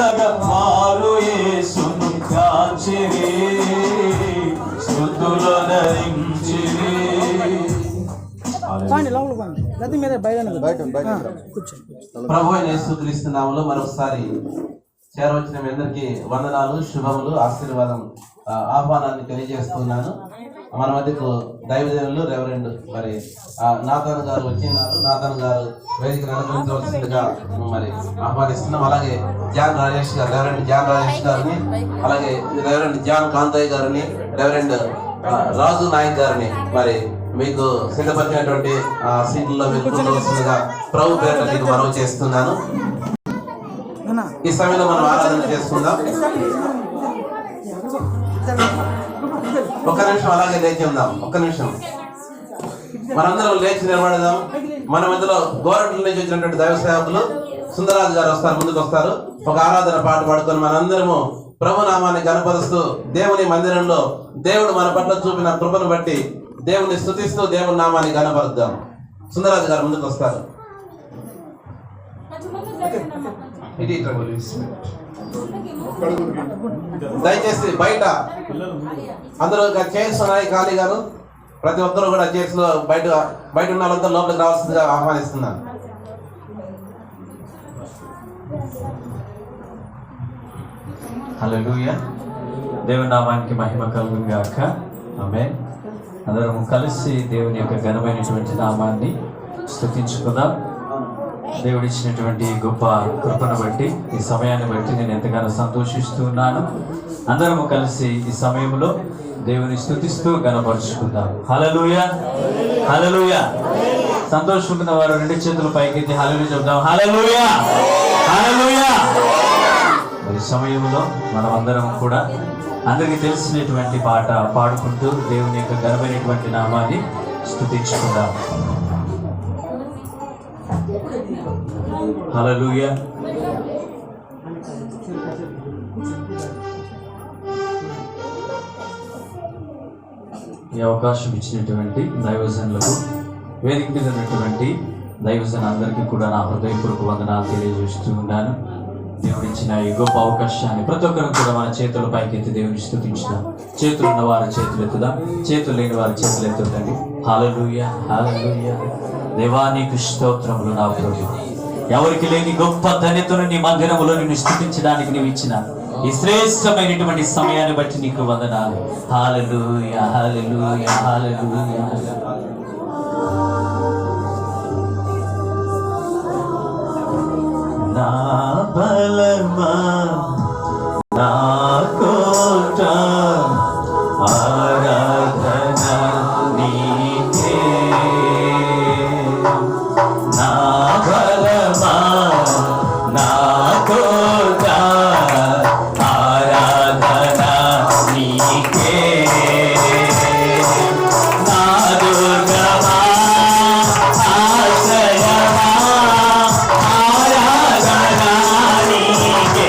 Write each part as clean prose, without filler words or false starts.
మారు యేసును కాచిరి స్తుతులు ధరించిరి. ప్రభు అయిన యేసుక్రీస్తు నామములో మరొకసారి చేరవచ్చిన మీ అందరికీ వందనాలు, శుభములు, ఆశీర్వాదం, ఆహ్వానాన్ని తెలియజేస్తున్నాను. మన మధ్యకు దైవదేవులు రెవరెండ్ మరి నాథన్ గారు వచ్చినారు. నాథన్ గారు వేదికను అనుగ్రహించవలసిందిగా మరి ఆహ్వానిస్తున్నాం. అలాగే జాన్ రాజేష్ గారు, రెవరెండ్ జాన్ రాజేష్ గారిని, అలాగే రెవరెండ్ జాన్ కాంతయ్య గారిని, రెవరెండ్ రాజు నాయక్ గారిని మరి మీకు సిద్ధపరిచినటువంటి సీట్లలో మీరు కూర్చోవలసిందిగా ప్రభు పేరిట మీకు మనవి చేస్తున్నాను. ఈ సమయంలో మనం ఆరాధన చేసుకుందాం. ఒక్క నిమిషం అలాగే లేచి ఉందాం. ఒక్క నిమిషం మనందరం లేచి నిలబడదాం. మన మధ్యలో గోరంట్ల నుంచి వచ్చినటువంటి దైవ సేవకులు సుందరాజు గారు వస్తారు, ముందుకు వస్తారు. ఒక ఆరాధన పాట పాడుకొని మనందరము ప్రభు నామాన్ని గణపరుస్తూ దేవుని మందిరంలో దేవుడు మన పట్ల చూపిన కృపను బట్టి దేవుని స్తుతిస్తూ దేవుని నామాన్ని గణపరుద్దాం. సుందరాజు గారు ముందుకు వస్తారు. దయచేసి బయట అందరూ చైర్స్ ఉన్నాయి ఖాళీగాను. ప్రతి ఒక్కరు కూడా చైర్స్ లో బయట ఉన్న వాళ్ళంతా లోపలికి రావాల్సిందిగా ఆహ్వానిస్తున్నాను. హల్లెలూయా. దేవుని నామానికి మహిమ కలుగును గాక. ఆమేన్. అందరం కలిసి దేవుని యొక్క ఘనమైనటువంటి నామాన్ని స్తుతించుకుందాం. దేవుడు ఇచ్చినటువంటి గొప్ప కృపను బట్టి, ఈ సమయాన్ని బట్టి నేను ఎంతగానో సంతోషిస్తూ ఉన్నాను. అందరము కలిసి ఈ సమయంలో దేవుని స్తుతిస్తూ గణపరుచుకుందాం. హల్లెలూయా, హల్లెలూయా. సంతోషిస్తున్న వారు రెండు చేతులు పైకెత్తి హల్లెలూయా చెప్దాం. హల్లెలూయా, హల్లెలూయా. ఈ సమయంలో మనం అందరం కూడా అందరికీ తెలిసినటువంటి పాట పాడుకుంటూ దేవుని యొక్క ఘనమైనటువంటి నామాన్ని స్తుతించుకుందాం. హల్లెలూయా. ఈ అవకాశం ఇచ్చినటువంటి దైవజనులకు, వేదిక మీద ఉన్నటువంటి దైవజన అందరికీ కూడా నా హృదయపూర్వక వందనాలు తెలియజేస్తూ ఉన్నాను. దేవుడిచ్చిన ఈ గొప్ప అవకాశాన్ని ప్రతి ఒక్కరు కూడా మన చేతుల పైకెత్తి దేవుని స్తుతించుదాం. చేతులు ఉన్న వారి చేతులు ఎత్తుదాం, చేతులు లేని వారి చేతులు ఎత్తుదండి. హల్లెలూయా, హల్లెలూయా. దేవా నీకు స్తోత్రములు నా ప్రభు. ఎవరికి లేని గొప్ప ధన్యతను నీ మందిరములో నిన్ను స్తుతించడానికి నీవు ఇచ్చిన ఈ శ్రేష్టమైనటువంటి సమయాన్ని బట్టి నీకు వందనాలు. హల్లెలూయా, హల్లెలూయా, హల్లెలూయా. నా బలమా, నా కోట, ఆరాధన నీకే. నా బలమా, నా కోట, ఆరాధన నీకే. నా దుర్గమా, ఆశ్రయమా, ఆరాధన నీకే.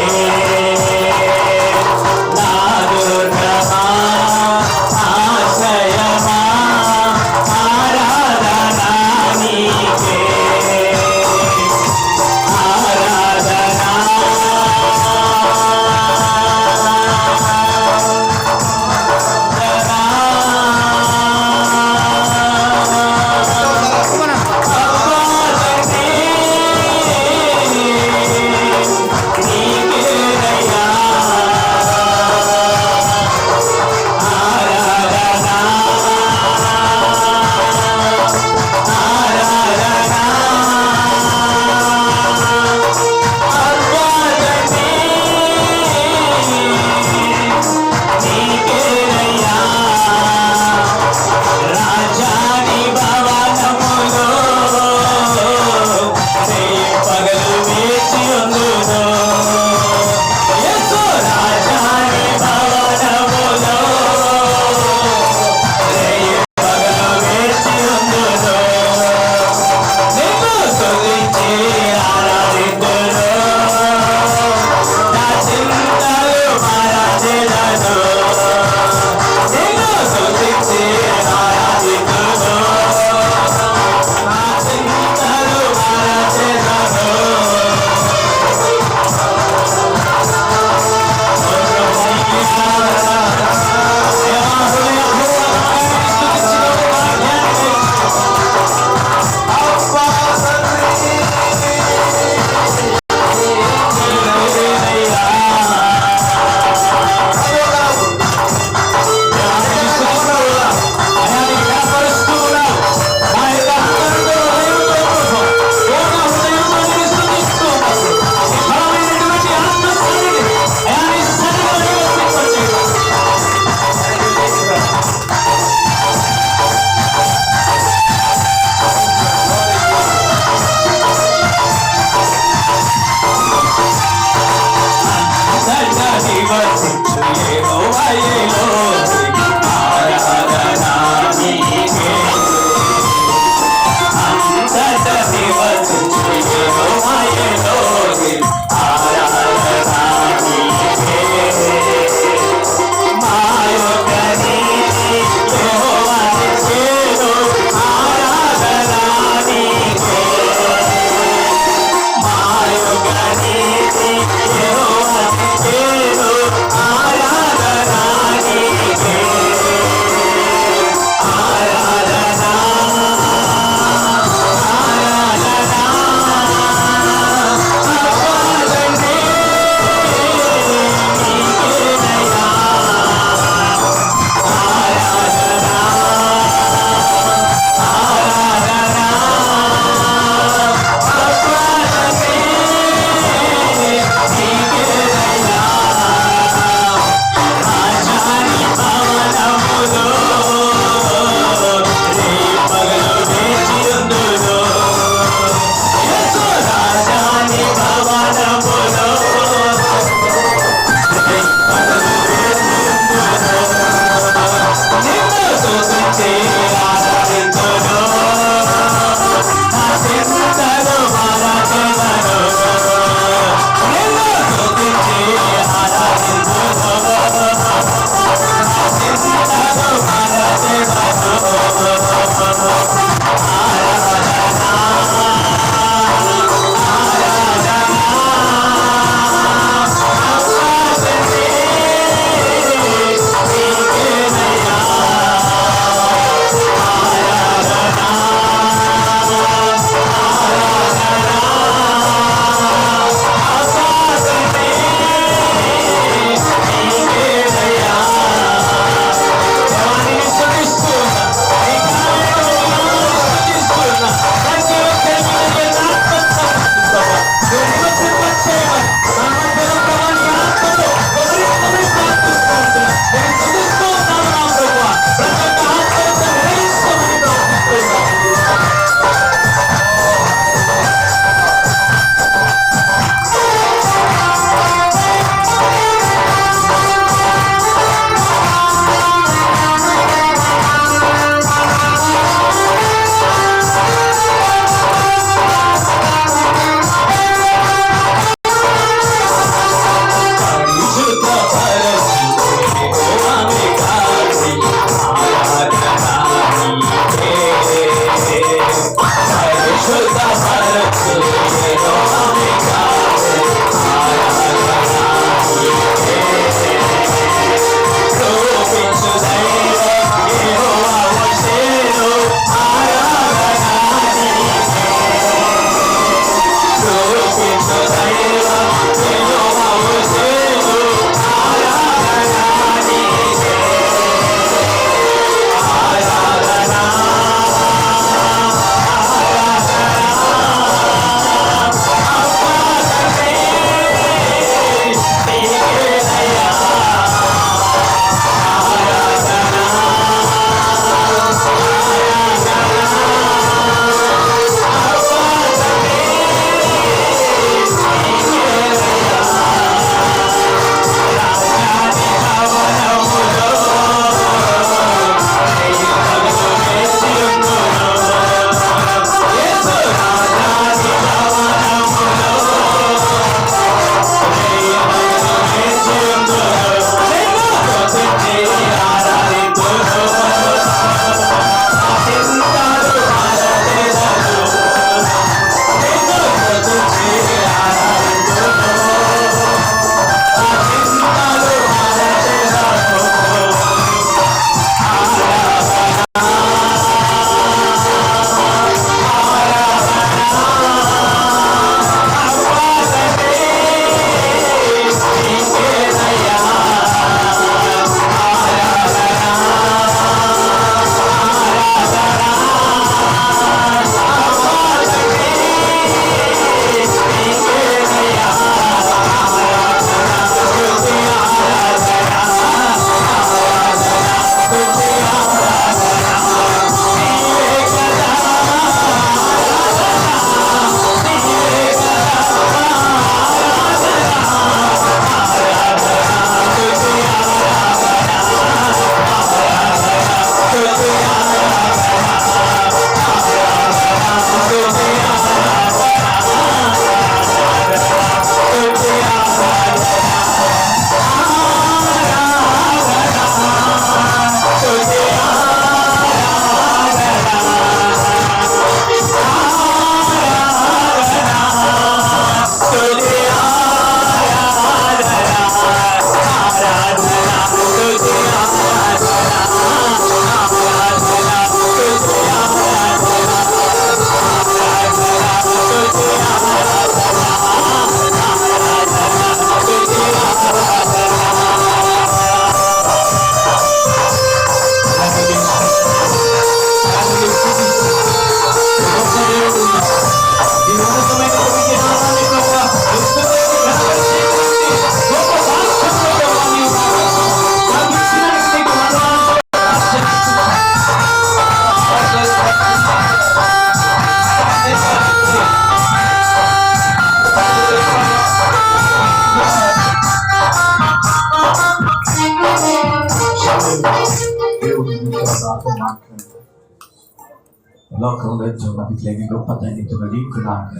లోకంలో ఎంతోమందికి లేని గొప్ప ధన్యతను నీకు నాకు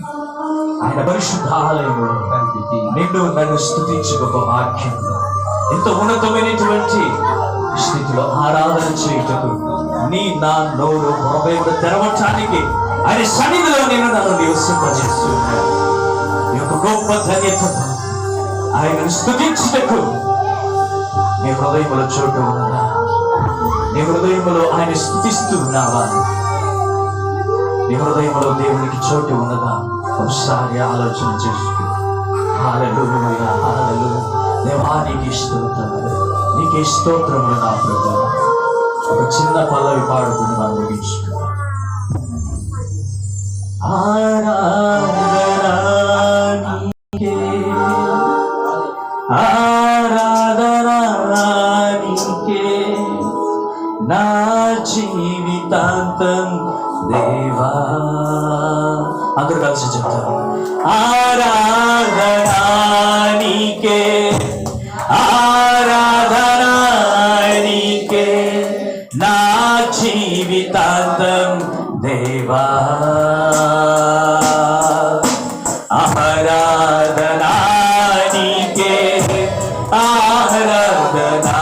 ఆయన పరిశుద్ధ ఆలయంలో నిన్ను నన్ను స్తుతించి గొప్ప వాక్యంలో ఎంతో ఉన్నతమైనటువంటి స్థితిలో ఆరాధన చేయుటకు నీ నా నోరు హృదయమును తెరవటానికి ఆయన సన్నిధిలో నేను నన్ను నివసింపజేస్తున్నాను. ఈ యొక్క గొప్ప ధన్యతను ఆయనను స్తుతించుటకు నీ హృదయములో చోటు ఉన్నదా? నీ హృదయములో ఆయన స్తుతిస్తూ ఉన్నావా? నీ హృదయంలో దేవునికి చోటు ఉన్నదా? ఒకసారి ఆలోచన చేస్తూ హల్లెలూయా హల్లెలూయా దేవా నీకే స్తోత్రములు, నీకే స్తోత్రములు నా ప్రభువా. ఒక చిన్న పల్లవి పాడుకుని మనం ముగించుకో. ఆరాధనా నీకే, ఆరాధనా నీకే నా జీవితాంతం దేవా. అందరూ కలిసి చెప్తారు. ఆరాధనా నీకే, ఆరాధనా నీకే నా జీవితాంతం దేవా. ఆరాధనా నీకే, ఆరాధనా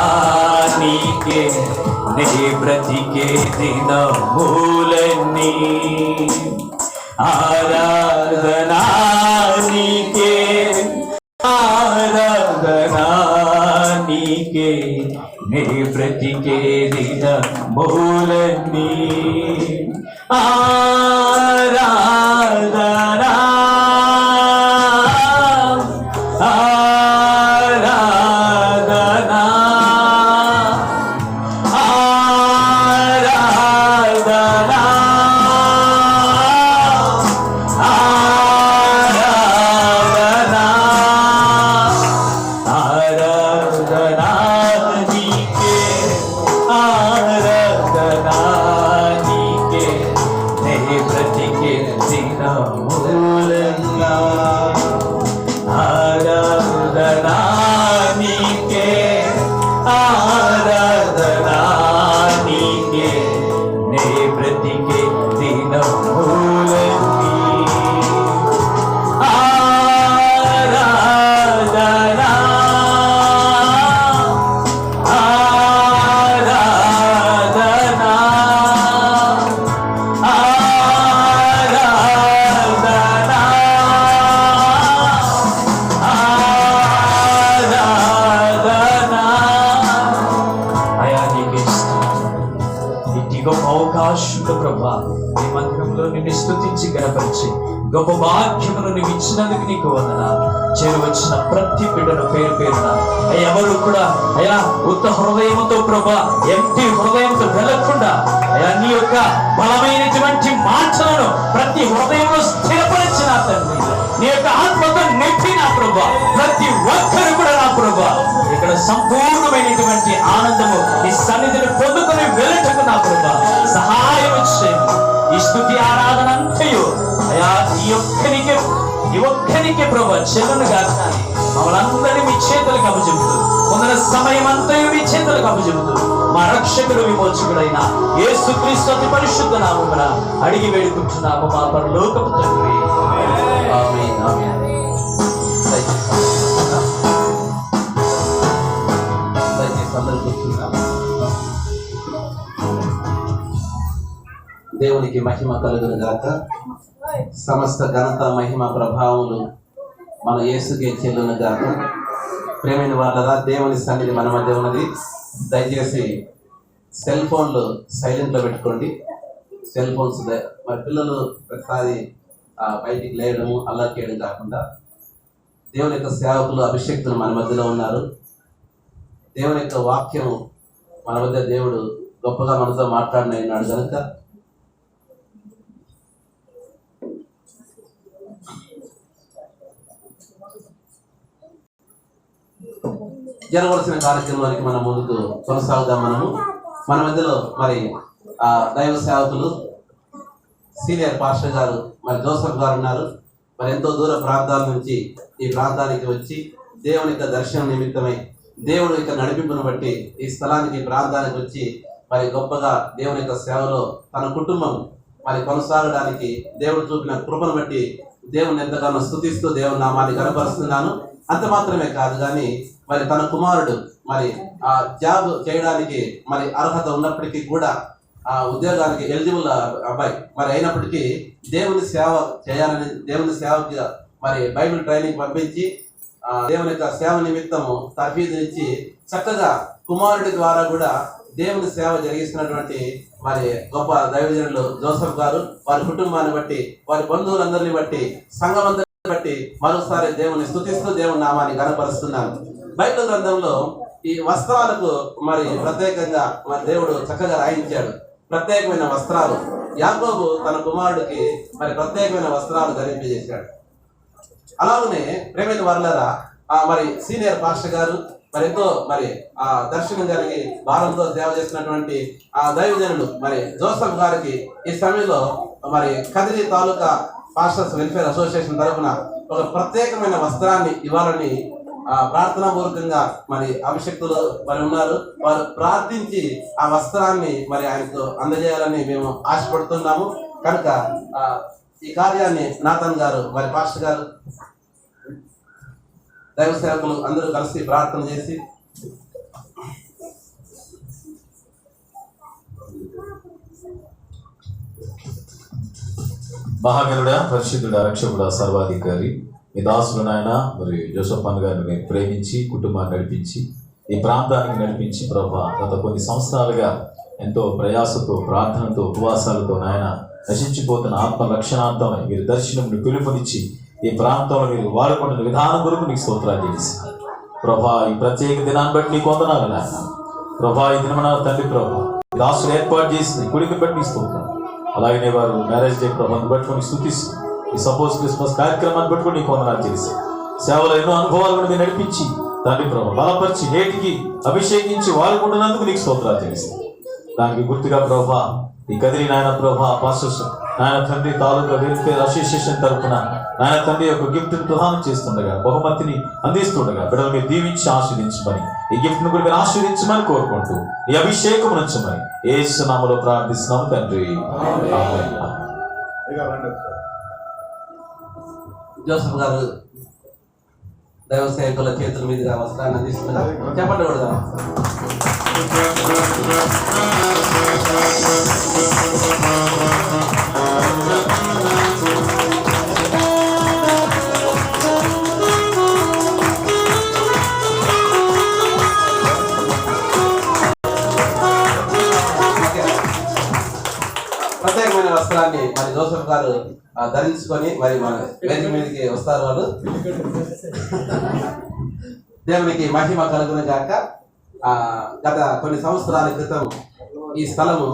నీకే నే బ్రతికే దినములన్నీ. ఆరాధనా నీకే, ఆరాధనా నీకే నే బ్రతికే దినములన్నీ. ఆరాధనా ఆరాధనా ఆరాధనా ఆరాధనా ఆరాధనా నీకే, ఆరాధనా నీకే నే బ్రతికే దినములెల్లా. ఆరాధనా నీకే, ఆరాధనా నీకే నే బ్రతికే దినములన్నీ. ఆరాధనా ఆరాధనా ఆరాధనా ఆరాధనా. అయా నీకే స్తోత్రం. ఇట్టి గొప్ప అవకాశంలో ప్రభా ఈ మందిరంలో నిన్ను స్తుతించి గణపరిచి గొప్ప వాక్యమును నువ్వు ఇచ్చినందుకు నీకు వందనాలు. చేరువచ్చిన ప్రతి బిడ్డను పేరు పేరున ఎవరు కూడా అయా ఉత్త హృదయంతో ప్రభా ఎంటి హృదయంతో వెళ్ళకుండా అయా నీ యొక్క బలమైనటువంటి మాటలను ప్రతి హృదయంలో స్థిరపరిచిన తండ్రి, నీ యొక్క ఆత్మతో నింపిన ప్రభా ప్రతి ఒక్కరు కూడా నా ప్రభా ఇక్కడ సంపూర్ణమైనటువంటి ఆనందము నీ సన్నిధిని పొందుకొని వెళ్ళటకు నా ప్రభా సహాయం చేయండి. ఈ స్తుతి ఆరాధన అంతయు అయా ఈ ఒక్కరికే ప్రభా చెల్లును గాక మమ్మల్ని అందరినీ మీ చేతులకు అప్పచెబుతూ పొందిన సమయం అంతయు మీ చేతులకు అప్పచెబుతూ మా రక్షకుడు విమోచకుడైన యేసుక్రీస్తు అతి పరిశుద్ధ నామమున అడిగి వేడుకుంటున్నాము మా పరలోకపు తండ్రి. ఆమేన్ ఆమేన్. దయచేసి అందరూ కూర్చుందాం. దేవునికి మహిమ కలుగును గాక. సమస్త ఘనత మహిమ ప్రభావములు మన యేసుకే చెల్లును గాక. ప్రేమైన వాళ్ళరా, దేవుని సన్నిధి మన మధ్య ఉన్నది. దయచేసి సెల్ ఫోన్లు సైలెంట్లో పెట్టుకోండి. సెల్ ఫోన్స్ మరి పిల్లలు ప్రతిసారి బయటికి లేయడము అల్లరి చేయడం కాకుండా, దేవుని యొక్క సేవకులు అభిషేక్తులు మన మధ్యలో ఉన్నారు. దేవుని యొక్క వాక్యం మన మధ్య దేవుడు గొప్పగా మనతో మాట్లాడినాడు కనుక జరగవలసిన కార్యక్రమానికి మనం ముందుకు కొనసాగుదాం. మన మధ్యలో మరి దైవ సేవకులు సీనియర్ పాస్టర్ గారు మరి జోసఫ్ గారు ఉన్నారు. మరి ఎంతో దూర ప్రాంతాల నుంచి ఈ ప్రాంతానికి వచ్చి దేవుని యొక్క దర్శనం నిమిత్తమై దేవుని యొక్క నడిపింపును బట్టి ఈ స్థలానికి ప్రాంతానికి వచ్చి మరి గొప్పగా దేవుని యొక్క సేవలో తన కుటుంబం మరి కొనసాగడానికి దేవుడు చూపిన కృపను బట్టి దేవుని ఎంతగానో స్తుతిస్తూ దేవుని నామాన్ని కనపరుస్తున్నాను. అంత మాత్రమే కాదు కానీ మరి తన కుమారుడు మరి ఆ జాబ్ చేయడానికి మరి అర్హత ఉన్నప్పటికీ కూడా ఆ ఉద్యోగానికి ఎలిజిబుల్ అబ్బాయి మరి అయినప్పటికీ దేవుని సేవ చేయాలని దేవుని సేవకి మరి బైబిల్ ట్రైనింగ్ పంపించి దేవుని యొక్క సేవ నిమిత్తము తర్ఫీదునిచ్చి చక్కగా కుమారుడి ద్వారా కూడా దేవుని సేవ జరిగిస్తున్నటువంటి మరి గొప్ప దైవజనులు జోసెఫ్ గారు వారి కుటుంబాన్ని బట్టి వారి బంధువులందరినీ బట్టి సంఘమందరిని బట్టి మరోసారి దేవుని స్తుతిస్తూ దేవుని నామాన్ని గణపరుస్తున్నాను. బైబిల్ గ్రంథంలో ఈ వస్త్రాలకు మరి ప్రత్యేకంగా మరి దేవుడు చక్కగా రాయించాడు. ప్రత్యేకమైన వస్త్రాలు యాకోబు తన కుమారుడికి మరి ప్రత్యేకమైన వస్త్రాలు ధరింపజేశాడు. అలాగనే ప్రేమైన వర్లరా మరి సీనియర్ పాస్టర్ గారు మరి ఎంతో మరి దర్శనం కలిగి భారంతో సేవ చేస్తున్నటువంటి దైవజనులు మరి జోసెఫ్ గారికి ఈ సమయంలో మరి కదిరి తాలూకా పాస్టర్స్ వెల్ఫేర్ అసోసియేషన్ తరఫున ఒక ప్రత్యేకమైన వస్త్రాన్ని ఇవ్వాలని ప్రార్థనాపూర్వకంగా మరి అభిషక్తులు మరి ఉన్నారు. వారు ప్రార్థించి ఆ వస్త్రాన్ని మరి ఆయనకు అందజేయాలని మేము ఆశపడుతున్నాము. కనుక ఈ కార్యాన్ని నాథన్ గారు మరి పాస్టర్ గారు దైవ సేవకులు అందరూ కలిసి ప్రార్థన చేసి మహాగణుడా, పరిశుద్ధుడా, రక్షకుడా, సర్వాధికారి మీ దాసులు నాయన మరి జోసెఫ్ అన్న గారిని మీరు ప్రేమించి కుటుంబాన్ని నడిపించి ఈ ప్రాంతానికి నడిపించి ప్రభా గత కొన్ని సంవత్సరాలుగా ఎంతో ప్రయాసతో ప్రార్థనతో ఉపవాసాలతో నాయన నశించిపోతున్న ఆత్మ రక్షణార్థమై మీరు దర్శనం పిలుపునిచ్చి ఈ ప్రాంతంలో మీరు వాడుకుంటున్న విధానం కొరకు నీకు స్తోత్రాలు చేస్తున్నారు ప్రభా. ఈ ప్రత్యేక దినాన్ని బట్టి నీకు వందనాలు నాయన ప్రభా. ఈ దినమన తండ్రి ప్రభా దాసులు ఏర్పాటు చేసిన కుడికి బట్టి నీకు స్తోత్రం. అలాగనే వారు మ్యారేజ్ డే ప్రభాన్ని బట్టుకొని స్తుతిస్తూ ఈ సపోజ్ క్రిస్మస్ కార్యక్రమాన్ని బట్టుకొని నీకు వందనాలు చేసి సేవలో ఎన్నో అనుభవాలు కూడా మీరు నడిపించి తండ్రి ప్రభా బలపరిచి నేటికి అభిషేకించి వాడుకుంటున్నందుకు నీకు స్తోత్రాలు చేసి దానికి గుర్తుగా ప్రభా ఈ కదిరి నాయన ప్రభా పాస్టర్స్ నాయన తండ్రి తాలూకా వెల్ఫేర్ అసోసియేషన్ తరఫున నాయన తండ్రి యొక్క గిఫ్ట్ ని ప్రదానం చేస్తుండగా బహుమతిని అందిస్తుండగా బిడ్డలు మీరు దీవించి ఆశీర్దించమని ఈ గిఫ్ట్ ను కూడా మీరు ఆశీర్దించమని కోరుకుంటూ ఈ అభిషేకం నుంచమని యేసు నామములో ప్రార్థిస్తున్నాము తండ్రి. జోసెఫ్ గారు దైవ సేవకుల చేతుల మీదుగా వస్త్రాన్ని అందిస్తున్నారు. చెప్పండి కూడా ప్రత్యేకమైన వస్త్రాన్ని మరి జోసెఫ్ గారు ధరించుకొని మరి మన వేదిక మీదకి వస్తారు. వాళ్ళు దేవునికి మహిమ కలుగును గాక. గత కొన్ని సంవత్సరాల క్రితం ఈ స్థలము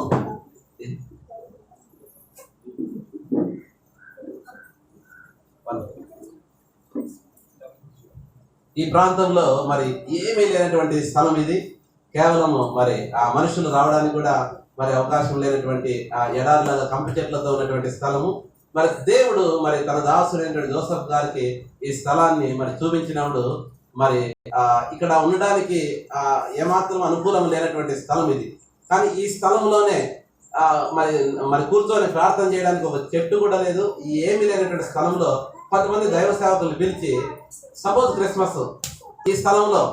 ఈ ప్రాంతంలో మరి ఏమీ లేనటువంటి స్థలం ఇది. కేవలము మరి మనుషులు రావడానికి కూడా మరి అవకాశం లేనటువంటి ఎడారులాగా కంప చెట్లతో ఉన్నటువంటి స్థలము. మరి దేవుడు మరి తన దాసుడైనటువంటి జోసెఫ్ గారికి ఈ స్థలాన్ని మరి చూపించినప్పుడు మరి ఇక్కడ ఉండడానికి ఏమాత్రం అనుకూలం లేనటువంటి స్థలం ఇది. కానీ ఈ స్థలంలోనే మరి మరి కూర్చొని ప్రార్థన చేయడానికి ఒక చెట్టు కూడా లేదు. ఏమీ లేనటువంటి స్థలంలో కొంతమంది దైవ సేవకులు పిలిచి సపోజ్ క్రిస్మస్ ఈ స్థలంలో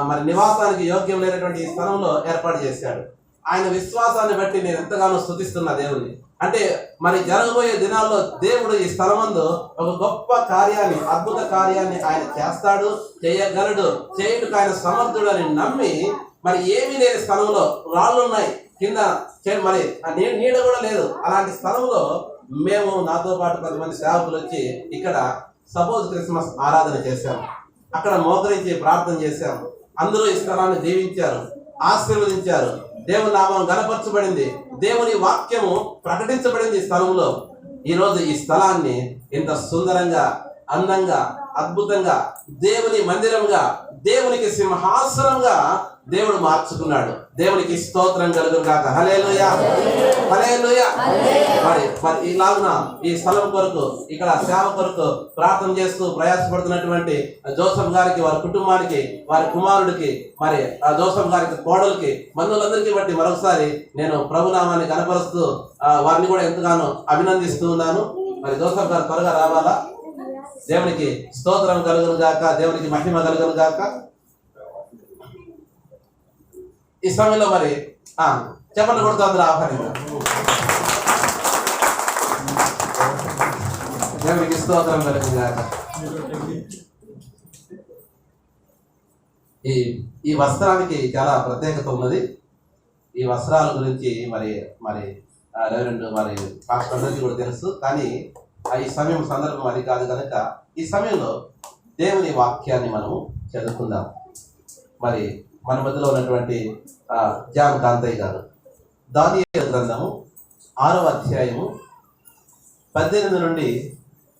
మరి నివాసానికి యోగ్యం లేనటువంటి ఈ స్థలంలో ఏర్పాటు చేశాడు. ఆయన విశ్వాసాన్ని బట్టి నేను ఎంతగానో స్తుతిస్తున్నా దేవుని. అంటే మరి జరగబోయే దినాల్లో దేవుడు ఈ స్థలమందు ఒక గొప్ప కార్యాన్ని, అద్భుత కార్యాన్ని ఆయన చేస్తాడు, చేయగలడు, చేయుటకు ఆయన సమర్థుడు అని నమ్మి మరి ఏమీ లేని స్థలంలో రాళ్ళు ఉన్నాయి కింద, మరి నీడ కూడా లేదు. అలాంటి స్థలంలో మేము నాతో పాటు 10 మంది సేవకులు వచ్చి ఇక్కడ సపోజ్ క్రిస్మస్ ఆరాధన చేశాం. అక్కడ మోకరించి ప్రార్థన చేశాం. అందరూ ఈ స్థలాన్ని దీవించారు, ఆశీర్వదించారు. దేవుని నామం గణపరచబడింది, దేవుని వాక్యము ప్రకటించబడింది ఈ స్థలంలో. ఈరోజు ఈ స్థలాన్ని ఇంత సుందరంగా, అందంగా, అద్భుతంగా దేవుని మందిరంగా, దేవునికి సింహాసనంగా దేవుడు మార్చుకున్నాడు. దేవునికి స్తోత్రం కలుగును గాక. హల్లెలూయా, హల్లెలూయా. మరి ఇలాగున ఈ స్థలం కొరకు, ఇక్కడ సేవ కొరకు ప్రార్థన చేస్తూ ప్రయాసపడుతున్నటువంటి జోసఫ్ గారికి, వారి కుటుంబానికి, వారి కుమారుడికి, మరి ఆ జోసఫ్ గారికి కోడలికి, బంధువులందరికీ బట్టి మరొకసారి నేను ప్రభునామాన్ని కనపరుస్తూ వారిని కూడా ఎంతగానో అభినందిస్తూ ఉన్నాను. మరి జోసఫ్ గారు త్వరగా రావాలా. దేవునికి స్తోత్రం కలుగును గాక, దేవునికి మహిమ కలుగును గాక. ఈ సమయంలో మరి చెప్పండి కొడుతూ అందరూ ఆహ్వానించారు. దేవునికి స్తోత్రం కలుగును గాక. ఈ వస్త్రానికి చాలా ప్రత్యేకత ఉన్నది. ఈ వస్త్రాల గురించి మరి మరి రెవరెండ్ మరి పాస్టర్ అందరికీ కూడా తెలుసు. కానీ ఈ సమయం సందర్భం అది కాదు కనుక ఈ సమయంలో దేవుని వాక్యాన్ని మనము చదువుకుందాం. మరి మన మధ్యలో ఉన్నటువంటి జాన్ కాంతయ్య గారు దానియేలు గ్రంథము 6వ అధ్యాయము 18 నుండి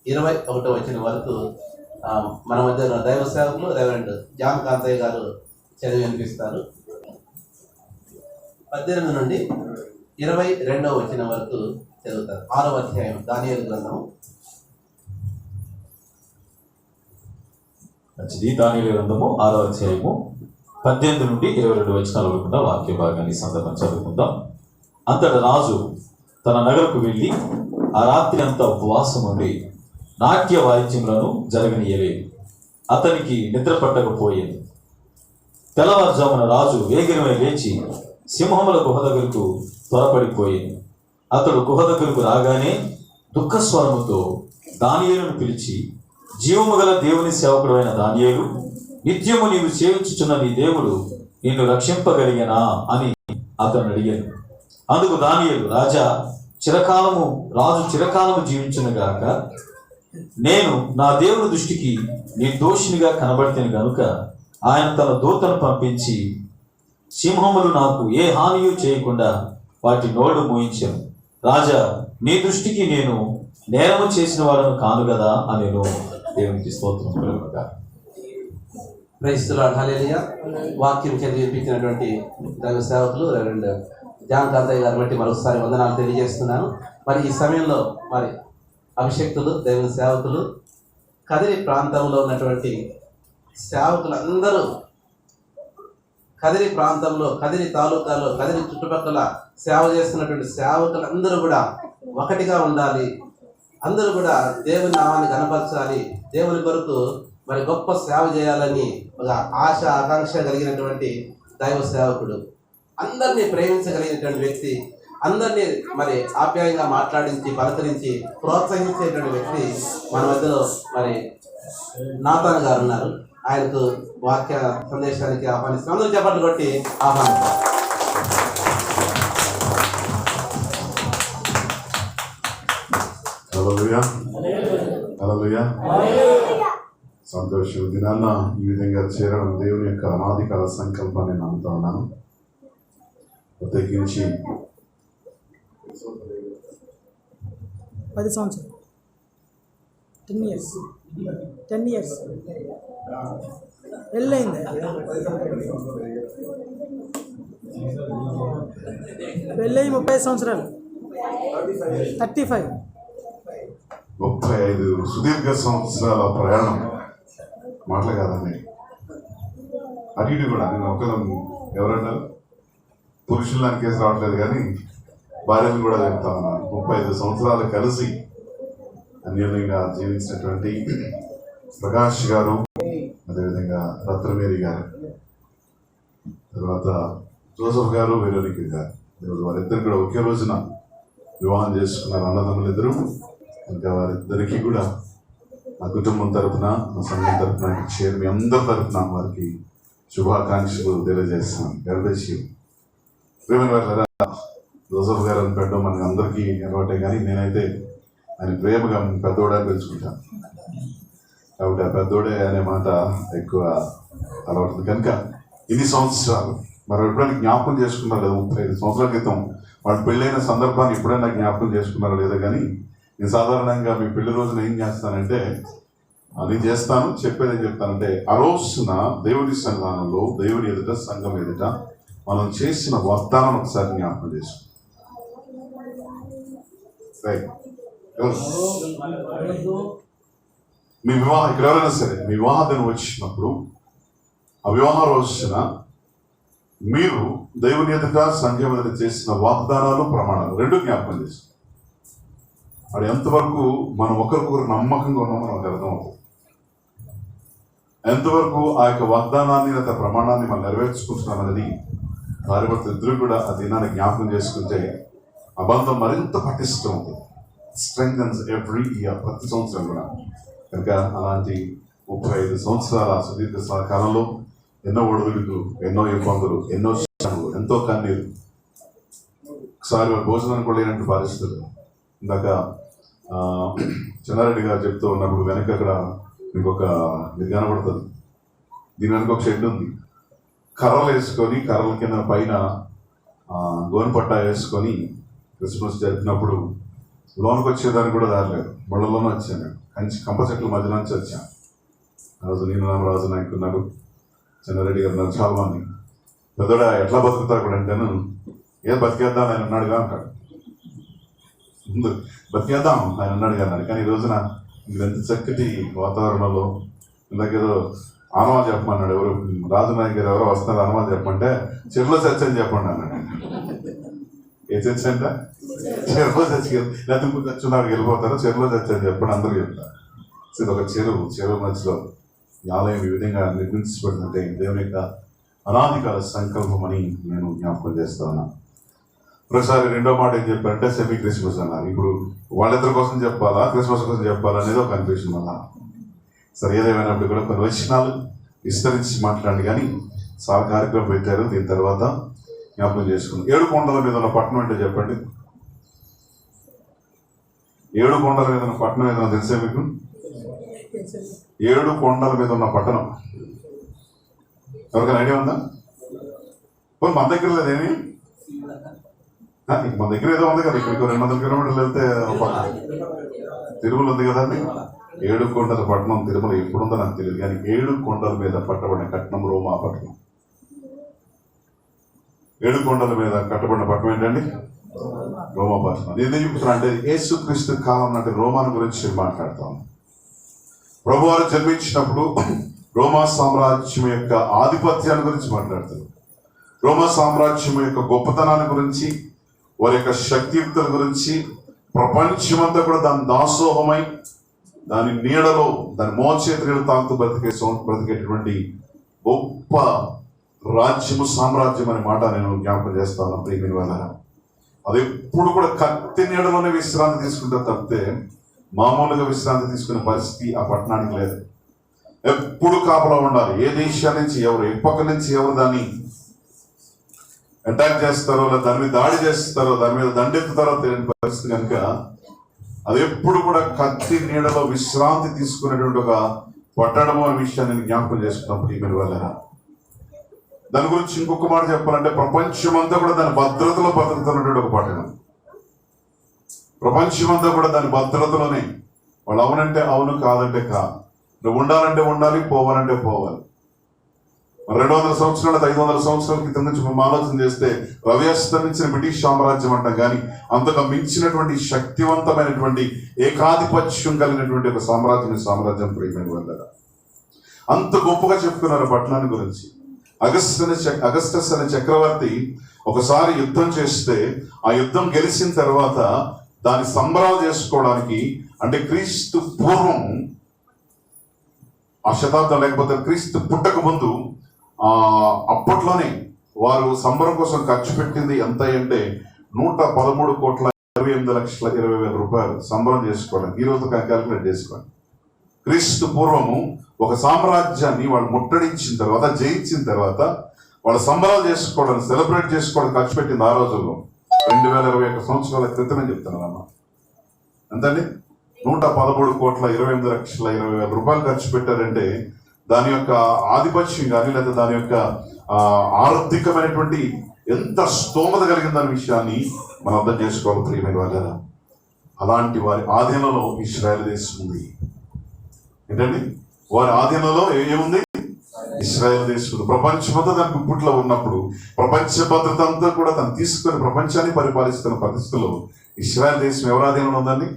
21 వచ్చిన వరకు మన మధ్య ఉన్న దైవ సేవకులు రెవరెండ్ జాన్ కాంతయ్య గారు చదివి వినిపిస్తారు. 18 నుండి 22వ వచ్చిన వరకు చదువుతారు. 6వ అధ్యాయం దానియేలు గ్రంథము. దానియేలు గ్రంథము 6వ అధ్యాయము 18 నుండి 22 వచనాల వరకు వాక్య భాగాన్ని సందర్భం చదువుకుందాం. అంతటా రాజు తన నగరకు వెళ్ళి ఆ రాత్రి అంతా ఉపవాసం ఉండి నాట్య వాయిద్యములను జరగనీయలేదు. అతనికి నిద్ర పట్టకపోయేది. తెల్లవారుజామున రాజు వేగిరమై లేచి సింహముల గుహ దగ్గరకు త్వరపడిపోయింది. అతడు గుహ దగ్గరకు రాగానే దుఃఖస్వరముతో దానియేలును పిలిచి, జీవము గల దేవుని సేవకుడైన దానియేలు, నిత్యము నీవు సేవించుచున్న నీ దేవుడు నిన్ను రక్షింపగలిగనా అని అతను అడిగాను. అందుకు దానియేలు, రాజు చిరకాలము జీవించునుగాక. నేను నా దేవుని దృష్టికి నిర్దోషినిగా కనబడితేను గనుక ఆయన తన దూతను పంపించి సింహములు నాకు ఏ హానియూ చేయకుండా వాటి నోళ్లు మూయించాను. రాజా, నీ దృష్టికి నేను నేరము చేసిన వాడను కాను కదా అనేను. దేవునికి స్తోత్రం కలుగునుగాక. Praise the lord. హల్లెలూయా. వాక్యం చదివి వినిపించినటువంటి దైవ సేవకులు రెవరెండ్ జాన్ కాంతయ్య గారు బట్టి మరొకసారి వందనాలు తెలియజేస్తున్నాను. మరి ఈ సమయంలో మరి అభిషక్తులు, దేవుని సేవకులు, కదిరి ప్రాంతంలో ఉన్నటువంటి సేవకులందరూ, కదిరి ప్రాంతంలో, కదిరి తాలూకాలో, కదిరి చుట్టుపక్కల సేవ చేస్తున్నటువంటి సేవకులందరూ కూడా ఒకటిగా ఉండాలి. అందరూ కూడా దేవుని నామాన్ని కనపరచాలి. దేవుని కొరకు మరి గొప్ప సేవ చేయాలని ఒక ఆశ, ఆకాంక్ష కలిగినటువంటి దైవ సేవకుడు, అందరినీ ప్రేమించగలిగినటువంటి వ్యక్తి, అందరినీ మరి ఆప్యాయంగా మాట్లాడించి పలకరించి ప్రోత్సహించేటువంటి వ్యక్తి మన మధ్యలో మరి నాతాన్ గారు ఉన్నారు. ఆయనకు వాక్య సందేశానికి ఆహ్వానిస్తాం. అందరూ చెప్పట్లు కొట్టి ఆహ్వానిస్తాం. హల్లెలూయా, హల్లెలూయా. సంతోషం. దినాన్న ఈ విధంగా చేరడం దేవుని యొక్క అనాదికాల సంకల్పాన్ని నమ్ముతా ఉన్నాను. ప్రత్యేకించి 10 సంవత్సరాలు, 10 ఇయర్స్ పెళ్ళయింది. పెళ్ళయి 30 సంవత్సరాలు, 35 సుదీర్ఘ సంవత్సరాల ప్రయాణం. మాటలు కాదండి, అటు ఇటు కూడా. నేను ఎవరంటారు, పురుషులని కేసు రావట్లేదు కానీ భార్యను కూడా చెప్తా ఉన్నాను. 35 సంవత్సరాలు కలిసి అన్యోన్యంగా జీవించినటువంటి ప్రకాష్ గారు, అదేవిధంగా రత్నమేరి గారు, తర్వాత జోసఫ్ గారు, వెరోనిక గారు, వారిద్దరు కూడా ఒకే రోజున వివాహం చేసుకున్నారు. అన్నదమ్ములు ఇద్దరు. ఇంకా వారిద్దరికీ కూడా నా కుటుంబం తరఫున, నా సంఘం తరఫున, మీ అందరి తరఫున వారికి శుభాకాంక్షలు తెలియజేస్తున్నాను. గర్భశి ప్రేమ జోసఫ్ గారు అని పెట్టడం మనకి అందరికీ అలవాటే, కానీ నేనైతే ఆయన ప్రేమగా పెద్దోడే పిలుచుకుంటాను. కాబట్టి ఆ పెద్దోడే అనే మాట ఎక్కువ అలవాటు. కనుక ఇన్ని సంవత్సరాలు మరి ఎప్పుడైనా జ్ఞాపకం చేసుకున్నారో లేదో, 35 సంవత్సరాల క్రితం వాళ్ళు పెళ్ళైన సందర్భాన్ని ఎప్పుడైనా జ్ఞాపకం చేసుకున్నారో లేదో, కానీ నేను సాధారణంగా మీ పెళ్లి రోజున ఏం చేస్తానంటే అది చేస్తాను, చెప్పేది చెప్తానంటే ఆ రోజున దేవుని సన్నిధానంలో, దేవుని ఎదుట, సంఘం ఎదుట మనం చేసిన వాగ్దానం ఒకసారి జ్ఞాపకం చేసుకుంటాం. మీ వివాహం, ఇక్కడ ఎవరైనా సరే మీ వివాహ దినం వచ్చినప్పుడు ఆ వివాహ రోజున మీరు దేవుని ఎదుట, సంఘం ఎదుట చేసిన వాగ్దానాలు, ప్రమాణాలు రెండు జ్ఞాపకం చేసుకోండి. అది ఎంతవరకు మనం ఒకరికొకరు నమ్మకంగా ఉన్నామో మనకు అర్థమవుతుంది. ఎంతవరకు ఆ యొక్క వాగ్దానాన్ని లేదా ప్రమాణాన్ని మనం నెరవేర్చుకుంటున్నాం అనేది భార్యాభర్త ఇద్దరు కూడా ఆ దినాన్ని జ్ఞాపకం చేసుకుంటే ఆ బంధం మరింత పటిష్టం అవుతుంది. స్ట్రెంగ్థన్స్ ఎవ్రీ ఇయర్, ప్రతి సంవత్సరం కూడా. కనుక అలాంటి 35 సంవత్సరాల సుదీర్ఘ కాలంలో ఎన్నో ఒడిదుడుకులు, ఎన్నో ఇబ్బందులు, ఎన్నో శ్రమలు, ఎంతో కన్నీరు, ఒకసారి భోజనానికి కూడా లేనట్టు పరిస్థితులు. ఇందాక చెన్నారెడ్డి గారు చెప్తూ ఉన్నప్పుడు వెనక అక్కడ మీకు ఒక ఇది కనబడుతుంది, దీని వెనక ఒక షెడ్ ఉంది. కర్రలు వేసుకొని, కర్రల కింద పైన గోనెపట్ట వేసుకొని క్రిస్మస్ జరిపినప్పుడు లోనికి వచ్చేదానికి కూడా దారలేదు, ముళ్ళలోనే వచ్చాను. కంప చెట్ల మధ్య నుంచి వచ్చాను. ఆ రోజు నేను రామరాజు నాయకు ఉన్నారు, చెన్నారెడ్డి గారు ఉన్నారు, చాలా మంది. పెద్దోడ ఎట్లా బతుకుతారు కూడా అంటేను, బతికేద్దాం ఆయన అన్నాడుగా అంటాడు. ముందు బతికేద్దాం ఆయన అన్నాడుగా అన్నాడు. కానీ ఈ రోజున ఎంత చక్కటి వాతావరణంలో ఇందాకేదో ఆనవాలు చెప్పమన్నాడు. ఎవరు రాజు నాయక్ గారు ఎవరో వస్తున్నారు, ఆనవాలు చెప్పమంటే చెరువులో చర్చ అని చెప్పండి అన్నాడు. ఏ చర్చ అంట? చెరువులో చర్చ, లేకపోతే ఇంకో చర్చున్నారు వెళ్ళిపోతారు, చెరువులో చర్చ అని చెప్పండి అందరూ చెప్తారు. సో ఇది ఒక చెరువు మధ్యలో ఈ ఆలయం ఈ విధంగా నిర్మించబడిందంటే దేవుని యొక్క అనాదికాల సంకల్పం అని నేను జ్ఞాపకం చేస్తా ఉన్నాను. ఒకసారి రెండో మాట ఏం చెప్పారంటే సెమీ క్రిస్మస్ అన్నారు. ఇప్పుడు వాళ్ళిద్దరి కోసం చెప్పాలా, క్రిస్మస్ కోసం చెప్పాలా అనేది ఒక కన్ఫ్యూషన్ వల్ల. సరే, ఏదేమైనప్పుడు కూడా కొన్ని వచనాలు విస్తరించి మాట్లాడండి. కానీ చాలా కార్యక్రమం పెట్టారు. దీని తర్వాత జ్ఞాపకం చేసుకున్నాం. 7 కొండల మీద ఉన్న పట్టణం అంటే చెప్పండి. 7 కొండల మీద ఉన్న పట్టణం ఏదైనా తెలిసే మీకు? 7 కొండల మీద ఉన్న పట్టణం ఎవరికైనా ఐడియా ఉందా? మన దగ్గర లేదేమి, మన దగ్గర ఏదో ఉంది కదా. ఇక్కడికి 200 కిలోమీటర్లు వెళ్తే తిరుమల ఉంది కదండి. 7 కొండల పట్టణం తిరుమల ఎప్పుడుందో నాకు తెలియదు. కానీ 7 కొండల మీద పట్టబడిన పట్టణం రోమా పట్టణం. 7 కొండల మీద కట్టబడిన పట్టణం ఏంటండి? రోమా పట్టణం. ఎందుకు చెప్తున్నా అంటే యేసుక్రీస్తు కాలం నాటి రోమాను గురించి మాట్లాడతాం. ప్రభువారు జన్మించినప్పుడు రోమా సామ్రాజ్యం యొక్క ఆధిపత్యాన్ని గురించి మాట్లాడతారు. రోమా సామ్రాజ్యం యొక్క గొప్పతనాన్ని గురించి, వారి యొక్క శక్తియుక్తుల గురించి, ప్రపంచమంతా కూడా దాని దాసోహమై దాని నీడలో, దాని మోచేతులు తాకుతూ బ్రతికేటువంటి గొప్ప రాజ్యము, సామ్రాజ్యం అనే మాట నేను జ్ఞాపకం చేస్తాను. ప్రియమైన వాళ్ళ అది ఎప్పుడు కూడా కత్తి నీడలోనే విశ్రాంతి తీసుకుంటే తప్పితే మామూలుగా విశ్రాంతి తీసుకునే పరిస్థితి ఆ పట్టణానికి లేదు. ఎప్పుడు కాపలా ఉండాలి. ఏ దేశం నుంచి ఎవరు, ఏ పక్క నుంచి ఎవరు దాన్ని అటాక్ చేస్తారో, లేదా దాని మీద దాడి చేస్తారో, దాని మీద దండెత్తుతారో తెలియని పరిస్థితి. కనుక అది ఎప్పుడు కూడా కత్తి నీడలో విశ్రాంతి తీసుకునేటువంటి ఒక పట్టణము అనే విషయాన్ని నేను జ్ఞాపకం చేసుకున్నాం. ప్రియమైన వాళ్ళ దాని గురించి ఇంకొక మాట చెప్పాలంటే ప్రపంచమంతా కూడా దాని భద్రతలో బతుకుతున్నటువంటి ఒక పట్టణం. ప్రపంచమంతా కూడా దాని భద్రతలోనే. వాళ్ళు అవునంటే అవును, కాదంటే కాదు. నువ్వు ఉండాలంటే ఉండాలి, పోవాలంటే పోవాలి. 200 సంవత్సరాలు 500 సంవత్సరాల క్రితం నుంచి మనం ఆలోచన చేస్తే రవి అస్తమించిన బ్రిటిష్ సామ్రాజ్యం అంటాం. కానీ అంతగా మించినటువంటి శక్తివంతమైనటువంటి ఏకాధిపత్యం కలిగినటువంటి ఒక సామ్రాజ్యం ప్రియమైన వాళ్ళ అంత గొప్పగా చెప్పుకున్నారు పట్టణాన్ని గురించి. అగస్టస్ అనే చక్రవర్తి ఒకసారి యుద్ధం చేస్తే ఆ యుద్ధం గెలిచిన తర్వాత దాని సంబరాలు చేసుకోవడానికి, అంటే క్రీస్తు పూర్వం ఆ శతాబ్దం లేకపోతే క్రీస్తు పుట్టక ముందు అప్పట్లోనే వారు సంబరం కోసం ఖర్చు పెట్టింది ఎంత అంటే 113,28,20,20,000 రూపాయలు సంబరం చేసుకోవడానికి. ఈ రోజు క్యాల్కులేట్ చేసుకోండి. క్రీస్తు పూర్వము ఒక సామ్రాజ్యాన్ని వాళ్ళు ముట్టడించిన తర్వాత, జయించిన తర్వాత వాళ్ళ సంబరాలు చేసుకోవడానికి, సెలబ్రేట్ చేసుకోవడానికి ఖర్చు పెట్టింది ఆ రోజుల్లో 2021 సంవత్సరాల క్రితమే చెప్తున్నాను. ఎంతండి? 113,28,20,000 రూపాయలు ఖర్చు పెట్టారంటే దాని యొక్క ఆధిపత్యం కానీ, లేదా దాని యొక్క ఆర్థికమైనటువంటి ఎంత స్తోమత కలిగిందనే విషయాన్ని మనం అర్థం చేసుకోవాలి. ప్రియమైన వాళ్ళ అలాంటి వారి ఆధీనంలో ఇశ్రాయేలు దేశం ఉంది. ఏంటండి? వారి ఆధీనంలో ఏముంది? ఇశ్రాయేల్ దేశం. ప్రపంచమంతా దానికి ఇప్పట్లో ఉన్నప్పుడు ప్రపంచ భద్రత అంతా కూడా తను తీసుకొని ప్రపంచాన్ని పరిపాలిస్తున్న పరిస్థితుల్లో ఇశ్రాయేల్ దేశం ఎవరి ఆధీనంలో ఉందండి?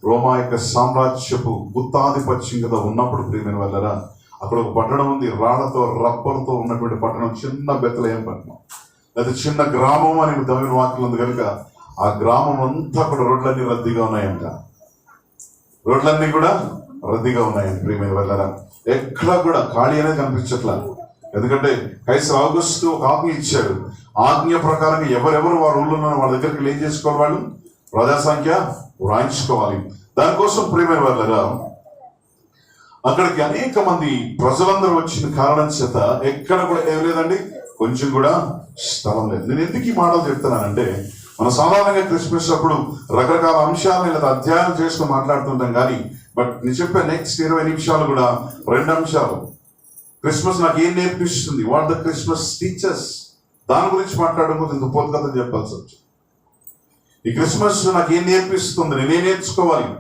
రోమా యొక్క సామ్రాజ్యపు గుత్తాధిపత్యంగా ఉన్నప్పుడు ప్రియమైన వాళ్ళరా, అక్కడ ఒక పట్టణం ఉంది, రాళ్లతో రప్పలతో ఉన్నటువంటి పట్టణం, చిన్న బెత్లెహేం పట్టణం, లేదా చిన్న గ్రామం అని తమిళ వాక్యం ఉంది కనుక ఆ గ్రామం అంతా కూడా రోడ్లన్నీ రద్దీగా ఉన్నాయంట. రోడ్లన్నీ కూడా రద్దీగా ఉన్నాయంట ప్రియమైన వాళ్ళరా. ఎక్కడా కూడా ఖాళీ అనేది కనిపించట్లా. ఎందుకంటే కైసర్ ఆగస్టు ఒక ఆజ్ఞ ఇచ్చాడు. ఆజ్ఞ ప్రకారంగా ఎవరెవరు వారి ఊళ్ళో వాళ్ళ దగ్గరికి ఏం చేసుకోవాలి? వాళ్ళు ప్రజా సంఖ్య వ్రాయించుకోవాలి. దానికోసం ప్రియమైన వాళ్ళరా అక్కడికి అనేక మంది ప్రజలందరూ వచ్చిన కారణం చేత ఎక్కడ కూడా ఏం లేదండి, కొంచెం కూడా స్థలం లేదు. నేను ఎందుకు ఈ మాటలు చెప్తున్నానంటే, మనం సాధారణంగా క్రిస్మస్ అప్పుడు రకరకాల అంశాలను లేదా అధ్యయనం చేసుకుని మాట్లాడుతుంటాం కానీ బట్ నేను చెప్పే నెక్స్ట్ 20 నిమిషాలు కూడా 2 అంశాలు. క్రిస్మస్ నాకు ఏం నేర్పిస్తుంది, వాట్ ద క్రిస్మస్ టీచర్స్, దాని గురించి మాట్లాడడం కోసం ఇంత పోతకథ చెప్పాల్సి వచ్చింది. ఈ క్రిస్మస్ నాకు ఏం నేర్పిస్తుంది, నేనేం నేర్చుకోవాలి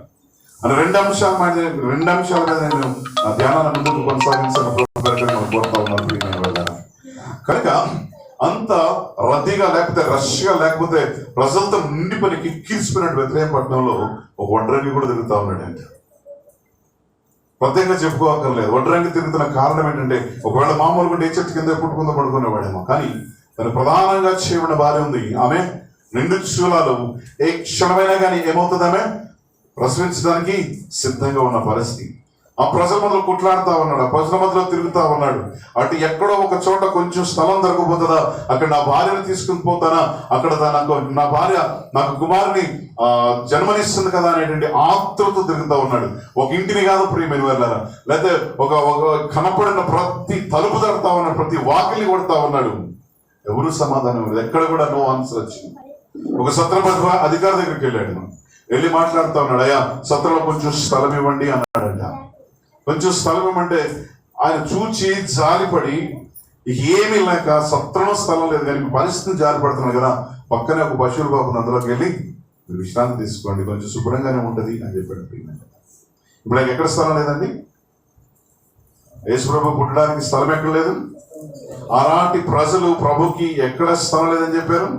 అని 2 అంశాల మీద నేను నా ధ్యానాన్ని ముందుకు కొనసాగించాలని కోరుతా ఉన్నాను. కనుక అంత రద్దీగా లేకపోతే రష్గా లేకపోతే ప్రజలతో నిండిపోయి కిక్కిరిసిపోయినట్టు బెత్లెహేం పట్టణంలో ఒక వడ్రంగి కూడా తిరుగుతా ఉన్నాడంటే, ప్రత్యేకంగా చెప్పుకోకర్లేదు. వడ్రంగి తిరుగుతున్న కారణం ఏంటంటే, ఒకవేళ మామూలుగా ఏ చెట్టు కింద పుట్టుకుందో పడుకునేవాడేమో, కానీ తను ప్రధానంగా చేయబడిన భార్య ఉంది. ఆమె 2 శూలాలు ఏ క్షణమైనా కానీ ఏమవుతుంది, ఆమె ప్రసవించడానికి సిద్ధంగా ఉన్న పరిస్థితి. ఆ ప్రజల మధ్యలో కుట్లాడుతా ఉన్నాడు, ఆ ప్రజల మధ్యలో తిరుగుతా ఉన్నాడు. అటు ఎక్కడో ఒక చోట కొంచెం స్థలం దొరకపోతుందా, అక్కడ నా భార్యను తీసుకుని పోతానా, అక్కడ నా భార్య నాకు కుమారుని జన్మనిస్తుంది కదా అనేటువంటి ఆతృత తిరుగుతా ఉన్నాడు. ఒక ఇంటిని కాదు ప్రియమైన వాళ్ళారా, లేకపోతే ఒక కనపడిన ప్రతి తలుపు తడతా ఉన్నాడు, ప్రతి వాకిలి కొడతా ఉన్నాడు. ఎవరు సమాధానం లేదు, ఎక్కడ కూడా నో ఆన్సర్ వచ్చింది. ఒక సత్రపతి అధికారి దగ్గరికి వెళ్ళి మాట్లాడుతూ ఉన్నాడు, అయ్యా సత్రంలో కొంచెం స్థలం ఇవ్వండి అన్నాడంట. కొంచెం స్థలం ఇవ్వమంటే ఆయన చూచి జాలిపడి, ఏమీ లేక సత్రంలో స్థలం లేదు కానీ పరిస్థితిని జాలిపడుతున్నాడు కదా, పక్కనే ఒక పశువుల బాబుని అందులోకి వెళ్ళి మీరు విశ్రాంతి తీసుకోండి, కొంచెం శుభ్రంగానే ఉంటుంది అని చెప్పాడు. ఇప్పుడు ఆయనకి ఎక్కడ స్థలం లేదండి? యేసుప్రభు పుట్టడానికి స్థలం ఎక్కడ లేదు. అలాంటి ప్రజలు ప్రభుకి ఎక్కడ స్థలం లేదని చెప్పారు?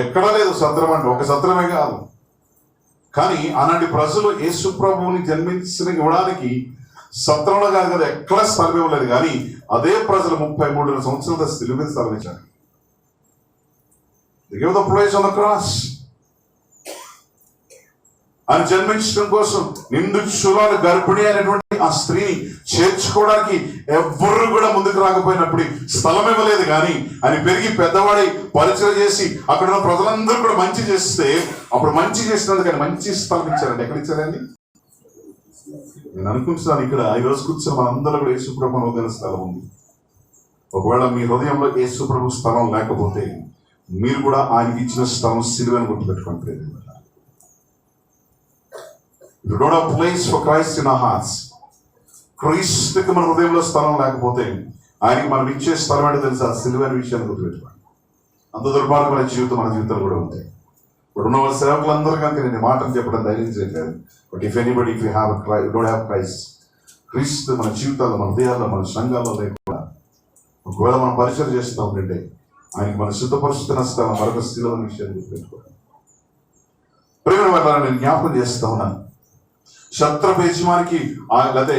ఎక్కడా లేదు సత్రం అంటే, ఒక సత్రమే కాదు. కానీ అలాంటి ప్రజలు యేసు ప్రభువుని ఇవ్వడానికి సత్రంలో కాదు కదా, ఎక్కడ స్థలం ఇవ్వలేదు. కానీ అదే ప్రజలు 33 సంవత్సరాల సిలువ మీద స్థలం ఇచ్చారు. ఆయన జన్మించడం కోసం 2 శూలాలు గర్భిణి అయినటువంటి ఆ స్త్రీని చేర్చుకోవడానికి ఎవ్వరు కూడా ముందుకు రాకపోయినప్పుడు స్థలం ఇవ్వలేదు. కానీ ఆయన పెరిగి పెద్దవాడై పరిచయం చేసి అక్కడ ఉన్న ప్రజలందరూ కూడా మంచి చేస్తే, అప్పుడు మంచి చేసినందుకు ఆయన మంచి స్థలం ఇచ్చారండి. ఎక్కడ ఇచ్చారండి? నేను అనుకుంటున్నాను ఇక్కడ ఈరోజు కూర్చొని మనందరూ కూడా యేసుప్రభు వదిలిన స్థలం ఉంది. ఒకవేళ మీ హృదయంలో యేసుప్రభు స్థలం లేకపోతే మీరు కూడా ఆయనకి ఇచ్చిన స్థలం సిలువని గుర్తుపెట్టుకోండి. You don't have place for Christ in our hearts. క్రీస్తుకి మన హృదయంలో స్థలం లేకపోతే ఆయనకి మనం ఇచ్చే స్థలం అంటే తెలుసా? సిలువ అనే విషయాన్ని గుర్తుపెట్టుకోండి. అంత దుర్మార్గమైన జీవితం మన జీవితాలు కూడా ఉంటాయి. ఇప్పుడు ఉన్న వాళ్ళ సేవకులందరూ కనుక నేను మాటలు చెప్పడం ధైర్యం చేయట్లేదు. But if anybody if you don't have Christ, క్రీస్తు మన జీవితాల్లో, మన హృదయాల్లో, మన సంఘాల్లో లేకుండా ఒకవేళ మనం పరిచయం చేస్తూ ఉంటే ఆయనకి మన సిద్ధపరుస్తున్న స్థలం మరొక సిలువ అనే విషయాన్ని గుర్తుపెట్టుకోండి. ప్రేమ వల్ల నేను జ్ఞాపకం చేస్తూ ఉన్నాను. క్షత్రపు యజమానికి లేకపోతే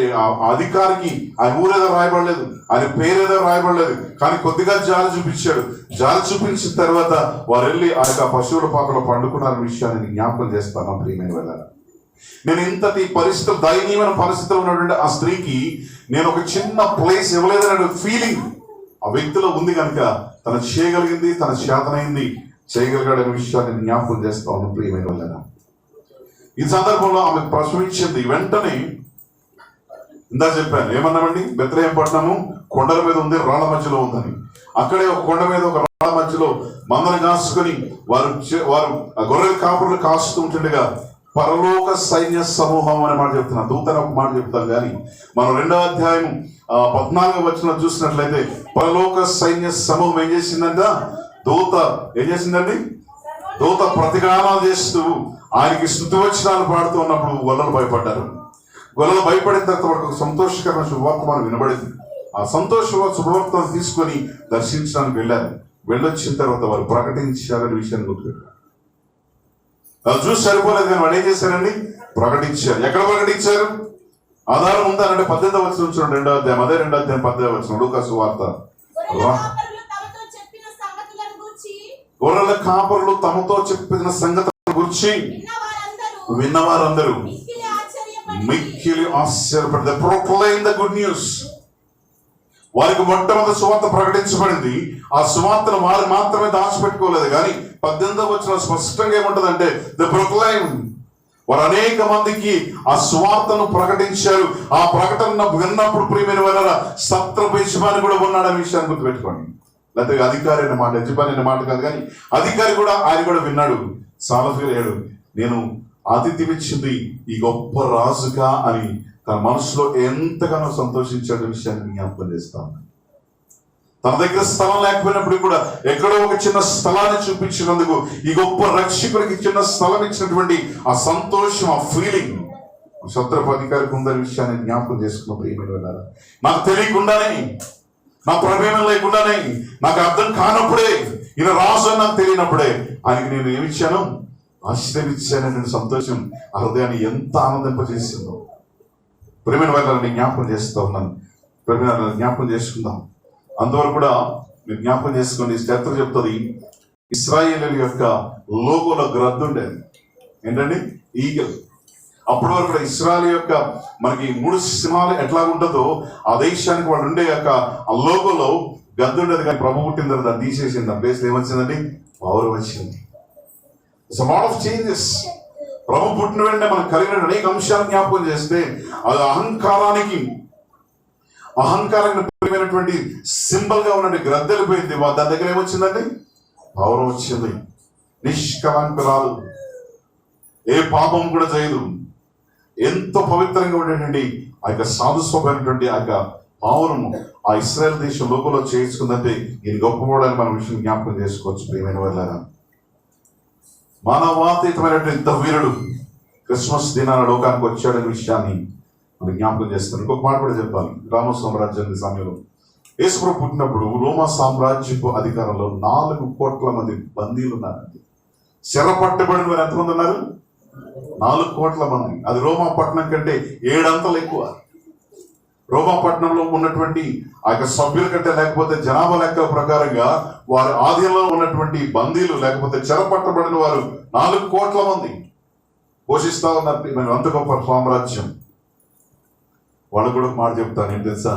అధికారికి ఆయన ఊరేదో రాయబడలేదు, ఆయన పేరేదో రాయబడలేదు. కానీ కొద్దిగా జాలి చూపించాడు. జాలి చూపించిన తర్వాత వారు వెళ్ళి ఆ యొక్క పశువుల పాకలో పండుకున్న విషయాన్ని జ్ఞాపకం చేస్తాను. ప్రియమైన వెళ్ళాలి, నేను ఇంతటి పరిస్థితులు, దయనీయమైన పరిస్థితులు ఉన్నటువంటి ఆ స్త్రీకి నేను ఒక చిన్న ప్లేస్ ఇవ్వలేదనే ఫీలింగ్ ఆ వ్యక్తిలో ఉంది కనుక తను చేయగలిగింది, తన చేతనైంది చేయగలిగాడనే విషయాన్ని జ్ఞాపకం చేస్తా ఉన్నాను. ప్రియమైన వెళ్ళాలి, ఈ సందర్భంలో ఆమె ప్రసవించింది. వెంటనే ఇందా చెప్పాను ఏమన్నామండి, బెత్లెహేం పట్టణము కొండల మీద ఉంది, రాళ్ల మధ్యలో ఉందని. అక్కడే ఒక కొండ మీద ఒక రాళ్ల మధ్యలో మందను కాసుకొని వారు గొర్రెల కాపురులు కాస్తూ ఉంటుండగా పరలోక సైన్య సమూహం అనే మాట చెప్తున్నా. దూతని ఒక మాట చెప్తాను కానీ మనం 2వ అధ్యాయం 14వ వచనం చూసినట్లయితే పరలోక సైన్య సమూహం ఏం చేసిందంట? దూత ఏం చేసిందండి? దూత ప్రతిగానాలు చేస్తూ ఆయనకి స్తుతివచనాలు పాడుతూ ఉన్నప్పుడు గొల్లలు భయపడ్డారు. గొల్లలు భయపడిన తర్వాత వాడికి ఒక సంతోషకరమైన శుభవర్తమానం వినబడింది. ఆ సంతోష శుభవర్తమానం తీసుకొని దర్శించడానికి వెళ్ళారు. వెళ్ళొచ్చిన తర్వాత వారు ప్రకటించారనే విషయాన్ని గుర్తుపెట్టారు. వాళ్ళు చూసి సరిపోలేదు కానీ వాడు ఏం చేశారండి, ప్రకటించారు. ఎక్కడ ప్రకటించారు? ఆధారం ఉందానంటే 18వ వచనం చూడండి, 2వ అధ్యాయం, అదే 2వ అధ్యాయం 10వ వచనం, లూకా సువార్త. గొర్రెల కాపరులు తమతో చెప్పిన సంగతుల గురించి విన్నవారందరూ మిక్కిలి ఆశ్చర్యపడి proclaim the good news. వారికి మొట్టమొదటి సువార్త ప్రకటించబడింది. ఆ సువార్తను వారు మాత్రమే దాచిపెట్టుకోలేదు కానీ 18వ వచనం స్పష్టంగా ఏముంటదంటే ద proclaim. వారు అనేక మందికి ఆ సువార్తను ప్రకటించారు. ఆ ప్రకటన విన్నప్పుడు ప్రియమైన వారు సత్రపు యజమాని కూడా ఉన్నాడనే విషయాన్ని గుర్తుపెట్టుకోండి. లేకపోతే అధికారి అనే మాట, యజమాని అనే మాట కాదు కానీ అధికారి కూడా, ఆయన కూడా విన్నాడు. చాలా ఫీల్ అయ్యాడు, నేను ఆతిథ్యం ఇచ్చింది ఈ గొప్ప రాజుగా అని తన మనసులో ఎంతగానో సంతోషించాడు విషయాన్ని జ్ఞాపకం చేస్తా ఉన్నాను. తన దగ్గర స్థలం లేకపోయినప్పుడు కూడా ఎక్కడో ఒక చిన్న స్థలాన్ని చూపించినందుకు ఈ గొప్ప రక్షకుడికి చిన్న స్థలం ఇచ్చినటువంటి ఆ సంతోషం, ఆ ఫీలింగ్ సత్రపు అధికారికి ఉందనే విషయాన్ని జ్ఞాపకం చేసుకున్న ప్రియమైన వాళ్ళారా, నాకు తెలియకుండానే, నా ప్రమేయం లేకుండానే, నాకు అర్థం కానప్పుడే, ఈయన రాజు అని నాకు తెలియనప్పుడే ఆయనకి నేను ఏమిచ్చాను, ఆశ్రయించానని సంతోషం ఆ హృదయాన్ని ఎంత ఆనందింపజేసిందో ప్రియమైన వాళ్ళని జ్ఞాపకం చేస్తూ ఉన్నాను. ప్రియమైన వాళ్ళని జ్ఞాపకం చేసుకుందాం. అందువరకు కూడా మీరు జ్ఞాపకం చేసుకోండి. చరిత్ర చెప్తుంది, ఇశ్రాయేలీయుల యొక్క లోగోలో గ్రద్ద ఉండేది. ఏంటండి? ఈగల్. అప్పటి వరకు కూడా ఇశ్రాయేల్ యొక్క మనకి 3 సింహాలు ఎట్లా ఉంటుందో ఆ దేశానికి వాళ్ళు ఉండే యొక్క ఆ లోగోలో గద్ద ఉండేది. కానీ ప్రభు పుట్టిన తర్వాత దాన్ని తీసేసింది. ఆ ప్లేస్ ఏమొచ్చిందండి? పవర్ వచ్చింది. It's a lot of changes. ప్రభు పుట్టిన వెంటనే మనకు కలిగిన అనేక అంశాలు జ్ఞాపకం చేస్తే అది అహంకారానికి ప్రియమైనటువంటి సింబల్ గా ఉన్నటువంటి గ్రద్ద వెళ్ళిపోయింది. దాని దగ్గర ఏమొచ్చిందండి? పవర్ వచ్చింది. నిష్కలంకురాలు, ఏ పాపం కూడా చేయదు, ఎంతో పవిత్రంగా ఉండేటువంటి ఆ యొక్క సాధుస్వమైనటువంటి ఆ యొక్క పావురము ఆ ఇశ్రాయేల్ దేశం లోపల చేయించుకుందంటే ఈయన గొప్పవాడని మనం విషయం జ్ఞాపకం చేసుకోవచ్చు. ప్రియమైన వాళ్ళారా, మానవాతీతమైనటువంటి యుద్ధ వీరుడు క్రిస్మస్ దినాన లోకానికి వచ్చాడనే విషయాన్ని మనం జ్ఞాపకం చేస్తాను. ఇంకొక మాట కూడా చెప్పాలి. రోమా సామ్రాజ్యానికి సమయంలో యేసుప్రభు పుట్టినప్పుడు రోమా సామ్రాజ్యపు అధికారంలో 4 కోట్ల మంది బందీలు ఉన్నారండి. చెర పట్టబడిన వారు ఎంతమంది ఉన్నారు? 4 కోట్ల మంది. అది రోమా పట్టణం కంటే 7 అంతలు ఎక్కువ. రోమా పట్టణంలో ఉన్నటువంటి ఆ యొక్క సభ్యుల కంటే లేకపోతే జనాభా లెక్కల ప్రకారంగా వారి ఆధీనంలో ఉన్నటువంటి బందీలు లేకపోతే చెరపట్టబడిన వారు 4 కోట్ల మంది పోషిస్తా ఉన్నారు. అంత గొప్ప సామ్రాజ్యం. వాళ్ళు కూడా ఒక మాట చెప్తాను, ఏం తెలుసా,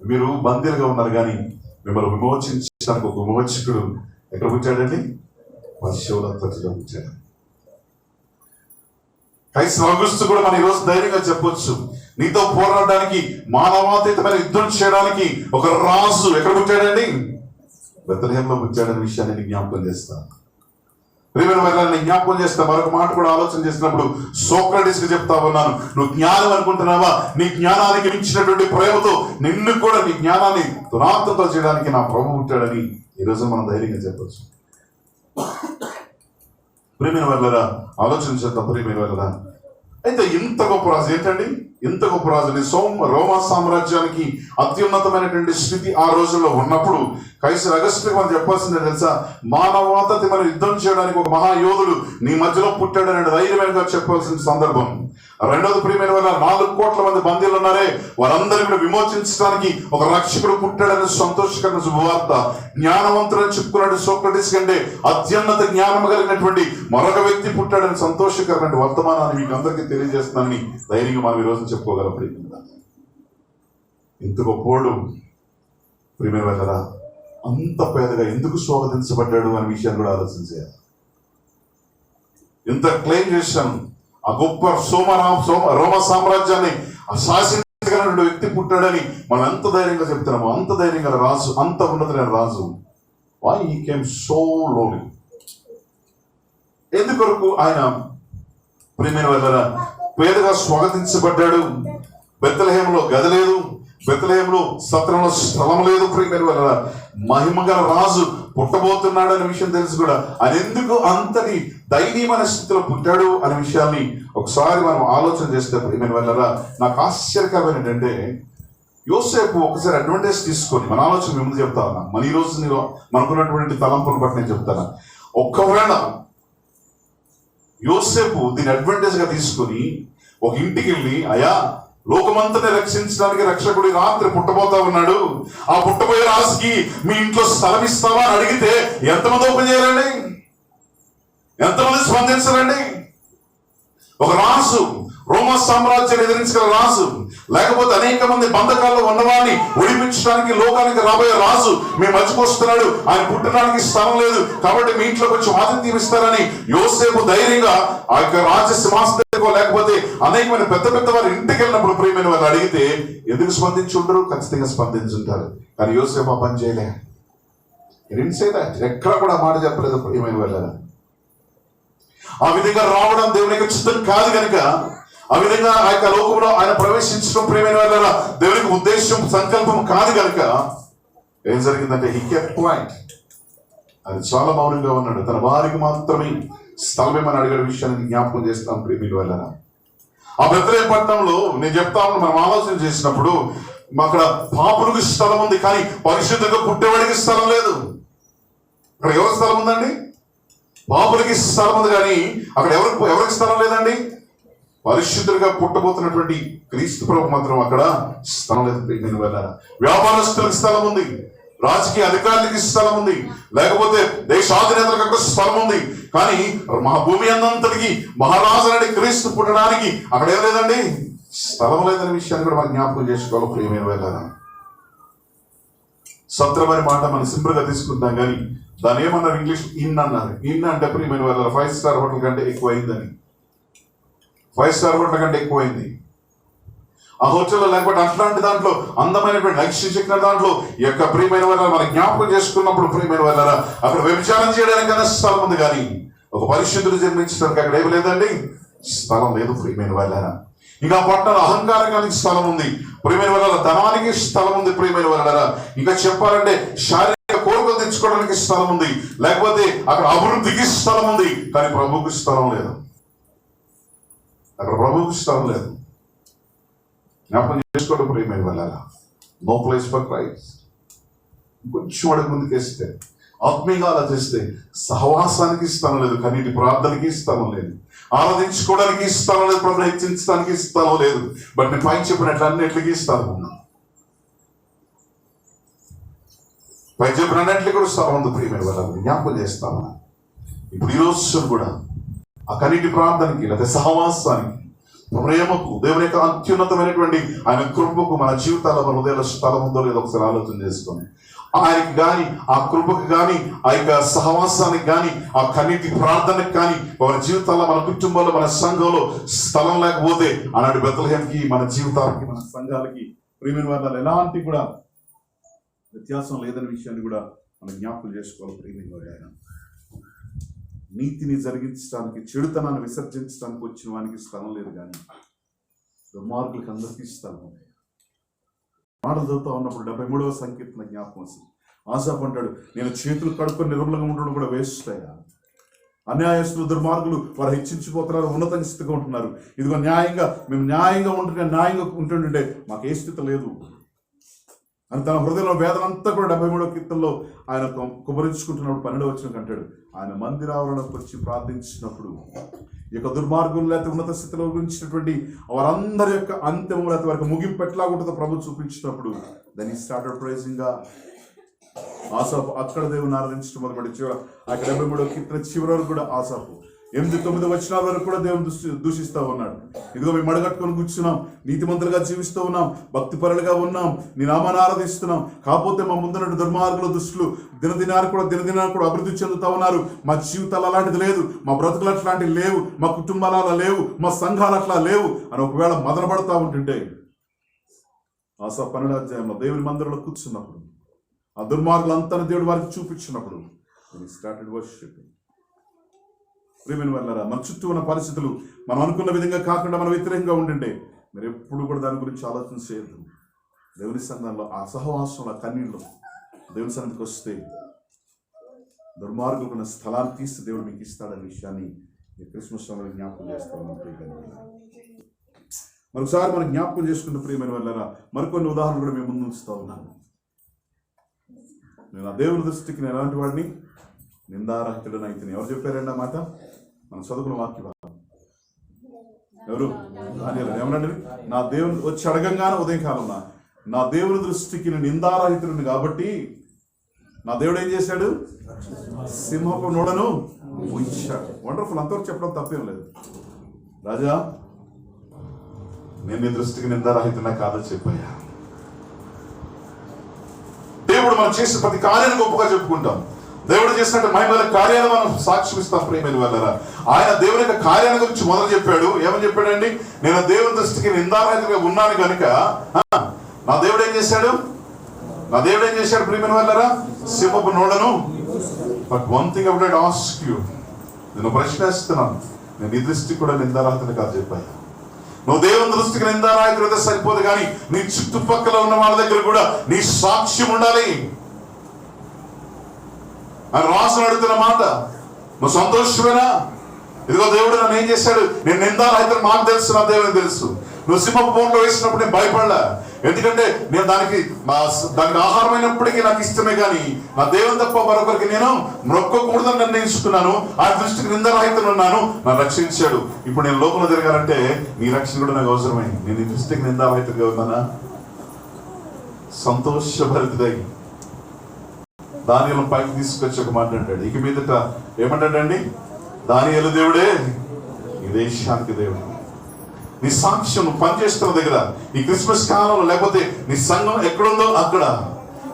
మీరు బందీలుగా ఉన్నారు కానీ మిమ్మల్ని విమోచించడానికి ఒక విమోచకుడు ఎక్కడ పుట్టాడండి? పశువులంతటిలో పుట్టాడు. కైసర్ ఆగస్టు కూడా మనం ఈరోజు ధైర్యంగా చెప్పొచ్చు, నీతో పోరాడడానికి, మానవాతీతమైన యుద్ధం చేయడానికి ఒక రాజు ఎక్కడ పుట్టాడండి? బెత్లెహేంలో పుట్టాడనే విషయాన్ని జ్ఞాపకం చేస్తాను. ప్రియమైన వాళ్ళని జ్ఞాపకం చేస్తా. మరొక మాట కూడా ఆలోచన చేసినప్పుడు సోక్రటీస్ కి చెప్తా ఉన్నాను, నువ్వు జ్ఞానం అనుకుంటున్నావా? నీ జ్ఞానానికి మించినటువంటి ప్రేమతో నిన్ను కూడా నీ జ్ఞానాన్ని దురాంతంతో చేయడానికి నా ప్రభు పుట్టాడని ఈరోజు మనం ధైర్యంగా చెప్పచ్చు. ప్రియమైన వాళ్ళరా, ఆలోచన చేద్దాం. ప్రియమైన వాళ్ళరా, అయితే ఇంత గొప్ప రాజు ఏంటండి? ఇంత గొప్ప రాజుని రోమా సామ్రాజ్యానికి అత్యున్నతమైనటువంటి స్థితి ఆ రోజుల్లో ఉన్నప్పుడు కైసర్ అగస్టుకి మనం చెప్పాల్సిందే తెలుసా, మానవాతతి మనం యుద్ధం చేయడానికి ఒక మహాయోధుడు నీ మధ్యలో పుట్టాడనే ధైర్యంగా చెప్పాల్సిన సందర్భం. రెండవది ప్రియమైన వాళ్ళ 4 కోట్ల మంది బందీలు ఉన్నారే, వారందరినీ కూడా విమోచించడానికి ఒక రక్షకుడు పుట్టాడనే సంతోషకరమైన శుభవార్త. జ్ఞానవంతుడని చెప్పుకున్నాడు సోక్రటీస్ కంటే అత్యున్నత జ్ఞానం కలిగినటువంటి మరొక వ్యక్తి పుట్టాడని సంతోషకరమైన వర్తమానాన్ని మీకు అందరికీ తెలియజేస్తున్నానని ధైర్యంగా మనం ఈరోజు చెప్పుకోగలం. ప్రియమైన ఇంత గొప్పోడు ప్రియమైన వాళ్ళరా, అంత పేదగా ఎందుకు స్వాగతించబడ్డాడు అనే విషయాన్ని కూడా ఆలోచన చేయాలి. ఇంత క్లెయిమ్ చేశాను, ఆ గొప్ప రోమ సామ్రాజ్యాన్ని శాసించగలిగిన వ్యక్తి పుట్టాడని మనం ఎంత ధైర్యంగా చెప్తున్నాము. అంత ధైర్యంగా రాజు, అంత ఉన్నతమైన రాజు. Why he came so lowly? ఎందుకొరకు ఆయన ప్రియమైన వాళ్ళరా పేదగా స్వాగతించబడ్డాడు? బెత్లెహేంలో గది లేదు, బెత్లెహేంలో సత్రంలో స్థలం లేదు. ప్రియమైన వాళ్ళరా, మహిమగల రాజు పుట్టబోతున్నాడు అనే విషయం తెలుసు కూడా ఆయన ఎందుకు అంతటి దయనీయమైన స్థితిలో పుట్టాడు అనే విషయాన్ని ఒకసారి మనం ఆలోచన చేస్తే ప్రియమైన వాళ్ళరా, నాకు ఆశ్చర్యకరమైన ఏంటంటే యోసేపు ఒకసారి అడ్వాంటేజ్ తీసుకొని మన ఆలోచన ముందు చెప్తా ఉన్నా, మన ఈ రోజు నేను మనకున్నటువంటి తలంపులు బట్టి నేను చెప్తాను. ఒక్కవేళ యోసేపు దీన్ని అడ్వాంటేజ్ గా తీసుకొని ఒక ఇంటికి వెళ్ళి, అయ్యా లోకమంతనే రక్షించడానికి రక్షకుడి రాత్రి పుట్టబోతా ఉన్నాడు, ఆ పుట్టబోయే రాజుకి మీ ఇంట్లో స్థలం ఇస్తావా అని అడిగితే ఎంతమంది ఓపెన్ చేయాలండి? ఎంతమంది స్పందించాలండి? ఒక రాజు, రోమా సామ్రాజ్యాన్ని ఎదిరించగల రాజు, లేకపోతే అనేక మంది బంధకాల్లో ఉన్నవాడిని ఒడిపించడానికి లోకానికి రాబోయే రాజు మీ మధ్యకు వస్తున్నాడు, ఆయన పుట్టడానికి స్థలం లేదు కాబట్టి మీ ఇంట్లో కొంచెం ఆతిథ్యం ఇస్తారని యోసేపు ధైర్యంగా ఆ యొక్క రాజ్య సింహాసనకో లేకపోతే అనేకమైన పెద్ద పెద్ద వారి ఇంటికి వెళ్ళినప్పుడు ప్రియమైన వారు అడిగితే ఎందుకు స్పందించి ఉంటారు? ఖచ్చితంగా స్పందించుంటారు. కానీ యోసేపు ఆ పని చేయలే. ఎక్కడ కూడా మాట చెప్పలేదు ప్రియమైన వాళ్ళ. ఆ విధంగా రావడం దేవుని యొక్క చిత్తం కాదు కనుక, ఆ విధంగా ఆ యొక్క లోకంలో ఆయన ప్రవేశించడం ప్రియమైన వాళ్ళ దేవునికి ఉద్దేశం సంకల్పం కాదు కనుక ఏం జరిగిందంటే హీ కెప్ట్ క్వైట్. అది చాలా మౌనంగా ఉన్నాడు. తన వారికి మాత్రమే స్థలమేమని అడిగే విషయాన్ని జ్ఞాపకం చేస్తాం ప్రియమైన వాళ్ళ. ఆ బెత్లెహేము పట్టణంలో నేను చెప్తాను, మనం ఆలోచన చేసినప్పుడు అక్కడ పాపులకు స్థలం ఉంది కానీ పరిశుద్ధంగా పుట్టేవాడికి స్థలం లేదు. అక్కడ ఎవరికి స్థలం ఉందండి? పాపులకి స్థలం ఉంది కానీ అక్కడ ఎవరికి స్థలం లేదండి. పరిశుద్ధులుగా పుట్టబోతున్నటువంటి క్రీస్తు ప్రభు మాత్రం అక్కడ స్థలం లేదు. వ్యాపారస్తులకు స్థలం ఉంది, రాజకీయ అధికారులకి స్థలం ఉంది, లేకపోతే దేశాధినేతలకు అక్కడ స్థలం ఉంది. కానీ మా భూమి అంతటికి మహారాజు అనే క్రీస్తు పుట్టడానికి అక్కడ ఏం లేదండి, స్థలం లేదనే విషయాన్ని కూడా మనం జ్ఞాపకం చేసుకోవాలి ప్రియమైన వాళ్ళ. సత్రం అనే మాట మనం సింపుల్ గా తీసుకుంటాం కానీ దాని ఏమన్నారు ఇంగ్లీష్ ఇన్ అన్నారు. ఇన్ అంటే ప్రియమైన వాళ్ళ 5 స్టార్ హోటల్ కంటే ఎక్కువ అయిందని. 5 స్టార్ హోటల్ కంటే ఎక్కువైంది ఆ హోటల్లో. లేకపోతే అట్లాంటి దాంట్లో అందమైనటువంటి లక్ష్య దాంట్లో ఈ యొక్క ప్రియమైన వాళ్ళ మనం జ్ఞాపకం చేసుకున్నప్పుడు ప్రియమైన వాళ్ళ అక్కడ వ్యభిచారం చేయడానికైనా స్థలం ఉంది కానీ ఒక పరిశుద్ధులు జన్మించడానికి అక్కడ ఏమి లేదండి, స్థలం లేదు ప్రియమైన వాళ్ళ. ఇంకా పట్టణ అహంకారానికి స్థలం ఉంది ప్రియమైన వాళ్ళ, ధనానికి స్థలం ఉంది ప్రియమైన వాళ్ళ. ఇంకా చెప్పాలంటే శారీరక కోరికలు తెచ్చుకోవడానికి స్థలం ఉంది, లేకపోతే అక్కడ అభివృద్ధికి స్థలం ఉంది. కానీ ప్రభువుకి స్థలం లేదు. అక్కడ ప్రభువుకి స్థలం లేదు. జ్ఞాపకం చేసుకోవడం ప్రియమైన వాళ్ళ. No place for Christ. కొంచెం అడుగు ముందుకేస్తే ఆత్మీయంగా ఆలోచిస్తే సహవాసానికి స్థలం లేదు, కనీటి ప్రార్థనకి స్థలం లేదు, ఆరాధించుకోవడానికి స్థలం లేదు, ప్రభుత్వం హెచ్చించడానికి స్థలం లేదు. బట్ నేను పైన చెప్పినట్లు అన్నింటికి స్థలం ఉన్నాను. పైన చెప్పిన అన్నింటికి కూడా స్థలం ఉంది ప్రియమైన వాళ్ళ. జ్ఞాపకం చేస్తాను ఇప్పుడు ఈ రోజు కూడా ఆ కనీటి ప్రార్థనకి లేదా సహవాసానికి ప్రేమకు దేవుని యొక్క అత్యున్నతమైనటువంటి ఆయన కృపకు మన జీవితాల్లో మన హృదయాల స్థలం ఉందో లేదో ఒకసారి ఆలోచన చేసుకొని ఆయనకి కానీ ఆ కృపకు కానీ ఆ యొక్క సహవాసానికి కానీ ఆ కన్నీటి ప్రార్థనకి కానీ మన జీవితాల్లో మన కుటుంబంలో మన సంఘంలో స్థలం లేకపోతే ఆనాడు బెత్లెహేముకి మన జీవితాలకి మన సంఘాలకి ప్రియమైన వాళ్ళ ఎలాంటి కూడా వ్యత్యాసం లేదనే విషయాన్ని కూడా మనం జ్ఞాపకం చేసుకోవాలి ప్రియమైన వాళ్ళ. నీతిని జరిగించడానికి చెడుతనాన్ని విసర్జించడానికి వచ్చిన వానికి స్థలం లేదు కానీ దుర్మార్గులకు అందరికీ స్థలం ఉంది. మాటలు చదువుతా ఉన్నప్పుడు 73వ సంకీర్తన జ్ఞాపకం వస్తుంది. ఆసాపు అంటాడు, నేను చేతులు కడుక్కొని నిర్మలంగా ఉండడం కూడా వేస్తాయా? అన్యాయస్తులు దుర్మార్గులు వారు హెచ్చించిపోతున్నారు, ఉన్నత స్థితిగా ఉంటున్నారు. ఇదిగో మేము న్యాయంగా ఉంటుండే మాకు ఏ స్థితి లేదు అని తన హృదయంలో వేదన అంతా కూడా 73వ కీర్తనలో ఆయన కుమరించుకుంటున్నప్పుడు 12వ వచనం అంటాడు, ఆయన మందిరావరణకు వచ్చి ప్రార్థించినప్పుడు ఈ యొక్క దుర్మార్గులు లేకపోతే ఉన్నత స్థితిలో గురించినటువంటి వారందరి యొక్క అంత్యము లేకపోతే వారికి ముగింపు ఎట్లా ఉంటుందో ప్రభు చూపించినప్పుడు దాన్ని స్టార్టెడ్ ప్రైజింగ్ గా ఆసాపు అక్కడ దేవుని ఆరాధించడం మొదలుపెట్టి అక్కడ 73వ కీర్తన చివరి వరకు కూడా ఆసాపు 8-9 వచనాల వరకు కూడా దేవుని దూషిస్తూ ఉన్నాడు. ఇదిగో మేము మడగట్టుకొని కూర్చున్నాం, నీతిమంతులుగా జీవిస్తూ ఉన్నాం, భక్తిపరులుగా ఉన్నాం, నీ నామాన్ని ఆరాధిస్తున్నాం, కాకపోతే మా ముందున్నట్టు దుర్మార్గులు దుష్టులు దినదినానికి కూడా అభివృద్ధి చెందుతూ ఉన్నారు. మా జీవితాలు అలాంటిది లేదు, మా బ్రతుకులు అట్లాంటివి లేవు, మా కుటుంబాలు అలా లేవు, మా సంఘాలు అట్లా లేవు అని ఒకవేళ మదన పడతా ఉంటుంటే ఆసా 12వ అధ్యాయంలో దేవుని మందిరంలో కూర్చున్నప్పుడు ఆ దుర్మార్గులంతా దేవుడు వారికి చూపించినప్పుడు స్టార్టెడ్ వర్షిపింగ్. ప్రియమైన వాళ్ళారా, మన చుట్టూ ఉన్న పరిస్థితులు మనం అనుకున్న విధంగా కాకుండా మనం వ్యతిరేకంగా ఉంటుంటే మీరు ఎప్పుడు కూడా దాని గురించి ఆలోచన చేయొద్దు. దేవుని సంఘంలో ఆ సహవాసంలో కన్నీళ్ళు దేవుని సన్నిధికి వస్తే దుర్మార్గులకున్న స్థలాన్ని తీసి దేవుడు మీకు ఇస్తాడనే విషయాన్ని ఈ క్రిస్మస్ సమయంలో జ్ఞాపకం చేస్తాను. మరొకసారి మనం జ్ఞాపకం చేసుకున్న ప్రియమైన వాళ్ళరా మరికొన్ని ఉదాహరణలు కూడా మేము ముందు ఉంచుతా ఉన్నాను. నేను ఆ దేవుని దృష్టికి నేను ఎలాంటి వాడిని, నిందారహితుడని అయితే. ఎవరు చెప్పారండి ఆ మాట? మనం చదువుకున్న వాక్యం ఎవరు? ఏమనండి, నా దేవుని వచ్చి అడగంగానే ఉదయకాలంలో నా దేవుని దృష్టికి నేను నిందారహితుడిని కాబట్టి నా దేవుడు ఏం చేశాడు? సింహపు నోడను ఉంచాడు. వండర్ఫుల్. అంతవరకు చెప్పడం తప్పేం లేదు. రాజా, నేను నీ దృష్టికి నిందారహితున్నా కాదని చెప్పాయా. దేవుడు మనం చేసిన ప్రతి కార్యాన్ని గొప్పగా చెప్పుకుంటాం. దేవుడు చేసినట్టు మహిమల కార్యాలు మనం సాక్ష్యం ఇస్తాం. ప్రియమైన వాళ్ళరా, ఆయన దేవుని యొక్క కార్యాల గురించి మొదలు చెప్పాడు. ఏమని చెప్పాడండి? నేను దేవుని దృష్టికి నిందారహితుడిగా ఉన్నాను కనుక నా దేవుడు ఏం చేశాడు? నా దేవుడు ఏం చేశాడు? ప్రియమైన వాళ్ళరా, సింహపు నోడను. But one thing I would ask you, నేను ప్రశ్నిస్తున్నాను, నేను నీ దృష్టికి కూడా నిందారహితుని కాదు చెప్పాను. నువ్వు దేవుని దృష్టికి నిందారహితుడితే సరిపోదు, కానీ నీ చుట్టుపక్కల ఉన్న వాళ్ళ దగ్గర కూడా నీ సాక్ష్యం ఉండాలి. ఆయన రాసును అడుగుతున్న మాట, నువ్వు సంతోషమేనా? ఇదిగో దేవుడు నన్ను ఏం చేశాడు? నేను నిందారహితుడు, నాకు తెలుసు, నా దేవునికి తెలుసు. నువ్వు సింహపు బోన్లో వేసినప్పుడు నేను భయపడలే, ఎందుకంటే నేను దానికి ఆహారమైనప్పటికీ నాకు ఇష్టమే, కానీ నా దేవుని తప్ప మరొకరికి నేను మొక్కకూడదని నిర్ణయించుకున్నాను. ఆ దృష్టికి నిందారహితుడు ఉన్నాను, నన్ను రక్షించాడు. ఇప్పుడు నేను లోకంలో తిరగాలంటే నీ రక్షణ కూడా నాకు అవసరమే. నేను ఈ దృష్టికి నిందారహితుడిగా ఉన్నానా? సంతోషభరితుడై దానియేలును పైకి తీసుకొచ్చి ఒక మాట అంటాడు. ఇక మీదట ఏమంటాడండి? దానియేలు దేవుడే ఈ దేశానికి దేవుడు. నీ సాక్ష్యం నువ్వు పనిచేస్తున్న దగ్గర, ఈ క్రిస్మస్ కాలంలో, లేకపోతే నీ సంఘం ఎక్కడుందో అక్కడ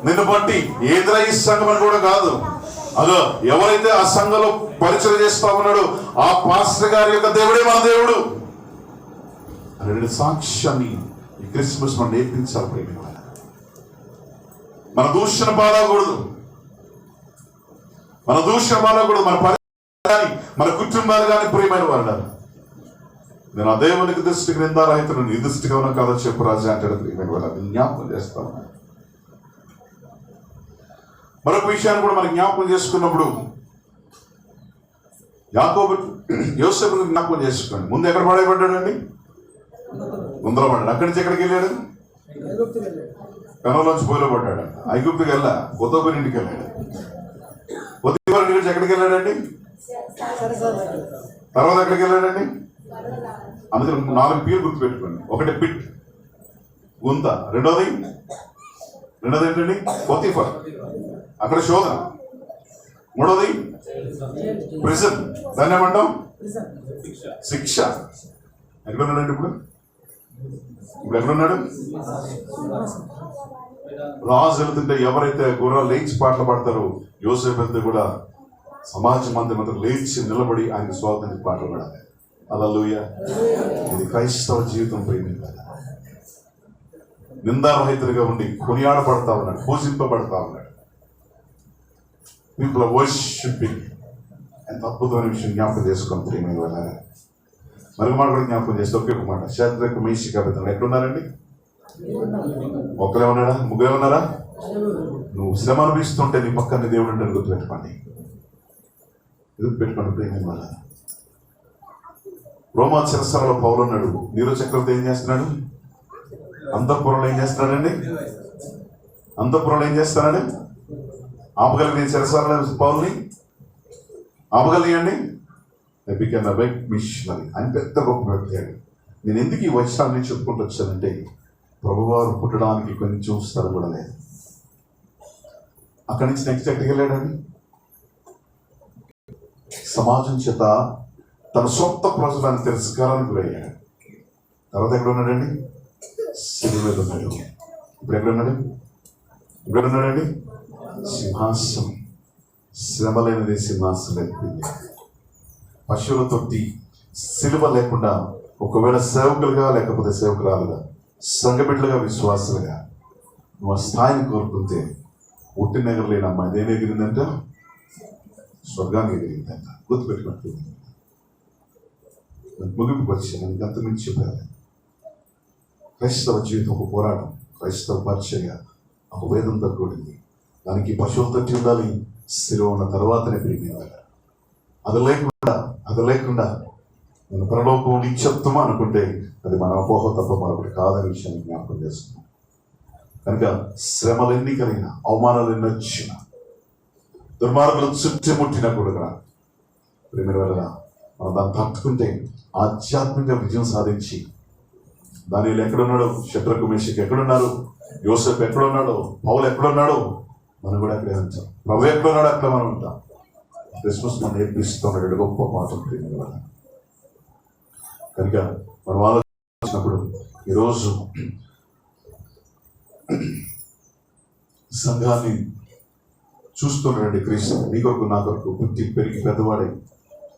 నిన్ను బట్టి ఏదిరా ఈ సంఘం అని కూడా కాదు, అదో ఎవరైతే ఆ సంఘంలో పరిచయం చేస్తా ఉన్నాడో ఆ పాస్టర్ గారి యొక్క దేవుడే మన దేవుడు అనే సాక్ష్యాన్ని ఈ క్రిస్మస్ మనం నేర్పించాలి. ప్రేమ మన దూషణ పాలకూడదు, మన దూషణ పాలకూడదు, మన పరిచయం కానీ మన కుటుంబాలు కానీ ప్రియమైన వాళ్ళు. నేను ఆ దేవునికి దృష్టికి నిందారహితుడు, నీ దృష్టిగా ఉన్నా కాదో చెప్పు రాజా అంటాడు. ప్రియమైన వాళ్ళ జ్ఞాపకం చేస్తాను. మరొక విషయాన్ని కూడా మనం జ్ఞాపకం చేసుకున్నప్పుడు యాకోబు యోసేపుని జ్ఞాపకం చేసుకోండి. ముందు ఎక్కడ పడేయబడ్డాడండి? ముందర పడ్డాడు. అక్కడి నుంచి ఎక్కడికి వెళ్ళాడు? కనంలోంచి పోయిలో పడ్డాడు. ఐగుప్తుకి వెళ్ళా, పొతోబరి ఇంటికి వెళ్ళాడు. పొతోబరి ఇంటి నుంచి ఎక్కడికి వెళ్ళాడండి? తర్వాత ఎక్కడికి వెళ్ళాడండి? అందుకని 4 పేర్లు గుర్తుపెట్టుకోండి. ఒకటి పిట్, గుంత. రెండోది ఏంటండి? పొతీఫర్, అక్కడ శోధన. మూడోది ప్రిజన్, దాన్ని ఏమంటాం? శిక్ష. ఎక్కడున్నాడండి ఇప్పుడు? ఎక్కడున్నాడు? రాజు వెళ్తుంటే ఎవరైతే గుర్రాలు లేచి పాటలు పాడతారో, యోసేపు వెళ్తే కూడా సమాజం అంతా లేచి నిలబడి ఆయనకు స్వాగతం పాటలు పాడాలి. హల్లెలూయా. ఇది క్రైస్తవ జీవితం. ప్రేమించాలి. నిందారహితుడిగా ఉండి కొనియాడబడతా ఉన్నాడు, పూజింపబడతా ఉన్నాడు. People are worshipping. ఎంత అద్భుతమైన విషయం జ్ఞాపకం చేసుకోండి ప్రియమైన వాళ్ళ. మరొక మాట కూడా జ్ఞాపకం చేస్తే ఒకే ఒక మాట. శద్రకు మేషకు అబేద్నెగో ఎక్కడున్నారండి? ఒక్కరే ఉన్నాడా? ముగ్గురే ఉన్నారా? నువ్వు శ్రమ అనుభవిస్తుంటే నీ పక్కన దేవుడు అంటే గుర్తుపెట్టుకోండి. గుర్తుపెట్టుకోండి ప్రియమైన వాళ్ళ. రోమా చెరసాలలో పౌలు ఉన్నాడు. నీరో చక్రవర్తి ఏం చేస్తున్నాడు? అంతఃపురంలో ఏం చేస్తున్నాడండి? అంతఃపురంలో ఏం చేస్తానండి? ఆపగలిగిన చెరసాలలో పౌల్ని ఆపగలిగండి. మిషనరీ అని పెద్ద గొప్ప వ్యక్తి. నేను ఎందుకు ఈ వచనాన్ని చెప్పుకుంటూ వచ్చానంటే, ప్రభువారు పుట్టడానికి కొంచెం స్థలం కూడా లేదు. అక్కడి నుంచి నెక్స్ట్ ఎక్కడికి వెళ్ళాడండి? సమాజం చేత తన సొంత ప్రజలను తిరస్కారానికి గురయ్యాడు. తర్వాత ఎక్కడ ఉన్నాడండి? శిలువ మీద ఉన్నాడు. ఇప్పుడు ఎక్కడున్నాడండి? సింహాసనం. శ్రమలేనిది సింహాసనం అయిపోయింది. పశువుల తొట్టి శిలువ లేకుండా ఒకవేళ సేవకులుగా లేకపోతే సేవకురాలుగా సంఘబిడ్డలుగా విశ్వాసులుగా నువ్వు ఆ స్థాయిని కోరుకుంటే ఉట్టి నెగరలేని అమ్మాయి దేని ఎగిరిందంట? స్వర్గానికి ఎగిరిందంట. గుర్తుపెట్టుకుంటూ ముగింపుకి వచ్చాను. అంత మించి చెప్పాలి. క్రైస్తవ జీవితం ఒక పోరాటం, క్రైస్తవ పరిచర్య ఒక వేదంతో కూడింది. దానికి పశువుల తట్టి ఉండాలి, స్థిరం ఉన్న తర్వాతనే ప్రియమైన అది లేకుండా నేను పరలోకం నిత్యత్వమా అనుకుంటే అది మన అపోహ తప్ప మరొకటి కాదనే విషయాన్ని జ్ఞాపకం చేస్తున్నాం. కనుక శ్రమలు ఎన్ని కలిగినా, అవమానాలు ఎన్ని వచ్చినా, దుర్మార్గులు చుట్టుముట్టినా కూడా ప్రేమ వల్ల మనం దాన్ని తట్టుకుంటే ఆధ్యాత్మిక విజయం సాధించి, దానిలో ఎక్కడున్నాడు, శత్రుకు మేషకి ఎక్కడున్నారు, యోసేపు ఎక్కడున్నాడో, పౌలు ఎక్కడున్నాడో మనం కూడా అక్కడే ఉంటాం. ప్రభు ఎక్కడున్నాడో అక్కడ మనం ఉంటాం. క్రిస్మస్ మనం నేర్పిస్తున్నాడు గొప్ప పాఠం ప్రేమ వల్ల. కనుక మనం ఆలోచించినప్పుడు ఈరోజు సంఘాన్ని చూస్తున్నటువంటి క్రీస్తు నీ కొరకు నా కొరకు పుట్టి పెరిగి పెద్దవాడై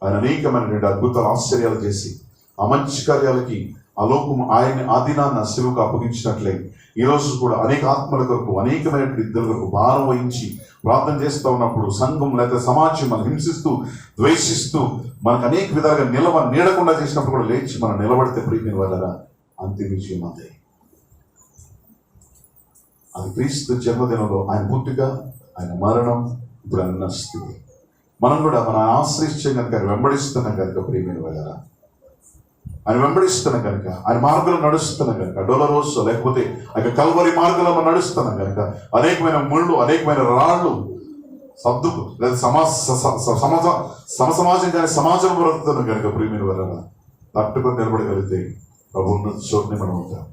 ఆయన అనేకమైనటువంటి అద్భుతాలు ఆశ్చర్యాలు చేసి ఆ మంచి కార్యాలకి ఆ లోకము ఆయన్ని ఆదినాన్న శిలువకు అప్పగించినట్లే ఈరోజు కూడా అనేక ఆత్మల కొరకు, అనేకమైనటువంటి ఇద్దరు కొరకు భారం వహించి ప్రార్థన చేస్తూ ఉన్నప్పుడు సంఘం లేకపోతే సమాజం మనం హింసిస్తూ ద్వేషిస్తూ మనకు అనేక విధాలుగా నీడకుండా చేసినప్పుడు కూడా లేచి మనం నిలబడితే ప్రియమైన వాళ్ళరా అంతిమ విజయం అదే. అది క్రీస్తు జన్మదినంలో ఆయన పుట్టుక, ఆయన మరణం, ఇప్పుడు అన్న స్థితి. మనం కూడా మన ఆశ్రయించే కనుక ఆయన వెంబడిస్తున్నాం కనుక ప్రియమైన వాళ్ళరా, ఆయన వెంబడిస్తున్నాం కనుక, ఆయన మార్గంలో నడుస్తున్నాం కనుక, డోలరోస్ లేకపోతే ఆయన కల్వరి మార్గంలో నడుస్తున్నాం కనుక అనేకమైన ముళ్ళు, అనేకమైన రాళ్ళు సర్దుకు లేదా సమాజం కానీ సమాజం బ్రతుకుతున్నాం కనుక ప్రియమైన వాళ్ళరా తట్టుకొని నిలబడగలిగితే ప్రభు ఉన్న చోటుని మనం ఉంటాం.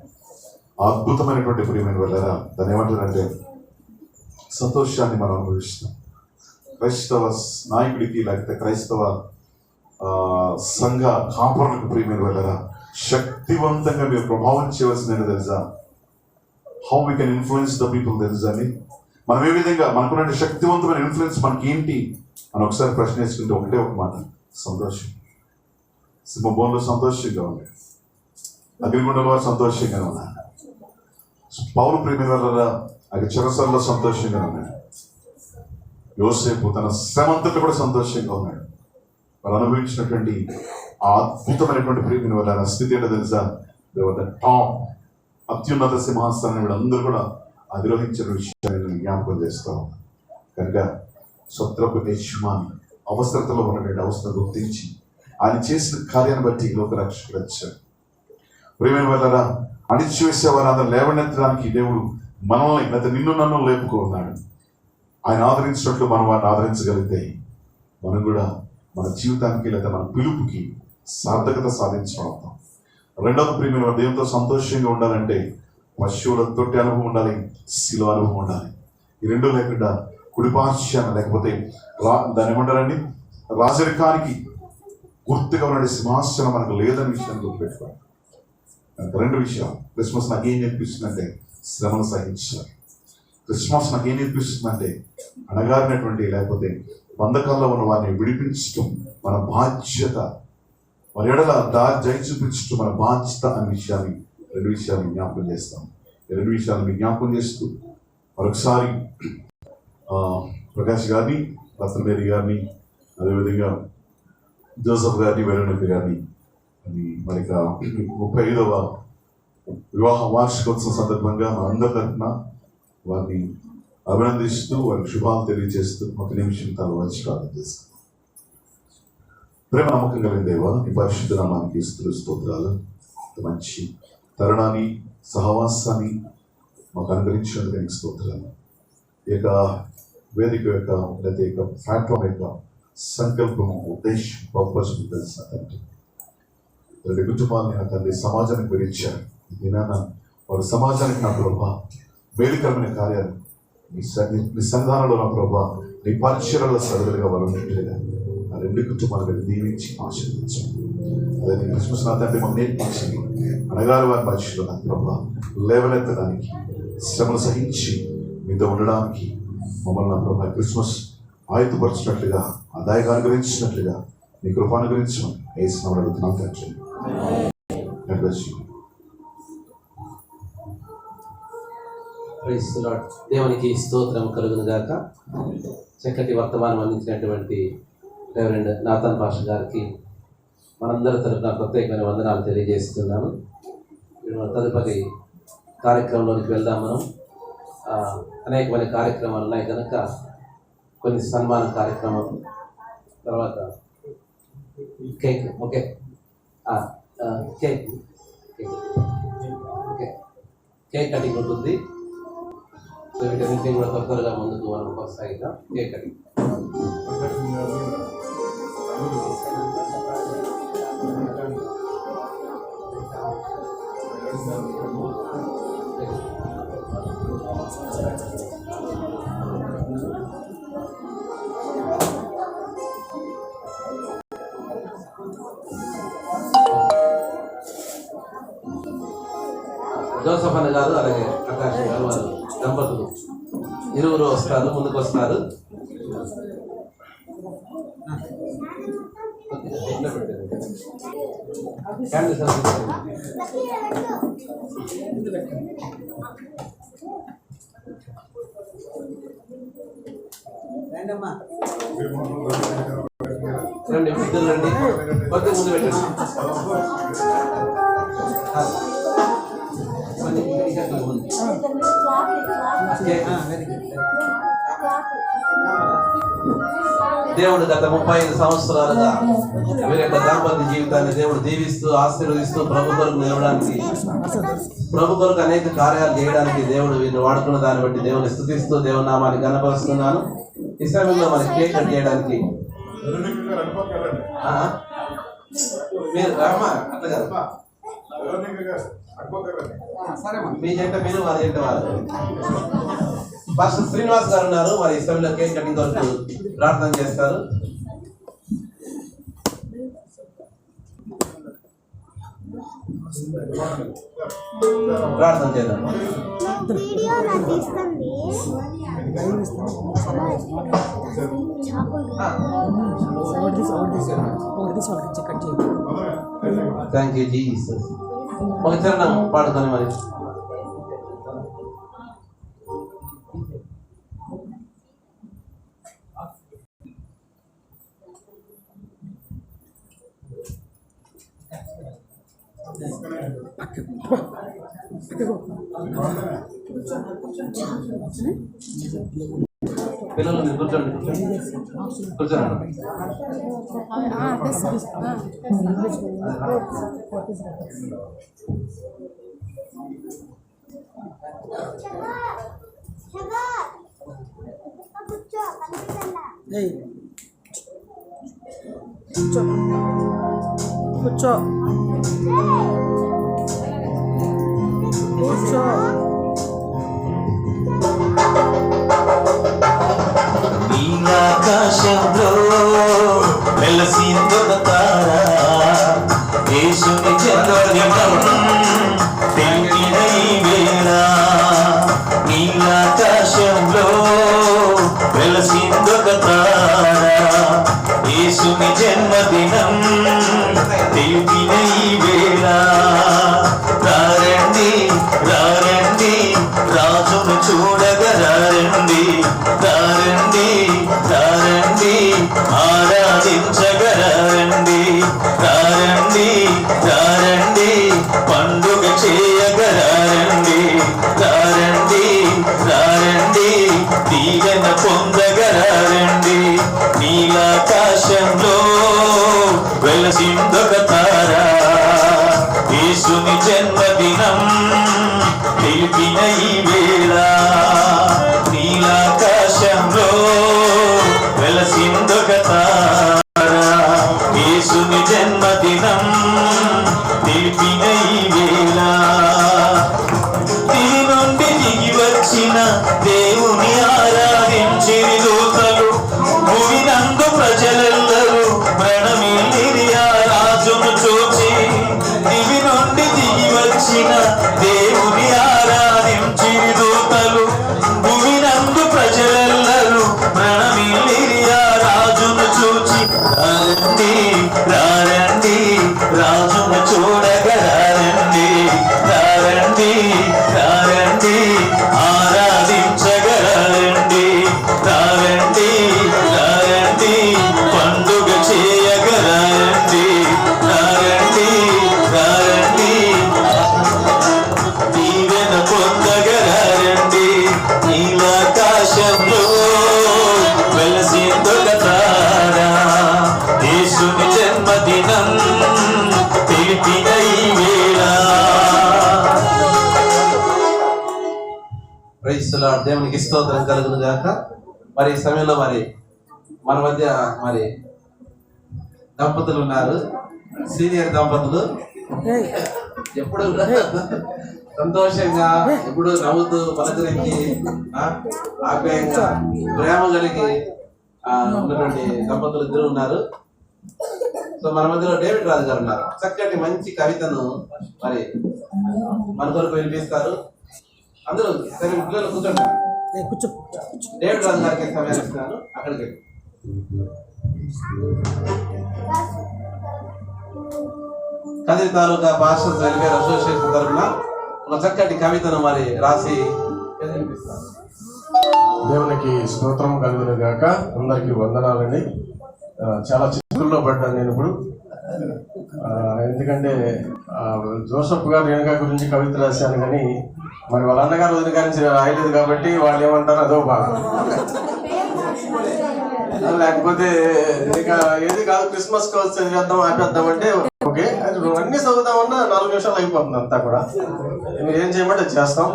అద్భుతమైనటువంటి ప్రియమైన వాళ్ళరా దాన్ని ఏమంటారంటే సంతోషాన్ని మనం అనుభవిస్తాం. క్రైస్తవ నాయకుడికి లేకపోతే క్రైస్తవ సంఘ కాపురులకు ప్రియమైన వాళ్ళరా శక్తివంతంగా మీరు ప్రభావం చేయవలసిన తెలుసా? How we can influence the people తెలుసా అని మనం ఏ విధంగా మనకున్న శక్తివంతమైన ఇన్ఫ్లుయెన్స్ మనకి ఏంటి అని ఒకసారి ప్రశ్న వేసుకుంటే ఒకటే ఒక మాట, సంతోషం. సింహభవన్లో సంతోషంగా ఉన్నాయి, అగ్నిగుండంలో సంతోషంగా ఉన్నారు, పౌలు ప్రేమిల చెరసాలలో సంతోషంగా ఉన్నాడు, యోసేపు తన శ్రమంతట్లో కూడా సంతోషంగా ఉన్నాడు. వాళ్ళు అనుభవించినటువంటి ఆ అద్భుతమైనటువంటి ప్రేమిని వల్ల స్థితి ఏంటో తెలుసా? టాప్ అత్యున్నత సింహాసనాన్ని వీళ్ళందరూ కూడా అధిరోహించిన విషయాన్ని జ్ఞాపకం చేస్తాం. కనుక స్వత్రపు యజమాని అవసరతలో ఉన్నటువంటి అవసరం గుర్తించి ఆయన చేసిన కార్యాన్ని బట్టి లోక రక్షకుడు వచ్చాడు. ప్రేమైన వల్ల అణిచివేసే వారందరూ లేవనెత్తడానికి దేవుడు మనల్ని లేదా నిన్ను నన్ను లేపుకున్నాడు. ఆయన ఆదరించినట్లు మనం వారిని ఆదరించగలిగితే మనం కూడా మన జీవితానికి లేదా మన పిలుపుకి సార్థకత సాధించడం. రెండవ ప్రియమైన దేవునితో సంతోషంగా ఉండాలంటే పశువుల తొట్టి అనుభవం ఉండాలి, శిలువ అనుభవం ఉండాలి. ఈ రెండు లేకుండా కుడిపార్శ్యాన లేకపోతే దాన్ని ఏమంటారండి రాజరికానికి గుర్తుగా ఉన్న సింహాసనం మనకు లేదని విషయాన్ని గుర్తుపెట్టుకోవాలి. రెండు విషయాలు. క్రిస్మస్ నాకేం నేర్పిస్తుందంటే శ్రమను సహించాలి. క్రిస్మస్ నాకేం నేర్పిస్తుందంటే అణగారినటువంటి లేకపోతే బంధకాల్లో ఉన్న వారిని విడిపించడం మన బాధ్యత, వారి ఎడల జై చూపించడం మన బాధ్యత అనే విషయాన్ని రెండు విషయాలను జ్ఞాపకం చేస్తాం. ఈ రెండు విషయాలను జ్ఞాపకం చేస్తూ మరొకసారి ప్రకాష్ గారిని, రత్నమేరి గారిని, అదేవిధంగా జోసఫ్ గారిని, వెరణక గారిని మరి 35వ వివాహ వార్షికోత్సవం సందర్భంగా మా అందరి తరఫున వారిని అభినందిస్తూ వారికి శుభాలు తెలియజేస్తూ ఒక నిమిషం తల వచ్చి ప్రార్థన చేస్తాం. ప్రేమ నమ్మకం కలిగిన దేవా, ఈ పరిశుద్ధ నామానికి స్తోత్రాలు. మంచి తరుణాన్ని సహవాసాన్ని మాకు అనుగ్రహించినందుకు నీకు స్తోత్రాలు. ఈ యొక్క వేదిక యొక్క లేదా యొక్క ప్లాట్ఫామ్ యొక్క సంకల్పము, ఉద్దేశం, పర్పస్ తెలుసా తండ్రి. రెండు కుటుంబాన్ని నా తండ్రి సమాజానికి విరించారు. దినాన వారి సమాజానికి నా ప్రభా మేలుకరమైన కార్యాలు నీ సంధానంలో నా ప్రభా నీ పరిచయాల సరదాగా వాళ్ళు ఉండేట్టుగా ఆ రెండు కుటుంబాలను దీవించి ఆశీర్వదించారు. అదే క్రిస్మస్ నా తండ్రి మాకు నేర్పించింది అణగారు వారి పరిచయంలో నా ప్రభా లేవనెత్తడానికి, శ్రమను సహించి మీతో ఉండడానికి మమ్మల్ని నా ప్రభా క్రిస్మస్ ఆయుధపరచినట్లుగా, ఆదాయంగా అనుగ్రహించినట్లుగా నీ కృప అనుగ్రహించమని ఏసునామములో అడుగుతున్నాం తండ్రి. దేవునికి స్తోత్రం కలుగును గాక. చక్కటి వర్తమానం అందించినటువంటి రెవరెండ్ నాథన్ పాష గారికి మనందరి తరఫున ప్రత్యేకమైన వందనాలు తెలియజేస్తున్నాను. తదుపరి కార్యక్రమంలోనికి వెళ్దాం. మనం అనేకమైన కార్యక్రమాలు ఉన్నాయి కనుక కొన్ని సన్మాన కార్యక్రమం, తర్వాత cake. Okay, cake okay, cake cutting ఉంటుంది. సో వీటన్నింటినీ కూడా త్వరగా ముందుకు మనం కొనసాగిద్దాం. Cake cutting. జోసఫ్ అని కాదు, అలాగే ప్రకాష్ గారు, వారు దంపతులు ఇరువురు వస్తారు, ముందుకు వస్తారు. రండి, ఇద్దరు రండి, కొద్దిగా ముందు పెట్టండి. దేవుడు గత 35 సంవత్సరాలుగా వీరి యొక్క దాంపత్య జీవితాన్ని దేవుడు దీవిస్తూ ఆశీర్వదిస్తూ ప్రభు కొరకు నిలవడానికి, ప్రభు కొరకు అనేక కార్యాలు చేయడానికి దేవుడు వీరిని వాడుకున్న దాన్ని బట్టి దేవుని స్తుతిస్తూ దేవుని నామాన్ని కనపరుస్తున్నాను. ఈ సమయంలో మనకి కేక్ కట్ చేయడానికి మీరు రామా అట్లా కదా, మీ జంట మీరు, వారి జంట వారు. పాస్టర్ శ్రీనివాస్ గారు ఉన్నారు, వారి ఈ సమయంలో కేక్ కటింగ్ కొరకు ప్రార్థన చేస్తారు. ప్రార్థన చేద్దాం. Thank you Jesus. ఒక చరణం పాడుకొని మరి. పిల్లలు మీరు కూర్చోండి, కూర్చోండి. కూర్చో కూర్చో. నీలాకాశంలో వెలసిందొక తార, యేసుని జన్మదినం తెలిపిన ఈ వేళ. నీలాకాశంలో వెలసిందొక తార, యేసుని జన్మదినం తెలిపిన ఈ వేళ. రారండి రారండి రాజును చూడగా రారండి, రారండి రారండి ఆరాధించగా రారండి, రారండి రారండి పండుగ చేయగా రారండి, రారండి రారండి దీవెన పొందగా రారండి. నీలాకాశంలో వెలసిందొక తార, యేసుని జన్మదినం తెలిపిన ఈ వేళ. నీలాకాశంలో వెలసిందొక తార, యేసుని జన్మదినం తెలిపిన ఈ వేళ. దివి నుండి దిగి వచ్చిన దేవుని ఆరాధించిన దూతలు, భూమినందు ప్రజలెల్లరూ ప్రణమిల్లిరి ఆ రాజును చూచి. దివి నుండి దిగి వచ్చిన దేవుని ఆరాధించిన దేవునికి స్తోత్రం కలుగును గాక. మరి ఈ సమయంలో మరి మన మధ్య మరి దంపతులు ఉన్నారు, సీనియర్ దంపతులు. ఎప్పుడు సంతోషంగా, ఎప్పుడు నవ్వుతూ పలకరించి ఆప్యాయంగా ప్రేమ కలిగి ఉన్నటువంటి దంపతులు ఇద్దరు ఉన్నారు. సో మన మధ్యలో డేవిడ్ రాజు గారు ఉన్నారు. చక్కటి మంచి కవితను మరి మన కొరకు వినిపిస్తారు. అందరూ సరే పిల్లలు కూర్చోండి. డేవిడ్ రాజు గారికి సమయాన్ని ఇస్తున్నాను. అక్కడికి కదిరి తాలూకా పాస్టర్స్ వెల్ఫేర్ అసోసియేషన్ తరఫున ఒక చక్కటి కవితను మరి రాసి వినిపిస్తారు. దేవునికి స్తోత్రం కలుగును గాక. అందరికీ వందనాలండి. చాలా చిక్కుల్లో పడ్డాను నేను ఇప్పుడు. ఎందుకంటే జోసఫ్ గారు రేణుకా గురించి కవిత రాశాను, కానీ మరి వాళ్ళ అన్నగారు వదిన గారించి రాయలేదు కాబట్టి వాళ్ళు ఏమంటారు అదో బాగా. లేకపోతే ఇక ఏది కాదు, క్రిస్మస్ కాల్స్ చదివేద్దాం ఆపేద్దాం అంటే ఓకే, అన్ని చదువుదామన్నా 4 నిమిషాలు అయిపోతుంది అంతా కూడా. మీరు ఏం చేయమంటే చేస్తాం.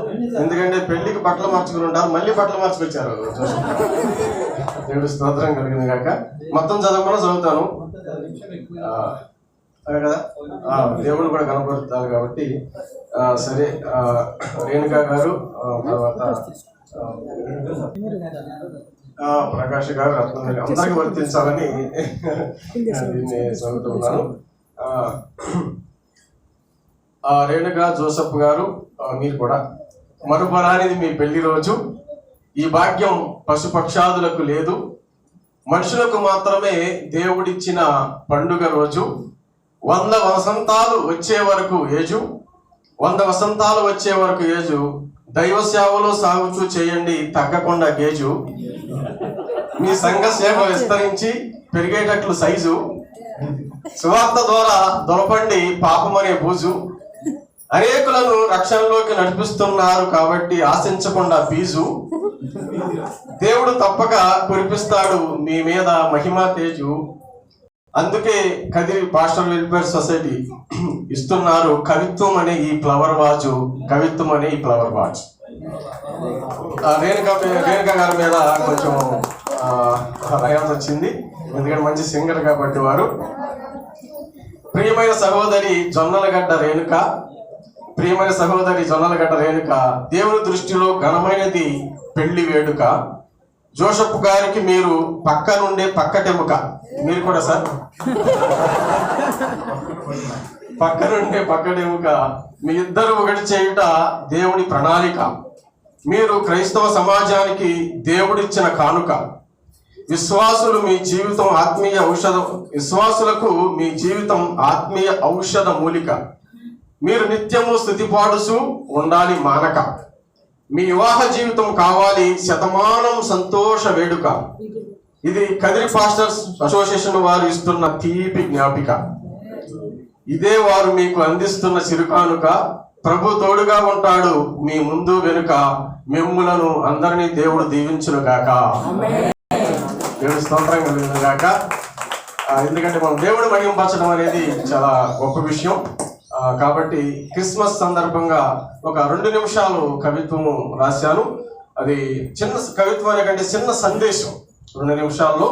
ఎందుకంటే పెళ్లికి బట్టలు మార్చుకుని ఉంటారు, మళ్ళీ బట్టలు మార్చుకొచ్చారు. దేవుడి స్తోత్రం కలిగింది కాక. మొత్తం చదవకుండా చదువుతాను అదే కదా, దేవుడు కూడా కనపడుతారు కాబట్టి. సరే, రేణుకా గారు, తర్వాత ప్రకాష్ గారు, రత్నం అందరికీ వర్తించాలని దీన్ని చదువుతున్నాను. రేణుకా జోసఫ్ గారు, మీరు కూడా మరుపరానిది మీ పెళ్లి రోజు. ఈ భాగ్యం పశుపక్షాదులకు లేదు, మనుషులకు మాత్రమే దేవుడిచ్చిన పండుగ రోజు. 100 వసంతాలు వచ్చే వరకు ఏజు, 100 వసంతాలు వచ్చే వరకు ఏజు. దైవ సేవలో సాగుతూ చేయండి తగ్గకుండా గేజు. మీ సంఘ సేవ విస్తరించి పెరిగేటట్లు సైజు. సువార్త ద్వారా దొరపండి పాపమనే బూజు. అనేకులను రక్షణలోకి నడిపిస్తున్నారు కాబట్టి ఆశించకుండా ఫీజు. దేవుడు తప్పక కురిపిస్తాడు మీ మీద మహిమా తేజు. అందుకే కదిరి పాస్టర్ వెల్ఫేర్ సొసైటీ ఇస్తున్నారు కవిత్వం అనే ఈ ఫ్లవర్ వాచ్. కవిత్వం అనే ఈ ఫ్లవర్ వాచ్. రేణుకా గారి మీద కొంచెం రాయాల్సి వచ్చింది, ఎందుకంటే మంచి సింగర్ కాబట్టి వారు. ప్రియమైన సహోదరి జొన్నలగడ్డ రేణుక, ప్రియమైన సహోదరి జొన్నలగడ్డ రేణుక, దేవుని దృష్టిలో ఘనమైనది పెళ్లి వేడుక. జోసఫ్ గారికి మీరు పక్క నుండే పక్కటెముక. మీరు కూడా సార్ పక్క నుండే పక్కటెముక. మీ ఇద్దరు ఒకటి చేయుట దేవుని ప్రణాళిక. మీరు క్రైస్తవ సమాజానికి దేవుడిచ్చిన కానుక. విశ్వాసులు మీ జీవితం ఆత్మీయ ఔషధం, విశ్వాసులకు మీ జీవితం ఆత్మీయ ఔషధ మూలిక. మీరు నిత్యము స్తుతి పాడుచు ఉండాలి మానక. మీ వివాహ జీవితం కావాలి శతమానం సంతోష వేడుక. ఇది కదిరి పాస్టర్స్ అసోసియేషన్ వారు ఇస్తున్న తీపి జ్ఞాపిక. ఇదే వారు మీకు అందిస్తున్న చిరుకానుక. ప్రభు తోడుగా ఉంటాడు మీ ముందు వెనుక. మిమ్ములను అందరినీ దేవుడు దీవించును గాక. దేవుడి స్తోత్రం కలుగును గాక. ఎందుకంటే మనం దేవుడు మహింపరచడం అనేది చాలా గొప్ప విషయం. కాబట్టి క్రిస్మస్ సందర్భంగా ఒక 2 నిమిషాలు కవిత్వం రాశాను. అది చిన్న కవిత్వం అనే కంటే చిన్న సందేశం. 2 నిమిషాల్లో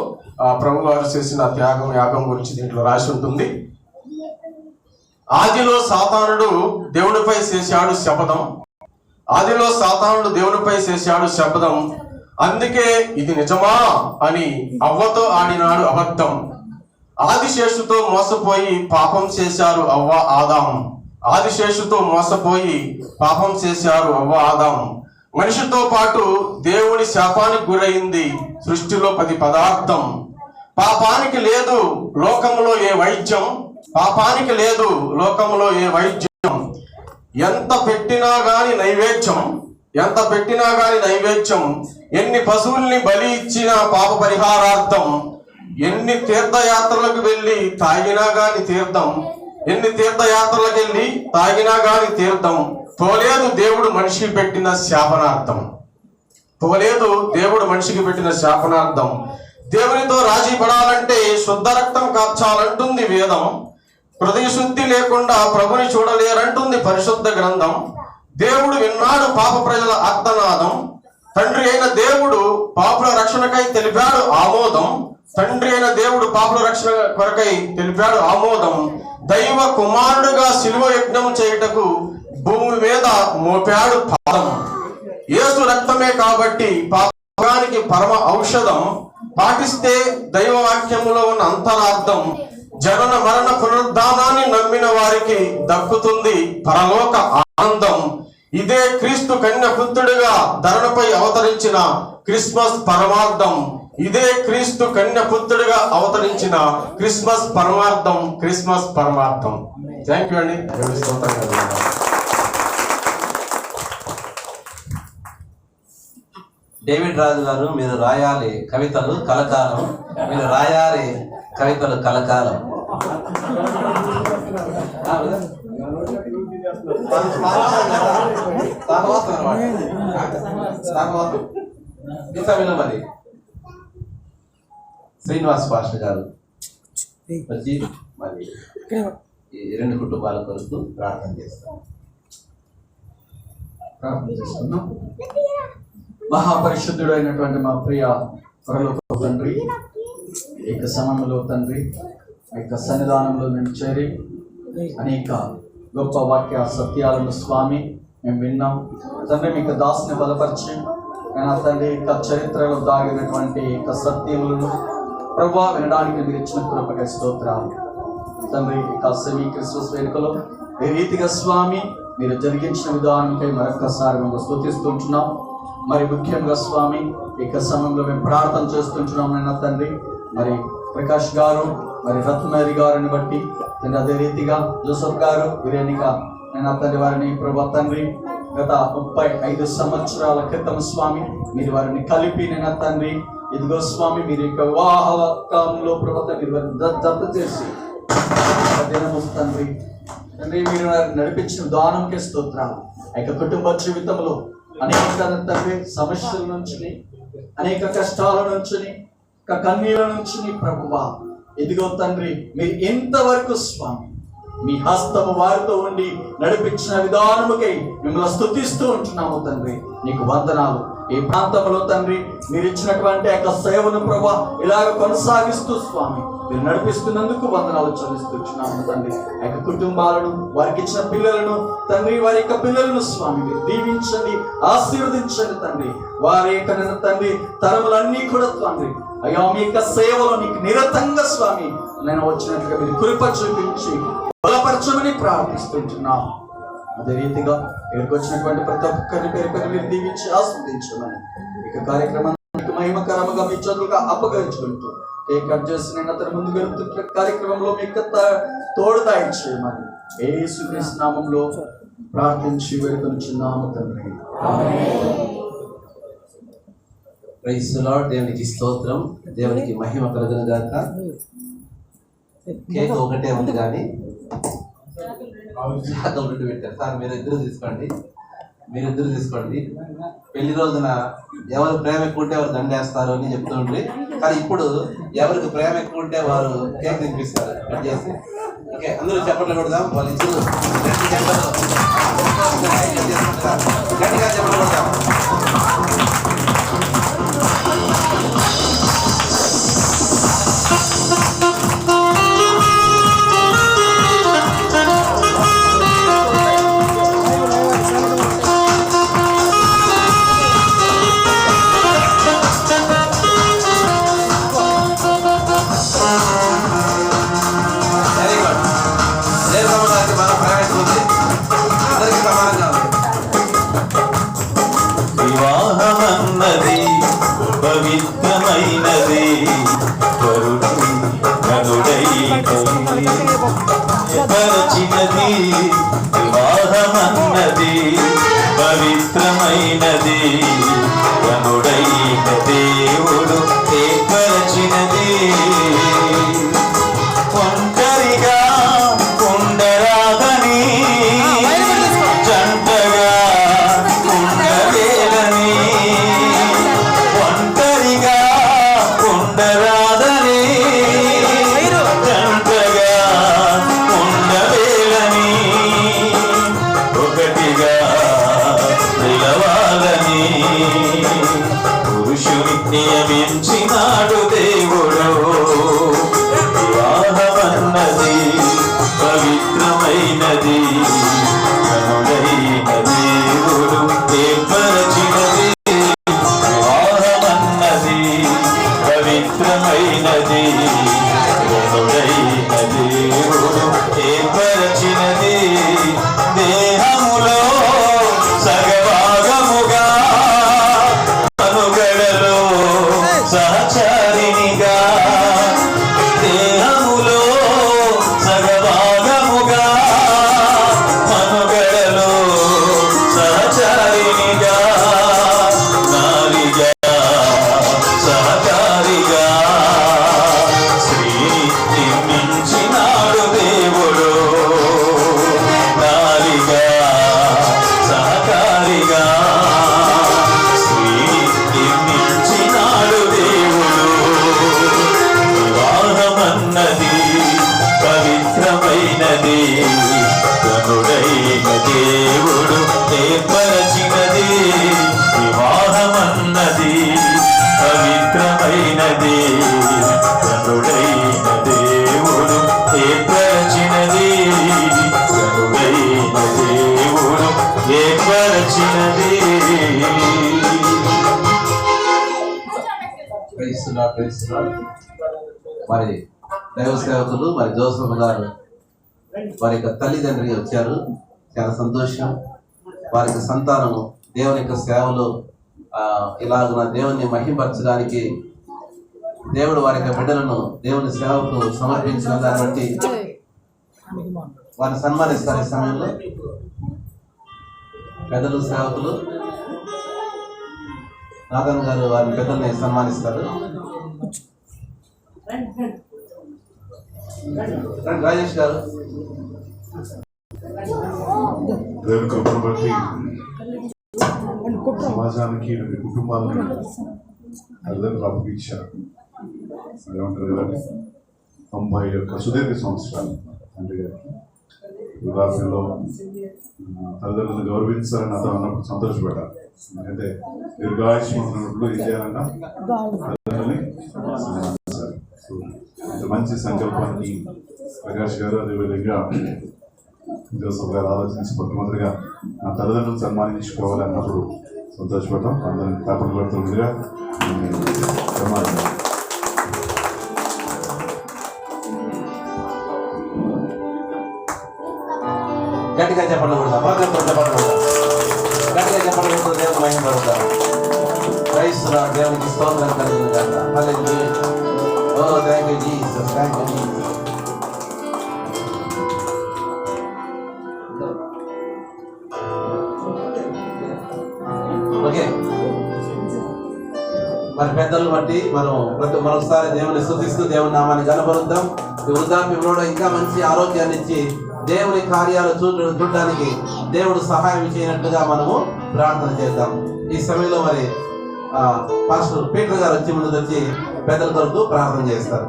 ప్రభు వారు చేసిన త్యాగం యాగం గురించి దీంట్లో రాసి ఉంటుంది. ఆదిలో సాతానుడు దేవుడిపై చేశాడు శపథం. ఆదిలో సాతానుడు దేవుడిపై చేశాడు శపథం. అందుకే ఇది నిజమా అని అవ్వతో ఆడినాడు అబద్ధం. ఆదిశేషుతో మోసపోయి పాపం చేశారు అవ్వ ఆదాం. ఆదిశేషుతో మోసపోయి పాపం చేశారు అవ్వ ఆదాం. మనిషితో పాటు దేవుని శాపానికి గురైంది సృష్టిలో 10 పదార్థం. పాపానికి లేదు లోకంలో ఏ వైద్యం. పాపానికి లేదు లోకంలో ఏ వైద్యం. ఎంత పెట్టినా గాని నైవేద్యం. ఎంత పెట్టినా గాని నైవేద్యం. ఎన్ని పశువుల్ని బలి ఇచ్చిన పాప పరిహారార్థం. ఎన్ని తీర్థయాత్రలకు వెళ్ళి తాగినా గాని తీర్థం. ఎన్ని తీర్థయాత్రలకు వెళ్ళి తాగినా గాని తీర్థం. పోలేదు దేవుడు మనిషికి పెట్టిన శాపనార్థం. పోలేదు దేవుడు మనిషికి పెట్టిన శాపనార్థం. దేవునితో రాజీ పడాలంటే శుద్ధ రక్తం కార్చాలంటుంది వేదం. హృదయ శుద్ధి లేకుండా ప్రభుని చూడలేరంటుంది పరిశుద్ధ గ్రంథం. దేవుడు విన్నాడు పాప ప్రజల ఆర్తనాదం. తండ్రి అయిన దేవుడు పాపుల రక్షణకై తెలిపాడు ఆమోదం. తండ్రి అయిన దేవుడు పాపుల రక్షణ కొరకై తెలిపాడు ఆమోదం. దైవ కుమారుడుగా శిలువ యజ్ఞం చేయుటకు భూమి మీద మోపాడు పాదం. యేసు రక్తమే కాబట్టి పాపానికి పరమ ఔషధం. పాటిస్తే దైవ వాక్యములో ఉన్న అంతరార్థం. జనన మరణ పునరుద్ధానాన్ని నమ్మిన వారికి దక్కుతుంది పరలోక ఆనందం. ఇదే క్రీస్తు కన్యపుత్రుడిగా ధరణపై అవతరించిన క్రిస్మస్ పరమార్థం. ఇదే క్రీస్తు కన్యపుత్రుడిగా అవతరించిన క్రిస్మస్ పరమార్థం. క్రిస్మస్ పరమార్థం. థ్యాంక్ యూ అండి. డేవిడ్ రాజు గారు, మీరు రాయాలి కవితలు కలకాలం. మీరు రాయాలి కవితలు కలకాలం. మరి శ్రీనివాస్ పాస్టర్ గారు వచ్చి మరి ఈ 2 కుటుంబాల కొరకు ప్రార్థన చేస్తాం. ప్రార్థన చేసుకున్నాం. మహాపరిశుద్ధుడు అయినటువంటి మా ప్రియ పరలోక తండ్రి, ఈ సమయంలో తండ్రి ఆ యొక్క సన్నిధానంలో మేము చేరి అనేక గొప్ప వాక్య సత్యాలను స్వామి మేము విన్నాం తండ్రి. మీకు దాసుని బలపరిచి నేను తండ్రి యొక్క చరిత్రలో దాగినటువంటి యొక్క సత్యములను ప్రభువా వినడానికి మీరు ఇచ్చిన కృపగా స్తోత్రాలు తండ్రి. ఇక సెమీ క్రిస్మస్ వేడుకలో ఏ రీతిగా స్వామి మీరు జరిగించిన విధానంకై మరొకసారి మేము స్తుతిస్తుంటున్నాం. మరి ముఖ్యంగా స్వామి ఇక సమయంలో మేము ప్రార్థన చేస్తుంటున్నాం నైనా తండ్రి. మరి ప్రకాష్ గారు, మరి రత్నమేరి గారిని బట్టి తండ్రి, అదే రీతిగా జోసఫ్ గారు వీరేనిగా నేను తండ్రి వారిని ప్రభు తండ్రి గత 35 సంవత్సరాల క్రితం స్వామి మీరు వారిని కలిపి నేను తండ్రి ఇదిగో స్వామి మీరు యొక్క వివాహంలో ప్రభు మీరు వారిని జత చేసి దినము తండ్రి తండ్రి మీరు వారిని నడిపించిన దానంకే స్తోత్రాలు. ఆ యొక్క కుటుంబ జీవితంలో అనేక తండ్రి సమస్యల నుంచి, అనేక కష్టాల నుంచి, కన్నీళ్ళ నుంచి ప్రభువా ఇదిగో తండ్రి మీరు ఎంతవరకు స్వామి మీ హస్తము వారితో ఉండి నడిపించిన విధానముకై మిమ్మల్ని స్తుతిస్తూ ఉంటున్నాము తండ్రి. నీకు వందనాలు. ఈ ప్రాంతంలో తండ్రి మీరు ఇచ్చినటువంటి యొక్క సేవను ప్రభా ఇలాగ కొనసాగిస్తూ స్వామి మీరు నడిపిస్తున్నందుకు వందనాలు చెల్లిస్తున్నాము తండ్రి. ఆ యొక్క కుటుంబాలను, వారికి ఇచ్చిన పిల్లలను తండ్రి, వారి యొక్క పిల్లలను స్వామి మీరు దీవించండి, ఆశీర్వదించండి తండ్రి. వారి యొక్క తండ్రి తరములన్నీ కూడా తండ్రి అయ్యా మీ యొక్క సేవలో నీకు నిరతంగా స్వామి నేను వచ్చినట్లుగా మీరు కృప చూపించి బలపరచమని ప్రార్థిస్తుంటున్నాం. అదే రీతిగా ఇక్కడికి వచ్చినటువంటి ప్రతి ఒక్కరిని పేరు పేరు మీరు దీవించి ఆస్వాదించమని ఇక కార్యక్రమానికి మహిమకరముగా మీ చదువుగా అప్పగించుకుంటూ కేక్ కట్ చేసి నేను అతని ముందు వెళ్తున్న కార్యక్రమంలో మీకు తోడుదాయి చేయమని యేసుక్రీస్తు నామములో ప్రార్థించి వేడుకొనుచున్నాము తండ్రి. Praise the Lord. దేవునికి స్తోత్రం, దేవునికి మహిమ కలుగును గాక. కేక్ ఒకటే ఉంది కానీ శాఖలు 2 పెట్టారు సార్. మీరిద్దరు తీసుకోండి. పెళ్లి రోజున ఎవరు ప్రేమ ఎక్కువ ఉంటే వారు దండేస్తారు అని చెప్తుండ్రి. కానీ ఇప్పుడు ఎవరికి ప్రేమ ఎక్కువ ఉంటే వారు కేక్ తినిపిస్తారు కట్ చేసి. ఓకే, అందరూ చెప్పట్లు కొడదాం. వాళ్ళు ఇద్దరు గట్టిగా చెప్పట్లు కొడదాం. వివాహమన్నది పవిత్రమైనది, పరచినది. వివాహమన్నది పవిత్రమైనది, కనుడైన దేవుడు ఏర్పరచినది. ఒంటరిగా ఉండరాదని, జంటగా ఉండలేదని, ఒంటరిగా ఉండరాదని, జంటగా ఉండలేదని, ఒకటిగా నిలవాలని నియమించినాడు దేవుడు. వివాహమన్నది పవిత్రమైనది, కనుడైన దేవుడు ఏర్పరచినది. వివాహమన్నది పవిత్రమైనది, కనుడైన దేవుడు ఏర్పరచినది. దేహములో సగభాగముగా మనుగడలో సహచరినిగా, దేహములో సగభాగముగా మనుగడలో సహచరినిగా, నారిగా సహకారిగా స్త్రీని నిర్మించినాడు దేవుడు. నారిగా సహకారిగా స్త్రీని నిర్మించినాడు దేవుడు. వివాహమన్నది పవిత్రమైనది, కనుడైన దేవుడు ఏర్పరచినది. వివాహమన్నది పవిత్రమైనది, కనుడైన దేవుడు ఏర్పరచినది. కనుడైన దేవుడు ఏర్పరచినది. Praise the lord, praise the lord. మరి దైవ సేవకులు మరి జోసఫ్ గారు వారి యొక్క తల్లిదండ్రి వచ్చారు. చాలా సంతోషం. వారి యొక్క సంతానము దేవుని యొక్క సేవలో ఇలాగున దేవుని మహింపరచడానికి దేవుడు వారి యొక్క బిడ్డలను దేవుని సేవకు సమర్పించిన దాన్ని బట్టి వారిని సన్మానిస్తారు. ఈ సమయంలో పెద్దలు సేవకులు నాథన్ గారు వారి పెద్దల్ని సన్మానిస్తారు. రాజేష్ గారు దేవుని కృపను బట్టి సమాజానికి రెండు కుటుంబాలను తల్లిదండ్రులు అప్పగించారు. ఏమంటారు కదండి, 90 సుదీర్ఘ సంవత్సరాలు తండ్రి గారికి వృద్ధాప్యంలో తల్లిదండ్రులను గౌరవించాలని అతను అన్నప్పుడు సంతోషపడ్డారు. ఎందుకంటే దీర్ఘాయుష్మంతున్నప్పుడు ఏం చేయాలన్నా తల్లిదండ్రులని సన్మానించాలి. సో ఇంత మంచి సంకల్పాన్ని ప్రకాష్ గారు అదేవిధంగా జోసఫ్ గారు ఆలోచించి మొట్టమొదటిగా నా తల్లిదండ్రులను సన్మానించుకోవాలన్నప్పుడు సంతోషపడతాం. అందరిని తాపన పడుతుండగా గట్టిగా చెప్పకూడదా? గట్టిగా చెప్పకూడదు. దేవుని మహిమపడతారు. Praise the Lord. దేవునికి స్తోత్రం కలుగును గాక. హల్లెలూయా. Oh thank you Jesus, thank you Jesus. Okay, మరి పెద్దలు బట్టి మనం మరొకసారి దేవుని స్తుతిస్తూ దేవుని నామాన్ని కనబరుద్దాం. ఈ వృద్ధాప్యంలో ఇంకా మంచి ఆరోగ్యాన్ని ఇచ్చి దేవుని కార్యాలు చూడడానికి దేవుడు సహాయం చేయనట్టుగా మనము ప్రార్థన చేద్దాం. ఈ సమయంలో మరి పాస్టర్ పీటర్ గారు వచ్చి ముందుకు వచ్చి పెద్దల కొరకు ప్రార్థన చేస్తారు.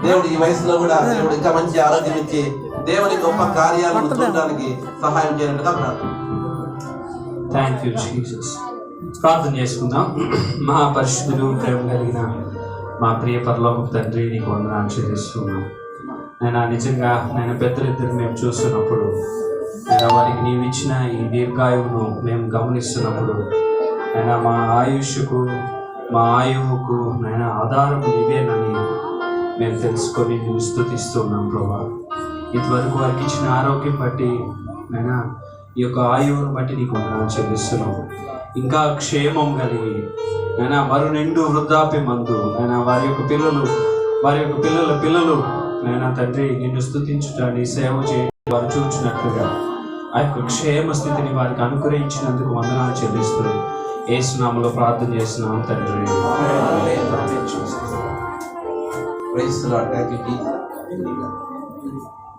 దేవుడు ఈ వయసులో కూడా దేవుడు ఇంకా మంచి ఆరోగ్యం ఇచ్చి దేవుని గొప్ప కార్యాలను చూడడానికి సహాయం చేయనట్టుగా ప్రార్థన. Thank you Jesus. ప్రార్థన చేసుకుందాం. మహాపరిశుద్ధుడు, ప్రేమ కలిగిన మా ప్రియ పరలోకపు తండ్రి, నీకు వందనాలు చెల్లిస్తున్నాం. నేను నిజంగా నేను పెద్దలిద్దరు మేము చూస్తున్నప్పుడు, నేను వారికి నీవు ఇచ్చిన ఈ దీర్ఘాయువును మేము గమనిస్తున్నప్పుడు, నేను మా ఆయుష్కు మా ఆయువుకు నేను ఆధారం నీవేనని మేము తెలుసుకొని నువ్వు స్తుతిస్తున్నాం ప్రభా. ఇంతవరకు వారికి ఇచ్చిన ఆరోగ్యం బట్టి నేను ఈ యొక్క ఆయువును బట్టి నీకు వందనాలు చెల్లిస్తున్నాం. ఇంకా క్షేమం కలిగి నేను మరో నిండు వృద్ధాప్యమందు నేను వారి యొక్క పిల్లల పిల్లలు నేను తండ్రి నిన్ను స్తుతించుట, నీ సేవ చేయడం వారు చూచినట్లుగా ఆ యొక్క క్షేమ స్థితిని వారికి అనుగ్రహించినందుకు వందనాలు చెల్లిస్తూ యేసు నామములో ప్రార్థన చేస్తున్నాం తండ్రి. Praise the Lord. Thank you Jesus.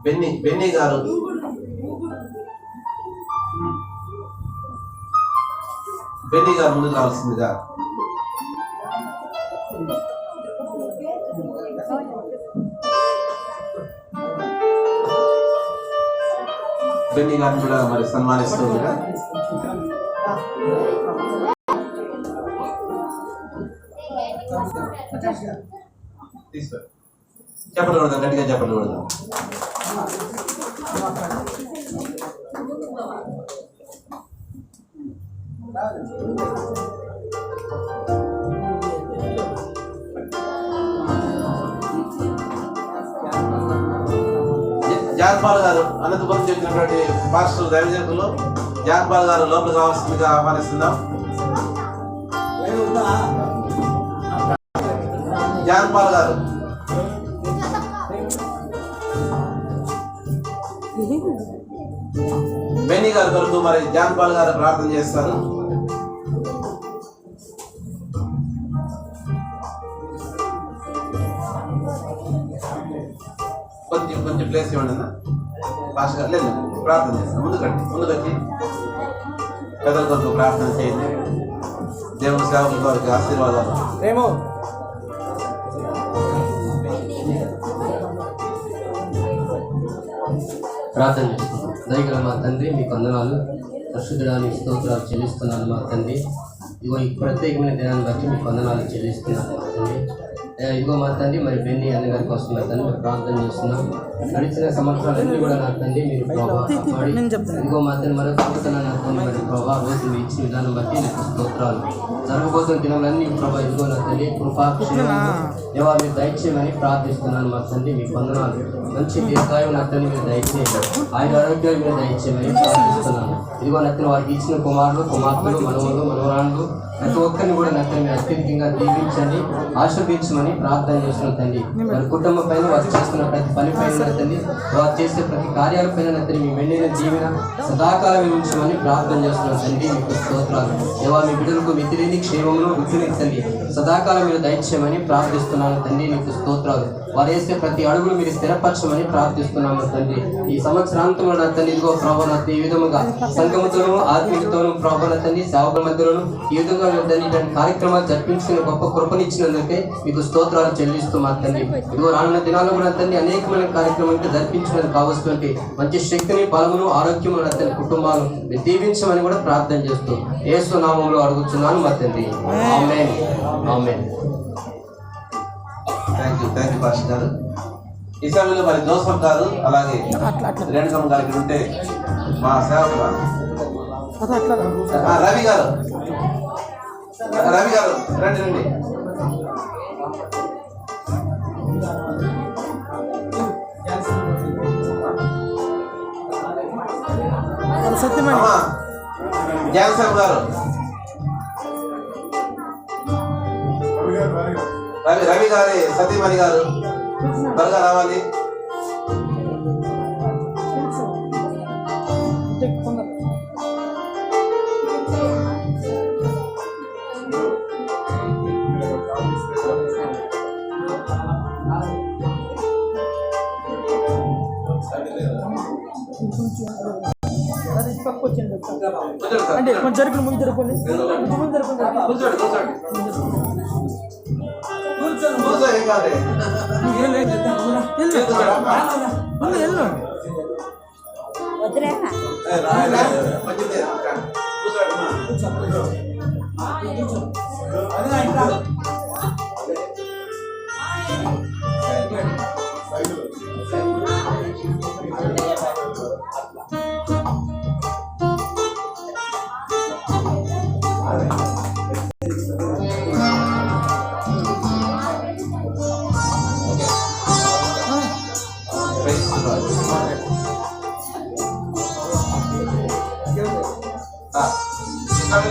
Benny గారు ముందుకు రావాల్సిందిగా. బెన్నీ గారిని కూడా మరి సన్మానిస్తుందిగా. తీసుకో చెప్పలు కొడదాం, గట్టిగా చెప్పలు కొడదాం. జాన్పాల్ గారు అనంతపురం చెందినటువంటి పాస్టర్ దైవజనులు జాన్పాల్ గారు లోపలికి కావాల్సిందిగా ఆహ్వానిస్తున్నాం. జాన్పాల్ గారు బెన్నీ గారి కొరకు మరి జాన్పాల్ గారు ప్రార్థన చేస్తారు. కొంచెం ప్లేస్ ఇవ్వండి అన్న. పాస్ గారు లేదు, ప్రార్థన చేస్తాం. ముందుకొచ్చి పెద్దల కొరకు ప్రార్థన చేయండి. దేవుని సేవకుల వారికి ఆశీర్వాదాలు. ప్రార్థన చేసుకున్నాం. దయగల మా తండ్రి, మీకు వందనాలు. పరిశుద్ధుడానికి స్తోత్రాలు చెల్లిస్తున్నాను మా తండ్రి. ఇగో ఈ ప్రత్యేకమైన దినాన్ని బట్టి మీకు వందనాలు చెల్లిస్తున్నాను మా తండ్రి. ఇదిగో మా తండ్రి, మరి బెన్నీ అన్నగారి కోసం మా తండ్రి మేము ప్రార్థన చేస్తున్నాం. గడిచిన సంవత్సరాలన్నీ కూడా నా తండ్రి మీరు ఇదిగో మా తండ్రి మరొక సంవత్సరం నా తండ్రి మరి ప్రభావ రోజు మీరు ఇచ్చిన విధానం బట్టి నీకు స్తోత్రాలు. జరగబోతున్న దినాలన్నీ ప్రభావ ఇదిగో నా తండ్రి కృపాక్షేమా మీరు దయచేయమని ప్రార్థిస్తున్నాను మా తండ్రి. మీకు వందనాలు. మంచి దీర్ఘాయువు నా తండ్రి మీరు దయచేయండి. ఆయన ఆరోగ్యాలు మీరు దయచేయమని ప్రార్థిస్తున్నాను. ఇదిగో నా తండ్రి వారికి ఇచ్చిన కుమారులు, కుమార్తెలు, మనవలు, మనవరాళ్ళు ప్రతి ఒక్కరిని కూడా నా తండ్రి అత్యధికంగా దీవించండి, ఆశీర్వదించమని ప్రార్థన చేస్తున్నాం తండ్రి. వారి కుటుంబం పైన వారు చేస్తున్న ప్రతి పని పైన తండ్రి, వారు చేసే ప్రతి కార్యాలపైన తండ్రి మీ మెండిన దీవెన సదాకాలం ఉంచమని ప్రార్థన చేస్తున్నాం తండ్రి. మీకు స్తోత్రాలు. దేవా మీ బిడ్డలకు మితిలేని క్షేమమును వృద్ధిని తండ్రి సదాకాలం మీరు దయచేయమని ప్రార్థిస్తున్నాను తండ్రి. మీకు స్తోత్రాలు. వారు వేసే ప్రతి అడుగులు మీరు స్థిరపరచమని ప్రార్థిస్తున్నాము తండ్రి. ఈ సంవత్సరాంతంలో నా తండ్రి ఇదిగో ప్రభు ఈ విధముగా సంఘముతోనూ ఆత్మీయతోనూ ప్రభు తండ్రి సేవకుల మధ్యలోనూ ఈ విధంగా ఇటువంటి కార్యక్రమాలు జరిపించిన గొప్ప కృపనిచ్చినందుకే మీకు స్తోత్రాలు చెల్లిస్తూ మా తండ్రి. ఇదిగో రానున్న దినాల్లో కూడా తండ్రి అనేకమైన కార్యక్రమాలు జరిపించడానికి కావలసినటువంటి మంచి శక్తిని, బలమును, ఆరోగ్యమును నా తండ్రి కుటుంబాలు మీరు దీవించమని కూడా ప్రార్థన చేస్తూ యేసు నామములో అడుగుతున్నాను మా తండ్రి. ఆమేన్. ఆమేన్. థ్యాంక్ యూ పాస్టర్ గారు. ఈ సమయంలో మరి జోసఫ్ గారు అలాగే రేణుకమ్మ గారు ఇక్కడ ఉంటే మా సేవకులు రవి గారు రండి. జాన్సన్ గారు, రవి గారి సతీమణి గారు త్వరగా రావాలి. అంటే కొంచెం జరుపులు ముందు జరుపుకోండి.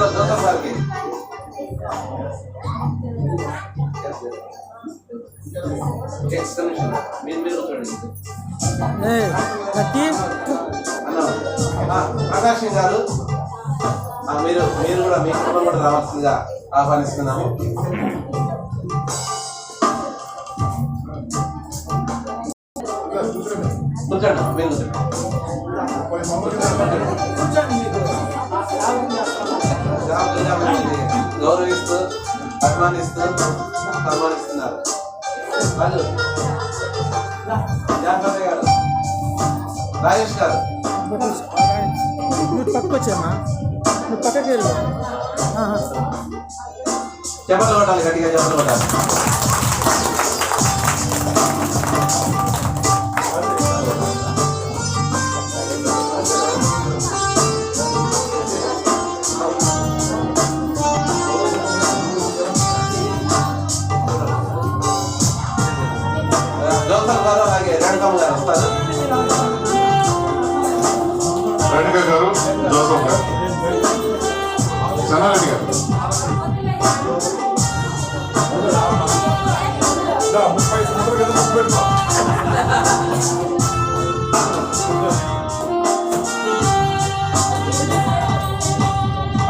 జోసఫ్ గారికి ప్రకాష్ గారు మీరు కూడా మీ కుటుంబం కూడా రావాల్సిందిగా ఆహ్వానిస్తున్నాము. కూర్చోండి, మీరు గౌరవిస్తూ అభిమానిస్తూ సన్మానిస్తున్నారు. రాజు జానపతి గారు, రాజేష్ గారు నువ్వు పక్కకు వచ్చామా, నువ్వు పక్కకి వెళ్ళు. చెప్పలు కొట్టాలి, గట్టిగా చెప్పలు కొట్టాలి. జోసఫ్ గారు అలాగే రేణుకమ్మ గారు వస్తారు. రేణుక గారు, జోసఫ్ గారు, చెన్నారెడ్డి గారు.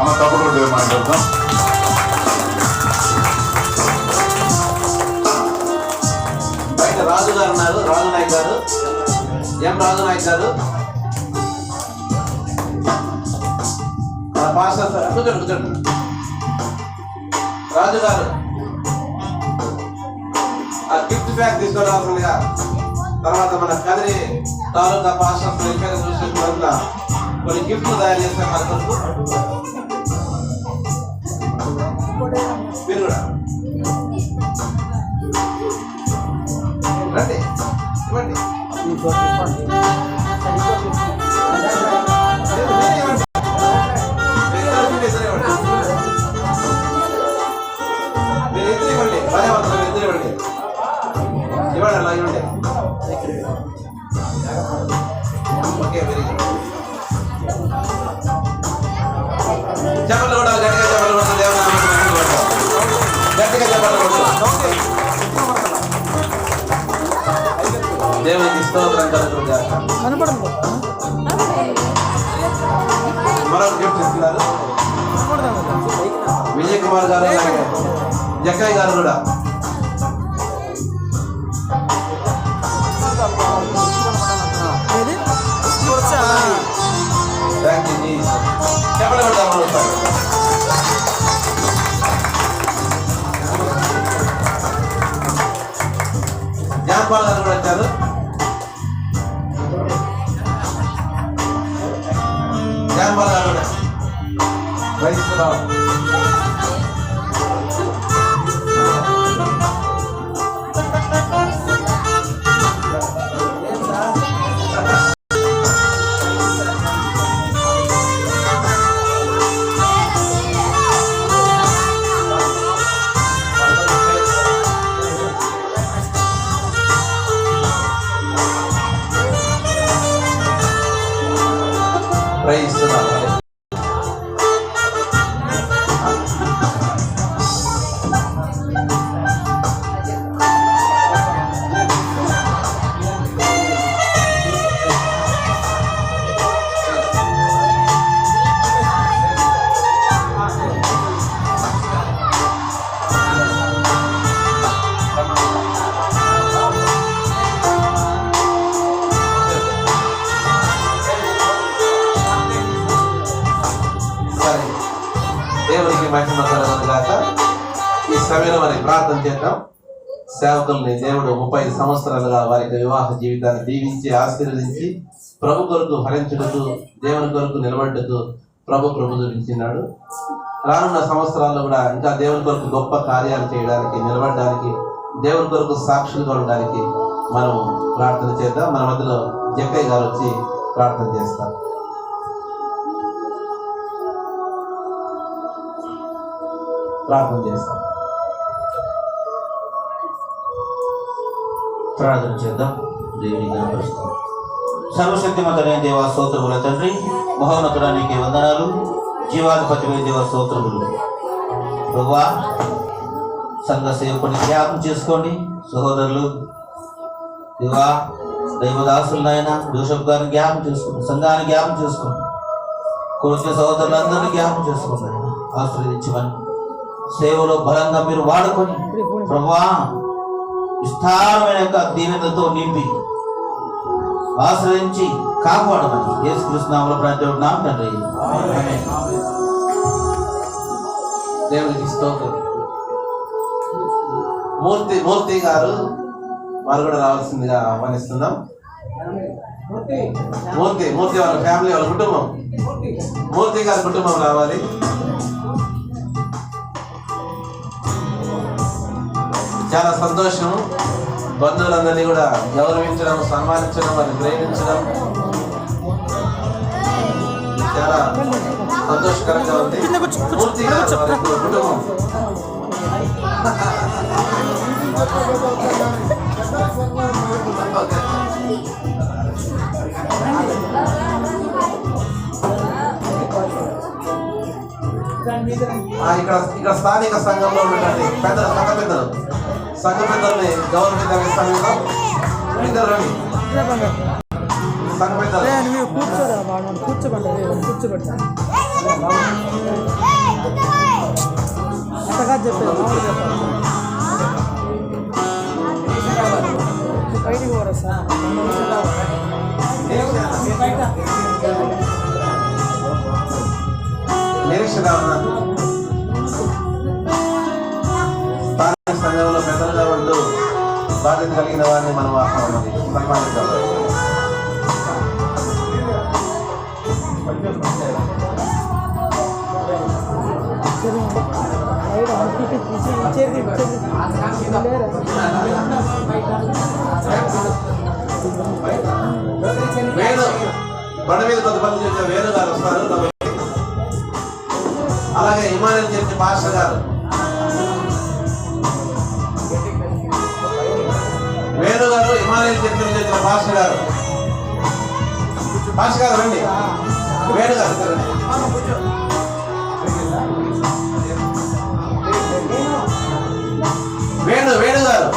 అమ్మ తప్పకుండా మాట్లాడతాం. బయట రాజు గారు ఉన్నారు, రాజు నాయక్ గారు, ఎం రాజు నాయక్ గారు. పాస్టర్ సార్ కూర్చోండి. రాజు గారు ఆ గిఫ్ట్ బ్యాగ్ తీసుకురావాల్సిందిగా. తర్వాత మన కదిరి తాలూకా పాస్టర్ కొన్ని గిఫ్ట్లు తయారు చేస్తారు మన కొరకు. మీరు కూడా రండి, ఇవ్వండి. మీరు ఇద్దరు ఇవ్వండి, భార్యాభర్తలు ఇద్దరు ఇవ్వండి. ఇవ్వండి, అలా ఇవ్వండి. Okay, very good. చెప్పలు కూడా గట్టిగా చెప్పలు కూడా గట్టిగా చెప్పలు కూడా దేవునికి స్తోత్రం కలుగుతుంది. మరొక గిఫ్ట్ ఇస్తున్నారు విజయ్ కుమార్ గారు, జక్కయ్య గారు కూడా. చెప్పలు కొడతాము. జాన్పాల్ గారు కూడా వచ్చారు. జాన్పాల్ గారు కూడా వహిస్తున్నాం. దేవునికి మహిమ కలుగును గాక. ఈ సమయంలో మరి ప్రార్థన చేద్దాం. సేవకుల్ని దేవుడు 30 సంవత్సరాలుగా వారికి వివాహ జీవితాన్ని దీవించి ఆశీర్వదించి ప్రభు కొరకు భరించుటకు, దేవుని కొరకు నిలబడ్డకు ప్రభు చూపించినాడు. రానున్న సంవత్సరాల్లో కూడా ఇంకా దేవుని కొరకు గొప్ప కార్యాలు చేయడానికి, నిలబడడానికి, దేవుని కొరకు సాక్షులుగా ఉండడానికి మనం ప్రార్థన చేద్దాం. మన మధ్యలో జక్కయ్య గారు వచ్చి ప్రార్థన చేస్తారు. ప్రార్థన చేస్తాం. ప్రార్థన చేద్దాం. దేవుని కనపరుస్తాం. సర్వశక్తిమంతుడైన దేవా స్తోత్రముల తండ్రి, మహోన్నతుడానికి వందనాలు. జీవాధిపతి దేవ స్తోత్రములు. ప్రభువా, సంఘ సేవకుని జ్ఞాపకం చేసుకోండి. సహోదరులు దేవా, దైవదాసులైనా జోసఫ్ గారిని జ్ఞాపకం చేసుకోండి. సంఘాన్ని జ్ఞాపకం చేసుకోండి. కొడుకు సహోదరులందరినీ జ్ఞాపకం చేసుకోండి. ఆశ్రయించమని సేవలో బలంగా మీరు వాడుకొని ప్రభువా విస్తారమైన యొక్క దీవెనలతో నింపి ఆశ్రయించి కాపాడమని యేసుక్రీస్తు నామములో ప్రార్థిస్తున్నాం తండ్రి. దేవునికి స్తోత్రం. మూర్తి గారు వారు కూడా రావాల్సిందిగా ఆహ్వానిస్తున్నాం. మూర్తి వాళ్ళ ఫ్యామిలీ, వాళ్ళ కుటుంబం, మూర్తి గారి కుటుంబం రావాలి. చాలా సంతోషం. బంధువులందరినీ కూడా గౌరవించడం, సన్మానించడం, వారిని ప్రేమించడం చాలా సంతోషకరంగా ఉంది. పూర్తిగా వారి కుటుంబం ఇక్కడ స్థానిక సంఘంలో ఉన్నటువంటి సంఘ పెద్దల్ని గౌరవించడానికి సంఘంలో ఇద్దరు రండి. సంఘ పెద్దలు కూర్చోబెట్టా అంతగా చెప్పారు బయటికి పోరా సార్. నిరీక్షగా ఉన్నాను. స్థానిక సంఘంలో పెద్దలుగా ఉంటూ బాధ్యత కలిగిన వారిని మనం సన్మానించాలి. వేణు బండ మీద కొంతమంది చెప్పే వేణు గారు వస్తారు. అలాగే ఇమానుయేల్ చర్చి పాస్టర్ గారు, వేణు గారు ఇమానుయేల్ చర్చి నుంచి వచ్చిన పాస్టర్ గారు రండి. వేణు గారు వేణు గారు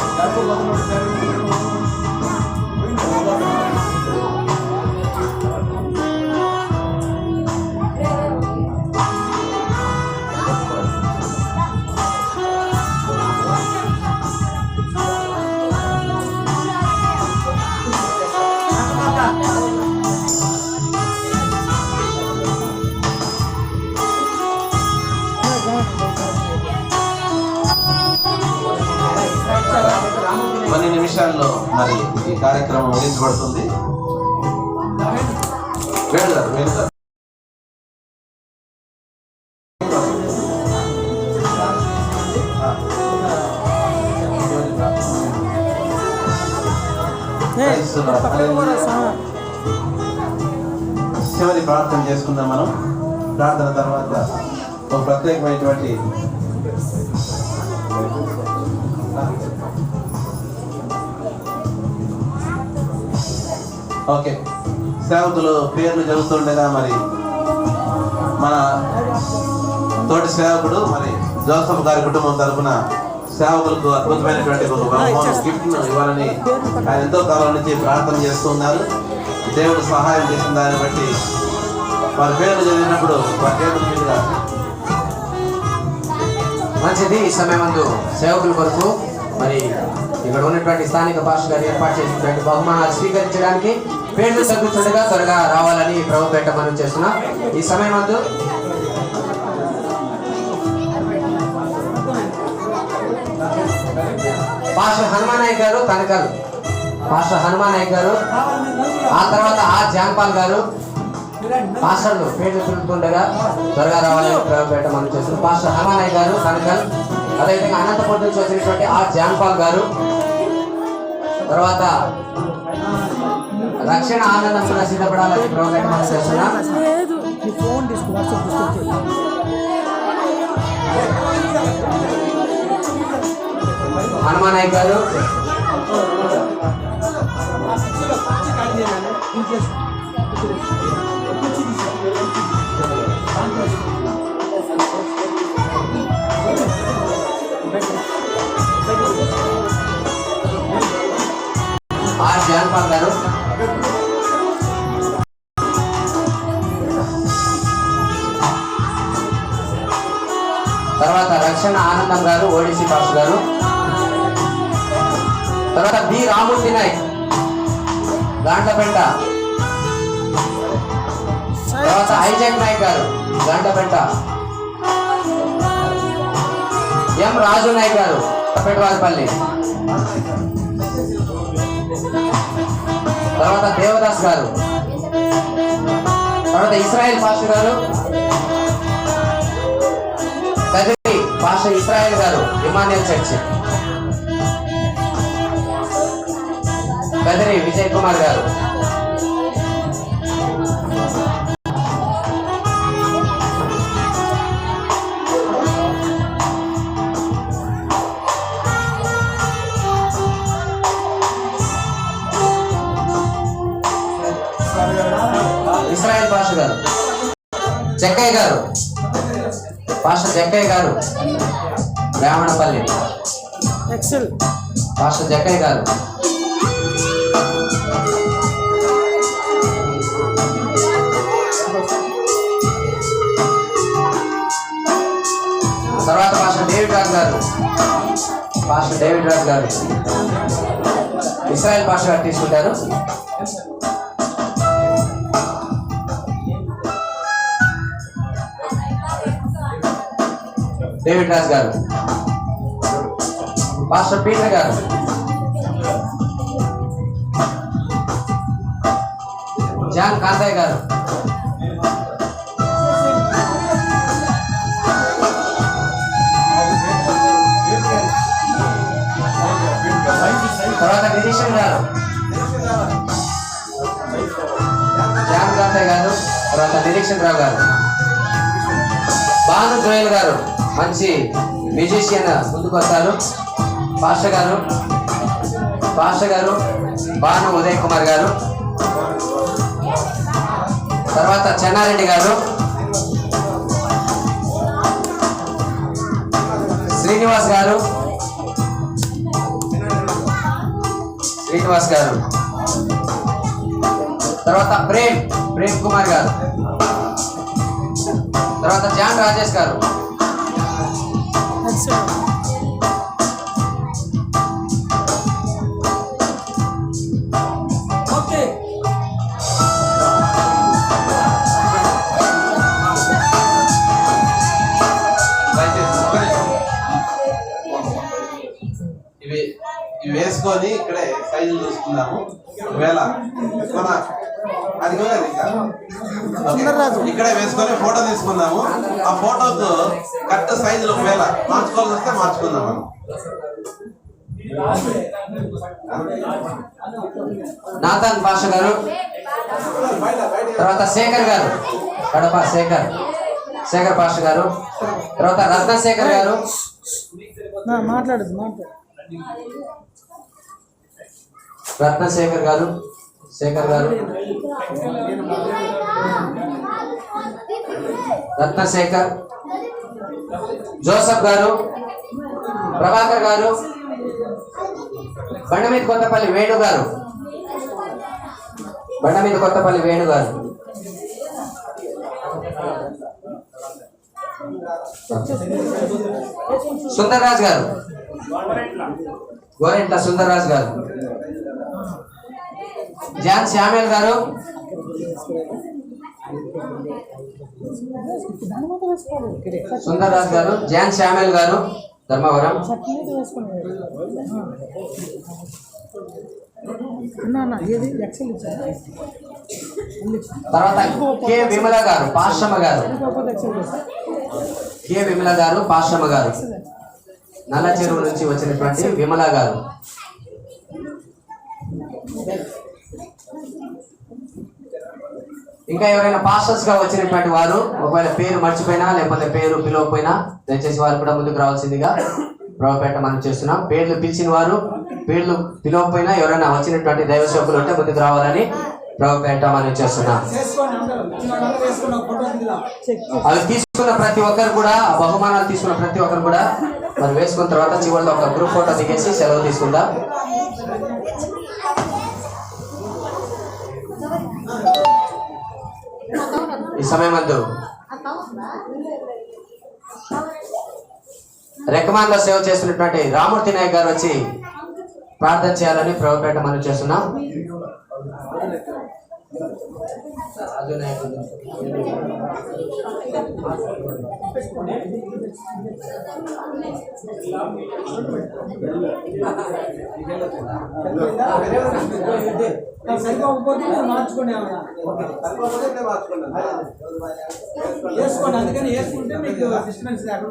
కొన్ని నిమిషాల్లో మరి ఈ కార్యక్రమం ముగించబడుతుంది. వేణు గారు చివరి ప్రార్థన చేసుకుందాం. మనం ప్రార్థన తర్వాత ఒక ప్రత్యేకమైనటువంటి ఓకే సేవకులు పేర్లు చదువుతుండగా మరి మన తోటి సేవకుడు మరి జోసఫ్ గారి కుటుంబం తరఫున సేవకులకు అద్భుతమైనటువంటి ఒక గిఫ్ట్ ఇవ్వాలని ఆయన ఎంతో కాలం నుంచి ప్రార్థన చేస్తున్నారు. దేవుడు సహాయం చేసిన దాన్ని బట్టి వారి పేర్లు చదివినప్పుడు వారి పేర్ల మీదుగా మంచిది. ఈ సమయమందు సేవకుల కొరకు మరి ఇక్కడ ఉన్నటువంటి స్థానిక పాస్టర్ గారు ఏర్పాటు చేసినటువంటి బహుమానాలు స్వీకరించడానికి పేర్లు చదువుతుండగా త్వరగా రావాలని ప్రభు పేట మనం చేస్తున్నాం. ఈ సమయమందు పాస్టర్ హనుమానాయక్ గారు తనకల్, పాస్టర్ హనుమానాయక్ గారు, ఆ తర్వాత జాన్పాల్ గారు పాస్టర్లు పేర్లు తిరుగుతుండగా త్వరగా రావాలని ప్రభు పేట మనం చేస్తున్నాం. పాస్టర్ హనుమానాయక్ గారు తనకల్, అదేవిధంగా అనంతపురం నుంచి వచ్చినటువంటి జాన్పాల్ గారు, తర్వాత రక్షణ ఆనందం కూడా సిద్ధపడాలని ప్రోగ్రామ్ మనం చేస్తున్నాం. హనుమానాయక్ గారు, జాన్పాల్ గారు, తర్వాత రక్షణ ఆనందం గారు ఓడిసి పాస్టర్ గారు, తర్వాత బి రామూర్తి నాయక్ గాండ్లపెంట, తర్వాత ఐజాక్ నాయక్ గారు గాండ్లపెంట, ఎం రాజు నాయక్ గారు పెట్టువారిపల్లి, తర్వాత దేవదాస్ గారు, తర్వాత ఇస్రాయేల్ పాస్టర్ గారు, కదిరి పాస్టర్ ఇస్రాయేల్ గారు ఇమానియల్ చర్చ్, గదిరి విజయ్ కుమార్ గారు. ఇస్రాయల్ పాష గారు. జక్కయ్య గారు, పాస్టర్ జక్కయ్య గారు బ్రాహ్మణపల్లి. పాస్టర్ జక్కయ్య గారు. తర్వాత పాస్టర్ డేవిడ్ రాజు గారు. పాస్టర్ డేవిడ్ రాజు గారు ఇస్రాయల్ పాస్టర్ గారు తీసుకుంటారు. డేవిడ్ రాజ్ గారు. పాస్టర్ పీటర్ గారు. జాన్ కాంతయ్య గారు. తర్వాత గిరీశన్ గారు. జాన్ కాంతయ్య గారు. తర్వాత నిరీక్షణ్ రావు గారు. భాను జోయల్ గారు మంచి మ్యూజిషియన్ ముందుకు వస్తారు. పాస్టర్ గారు భాను ఉదయ్ కుమార్ గారు. తర్వాత చెన్నారెడ్డి గారు. శ్రీనివాస్ గారు. తర్వాత ప్రేమ్ కుమార్ గారు. తర్వాత జాన్ రాజేష్ గారు. ఇవి వేసుకొని ఇక్కడే సైజులు చూసుకున్నాము. ఒకవేళ మన అది ఇక్కడే వేసుకొని ఫోటో తీసుకుందాము. ఆ ఫోటోకు కరెక్ట్ సైజులు ఒకవేళ మార్చుకోవాల్సి వస్తే మార్చుకుందాము. నాథన్ భాష గారు. తర్వాత శేఖర్ గారు. కడప శేఖర్ భాష గారు. తర్వాత రత్నశేఖర్ గారు. రత్నశేఖర్ గారు. రత్నశేఖర్. జోసఫ్ గారు. ప్రభాకర్ గారు. బండమీద కొత్తపల్లి వేణు గారు. సుందర్రాజ్ గారు. గోరెంట్ల సుందర్రాజ్ గారు. జాన్ శ్యామేల్ గారు. సుందర్రాజ్ గారు. జాన్ శ్యామేల్ గారు ధర్మవరం. తర్వాత కె విమల గారు పాశ్రమ గారు. నల్ల చెరువు నుంచి వచ్చినటువంటి విమల గారు. ఇంకా ఎవరైనా పాస్టర్స్ గా వచ్చినటువంటి వారు ఒకవేళ పేరు మర్చిపోయినా లేకపోతే పేరు పిలవకపోయినా దయచేసి వారు కూడా ముందుకు రావాల్సిందిగా ప్రభుపేట మనం చేస్తున్నాం. పేర్లు పిలిచిన వారు, పేర్లు పిలవకపోయినా ఎవరైనా వచ్చినటువంటి దైవ సేవకులు ఉంటే ముందుకు రావాలని ప్రభుపేట మనం చేస్తున్నాం. అవి తీసుకున్న ప్రతి ఒక్కరు కూడా, బహుమానాలు తీసుకున్న ప్రతి ఒక్కరు కూడా మరి వేసుకున్న తర్వాత చివరిలో ఒక గ్రూప్ ఫోటో దిగేసి సెలవు తీసుకుందాం. ఈ సమయమందు రెకమాండ్లో సేవ చేస్తున్నటువంటి రామూర్తి నాయక్ గారు వచ్చి ప్రార్థన చేయాలని ప్రభుపేట మనం చేస్తున్నాం.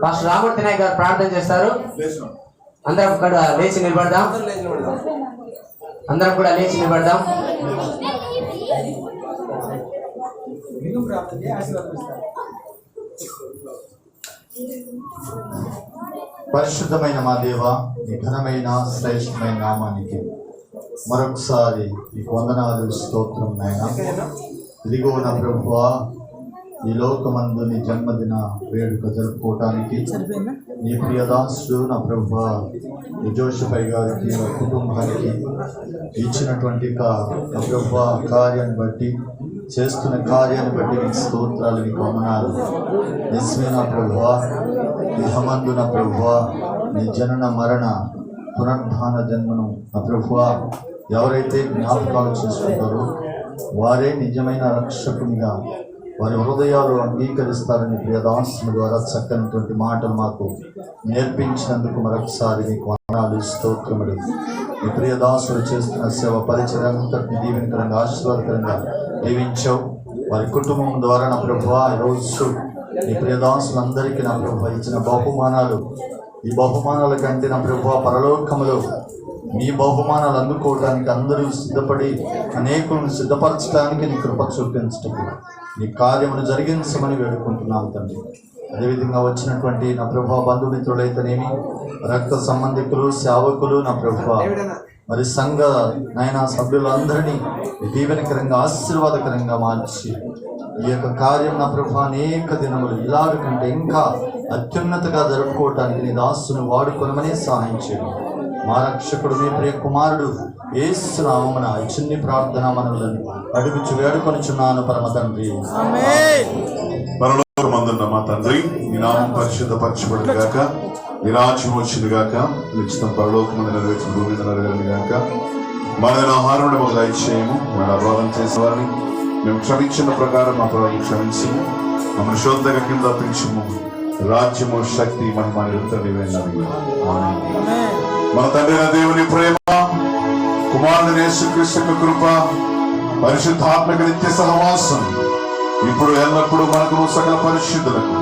పాస్టర్ రామూర్తి నాయక్ గారు ప్రార్థన చేస్తారు. అందరం ఇక్కడ లేచి నిలబడదాం. అందరం కూడా లేచి నిలబడదాం. పరిశుద్ధమైన మా దేవ, నీ ఘనమైన శ్రేష్టమైన నామానికి మరొకసారి నీకు వందనాలు, స్తోత్రం నాయనా. ఇదిగో నా ప్రభువా, ఈ లోకమందు నీ జన్మదిన వేడుక జరుపుకోవటానికి నీ ప్రియదాసుడు నా ప్రభువా జోషపై గారికి, వారి కుటుంబానికి ఇచ్చినటువంటి నా ప్రభువా కార్యాన్ని బట్టి, చేస్తున్న కార్యాన్ని బట్టి నీకు స్తోత్రాలు, నీకు వందనాలు. నిజమే నా ప్రభువా, ఇహమందు నా ప్రభువా నీ జనన మరణ పునరుద్ధాన జన్మను నా ప్రభువా ఎవరైతే జ్ఞాపకాలు చేసుకుంటారో వారే నిజమైన రక్షకునిగా వారి హృదయాలు అంగీకరిస్తారని ప్రియదాసుని ద్వారా చక్కనటువంటి మాటలు మాకు నేర్పించినందుకు మరొకసారి నీకు వందనాలు, స్తోత్రములు. ఈ ప్రియదాసులు చేస్తున్న సేవ పరిచర్యంతటిని దీవెనకరంగా, ఆశీర్వాదకరంగా దీవించావు. వారి కుటుంబం ద్వారా నా ప్రభువా ఈరోజు ఈ ప్రియదాసులందరికీ నా ప్రభువా ఇచ్చిన బహుమానాలు, ఈ బహుమానాల కంటే నా ప్రభువా పరలోకములో మీ బహుమానాలు అందుకోవడానికి అందరూ సిద్ధపడి అనేకులను సిద్ధపరచడానికి నీ కృప చూపించటం, నీ కార్యమును జరిగించమని వేడుకుంటున్నాం తండ్రి. అదేవిధంగా వచ్చినటువంటి నా ప్రభువా బంధుమిత్రులైతేనేమి, రక్త సంబంధికులు, సేవకులు నా ప్రభువా మరి సంఘ నాయన సభ్యులందరినీ దీవెనకరంగా, ఆశీర్వాదకరంగా మార్చి ఈ యొక్క కార్యం నా ప్రభు అనేక దినములు ఇలాగ కంటే ఇంకా అత్యున్నతగా జరుపుకోవటానికి నీ దాసును వాడుకొనమని సహాయం చేయండి. మా రక్షకుడు మీ ప్రియ కుమారుడు యేసు నామమున ఈ చిన్ని ప్రార్థన మనవులను అడుగుచు వేడుకొనుచున్నాను పరమ తండ్రి. పరలోకమందున్న మా తండ్రి, నీ నామం పరిశుద్ధపరచబడును గాక, నీ రాజ్యం వచ్చును గాక, నిశ్చితం పరలోకమందు నెరవేర్చిన భూమి మీద నెరవేరును గాక. మన ఆహారం మాకు దయచేయము, మన అపరాధం చేసిన వారిని మేము క్షమించిన ప్రకారం మా అపరాధం క్షమించము, మమ్మల్ని శోధనగా కింద పెంచుము, రాజ్యము శక్తి మహిమ నిరంతరమైనవి. ఆమేన్. మన తండ్రి దేవుని ప్రేమ, కుమారుని యేసుక్రీస్తు కృప, పరిశుద్ధాత్మక నిత్య సహవాసం ఇప్పుడు ఎల్లప్పుడూ మనకు సకల పరిశుద్ధులకు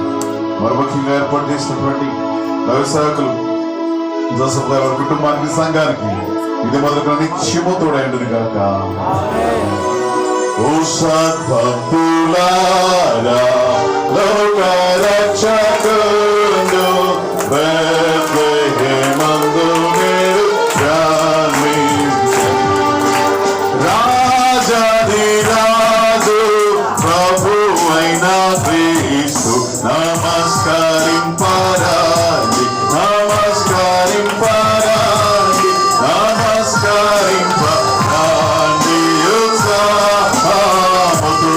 మరొకగా ఏర్పాటు చేసినటువంటి వ్యవసాయకులు జోసఫ్ గారి కుటుంబానికి, సంఘానికి ఇది మొదలుగా నిత్యము తోడైండును గాక. ఓ సద్భక్తులారా, లోక రక్షకుడు బెత్లెహేమందు మీరు జన్మించెను. రాజాధిరాజు ప్రభువైన క్రీస్తు నమస్కరింపరాలి, నమస్కరింపరాలి, నమస్కరింపరాలి ఉత్సాహముతో.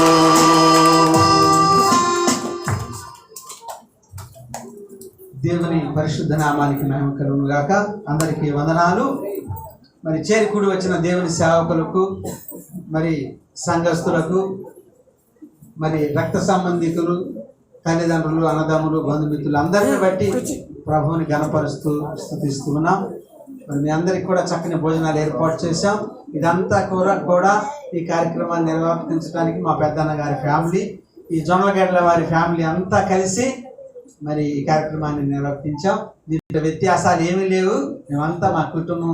దేవుని పరిశుద్ధ నామానికి మహిమ కలుగును గాక. అందరికీ వందనాలు. మరి చేరికూడి వచ్చిన దేవుని సేవకులకు, మరి సంఘస్థులకు, మరి రక్త సంబంధికులు, తల్లిదండ్రులు, అన్నదమ్ములు, బంధుమిత్రులు అందరిని బట్టి ప్రభువుని గణపరుస్తూ స్తుతిస్తూ ఉన్నాం. మరి మీ అందరికి కూడా చక్కని భోజనాలు ఏర్పాటు చేశాం. ఇదంతా కూడా ఈ కార్యక్రమాన్ని నిర్వర్తించడానికి మా పెద్దన్న గారి ఫ్యామిలీ, ఈ జొన్నలగడ్డల వారి ఫ్యామిలీ అంతా కలిసి మరి ఈ కార్యక్రమాన్ని నిర్వర్తించాం. దీంట్లో వ్యత్యాసాలు ఏమీ లేవు, మేమంతా మా కుటుంబం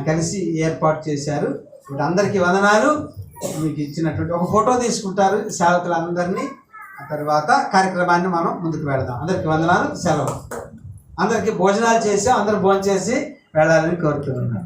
కలిసి ఏర్పాటు చేశారు. ఇప్పుడు అందరికీ వందనాలు. మీకు ఇచ్చినటువంటి ఒక ఫోటో తీసుకుంటారు సేవకులందరినీ, ఆ తర్వాత కార్యక్రమాన్ని మనం ముందుకు వెళదాం. అందరికీ వందనాలు, సెలవు. అందరికీ భోజనాలు చేసాం, అందరూ భోజనం చేసి వెళ్ళాలని కోరుతున్నాను.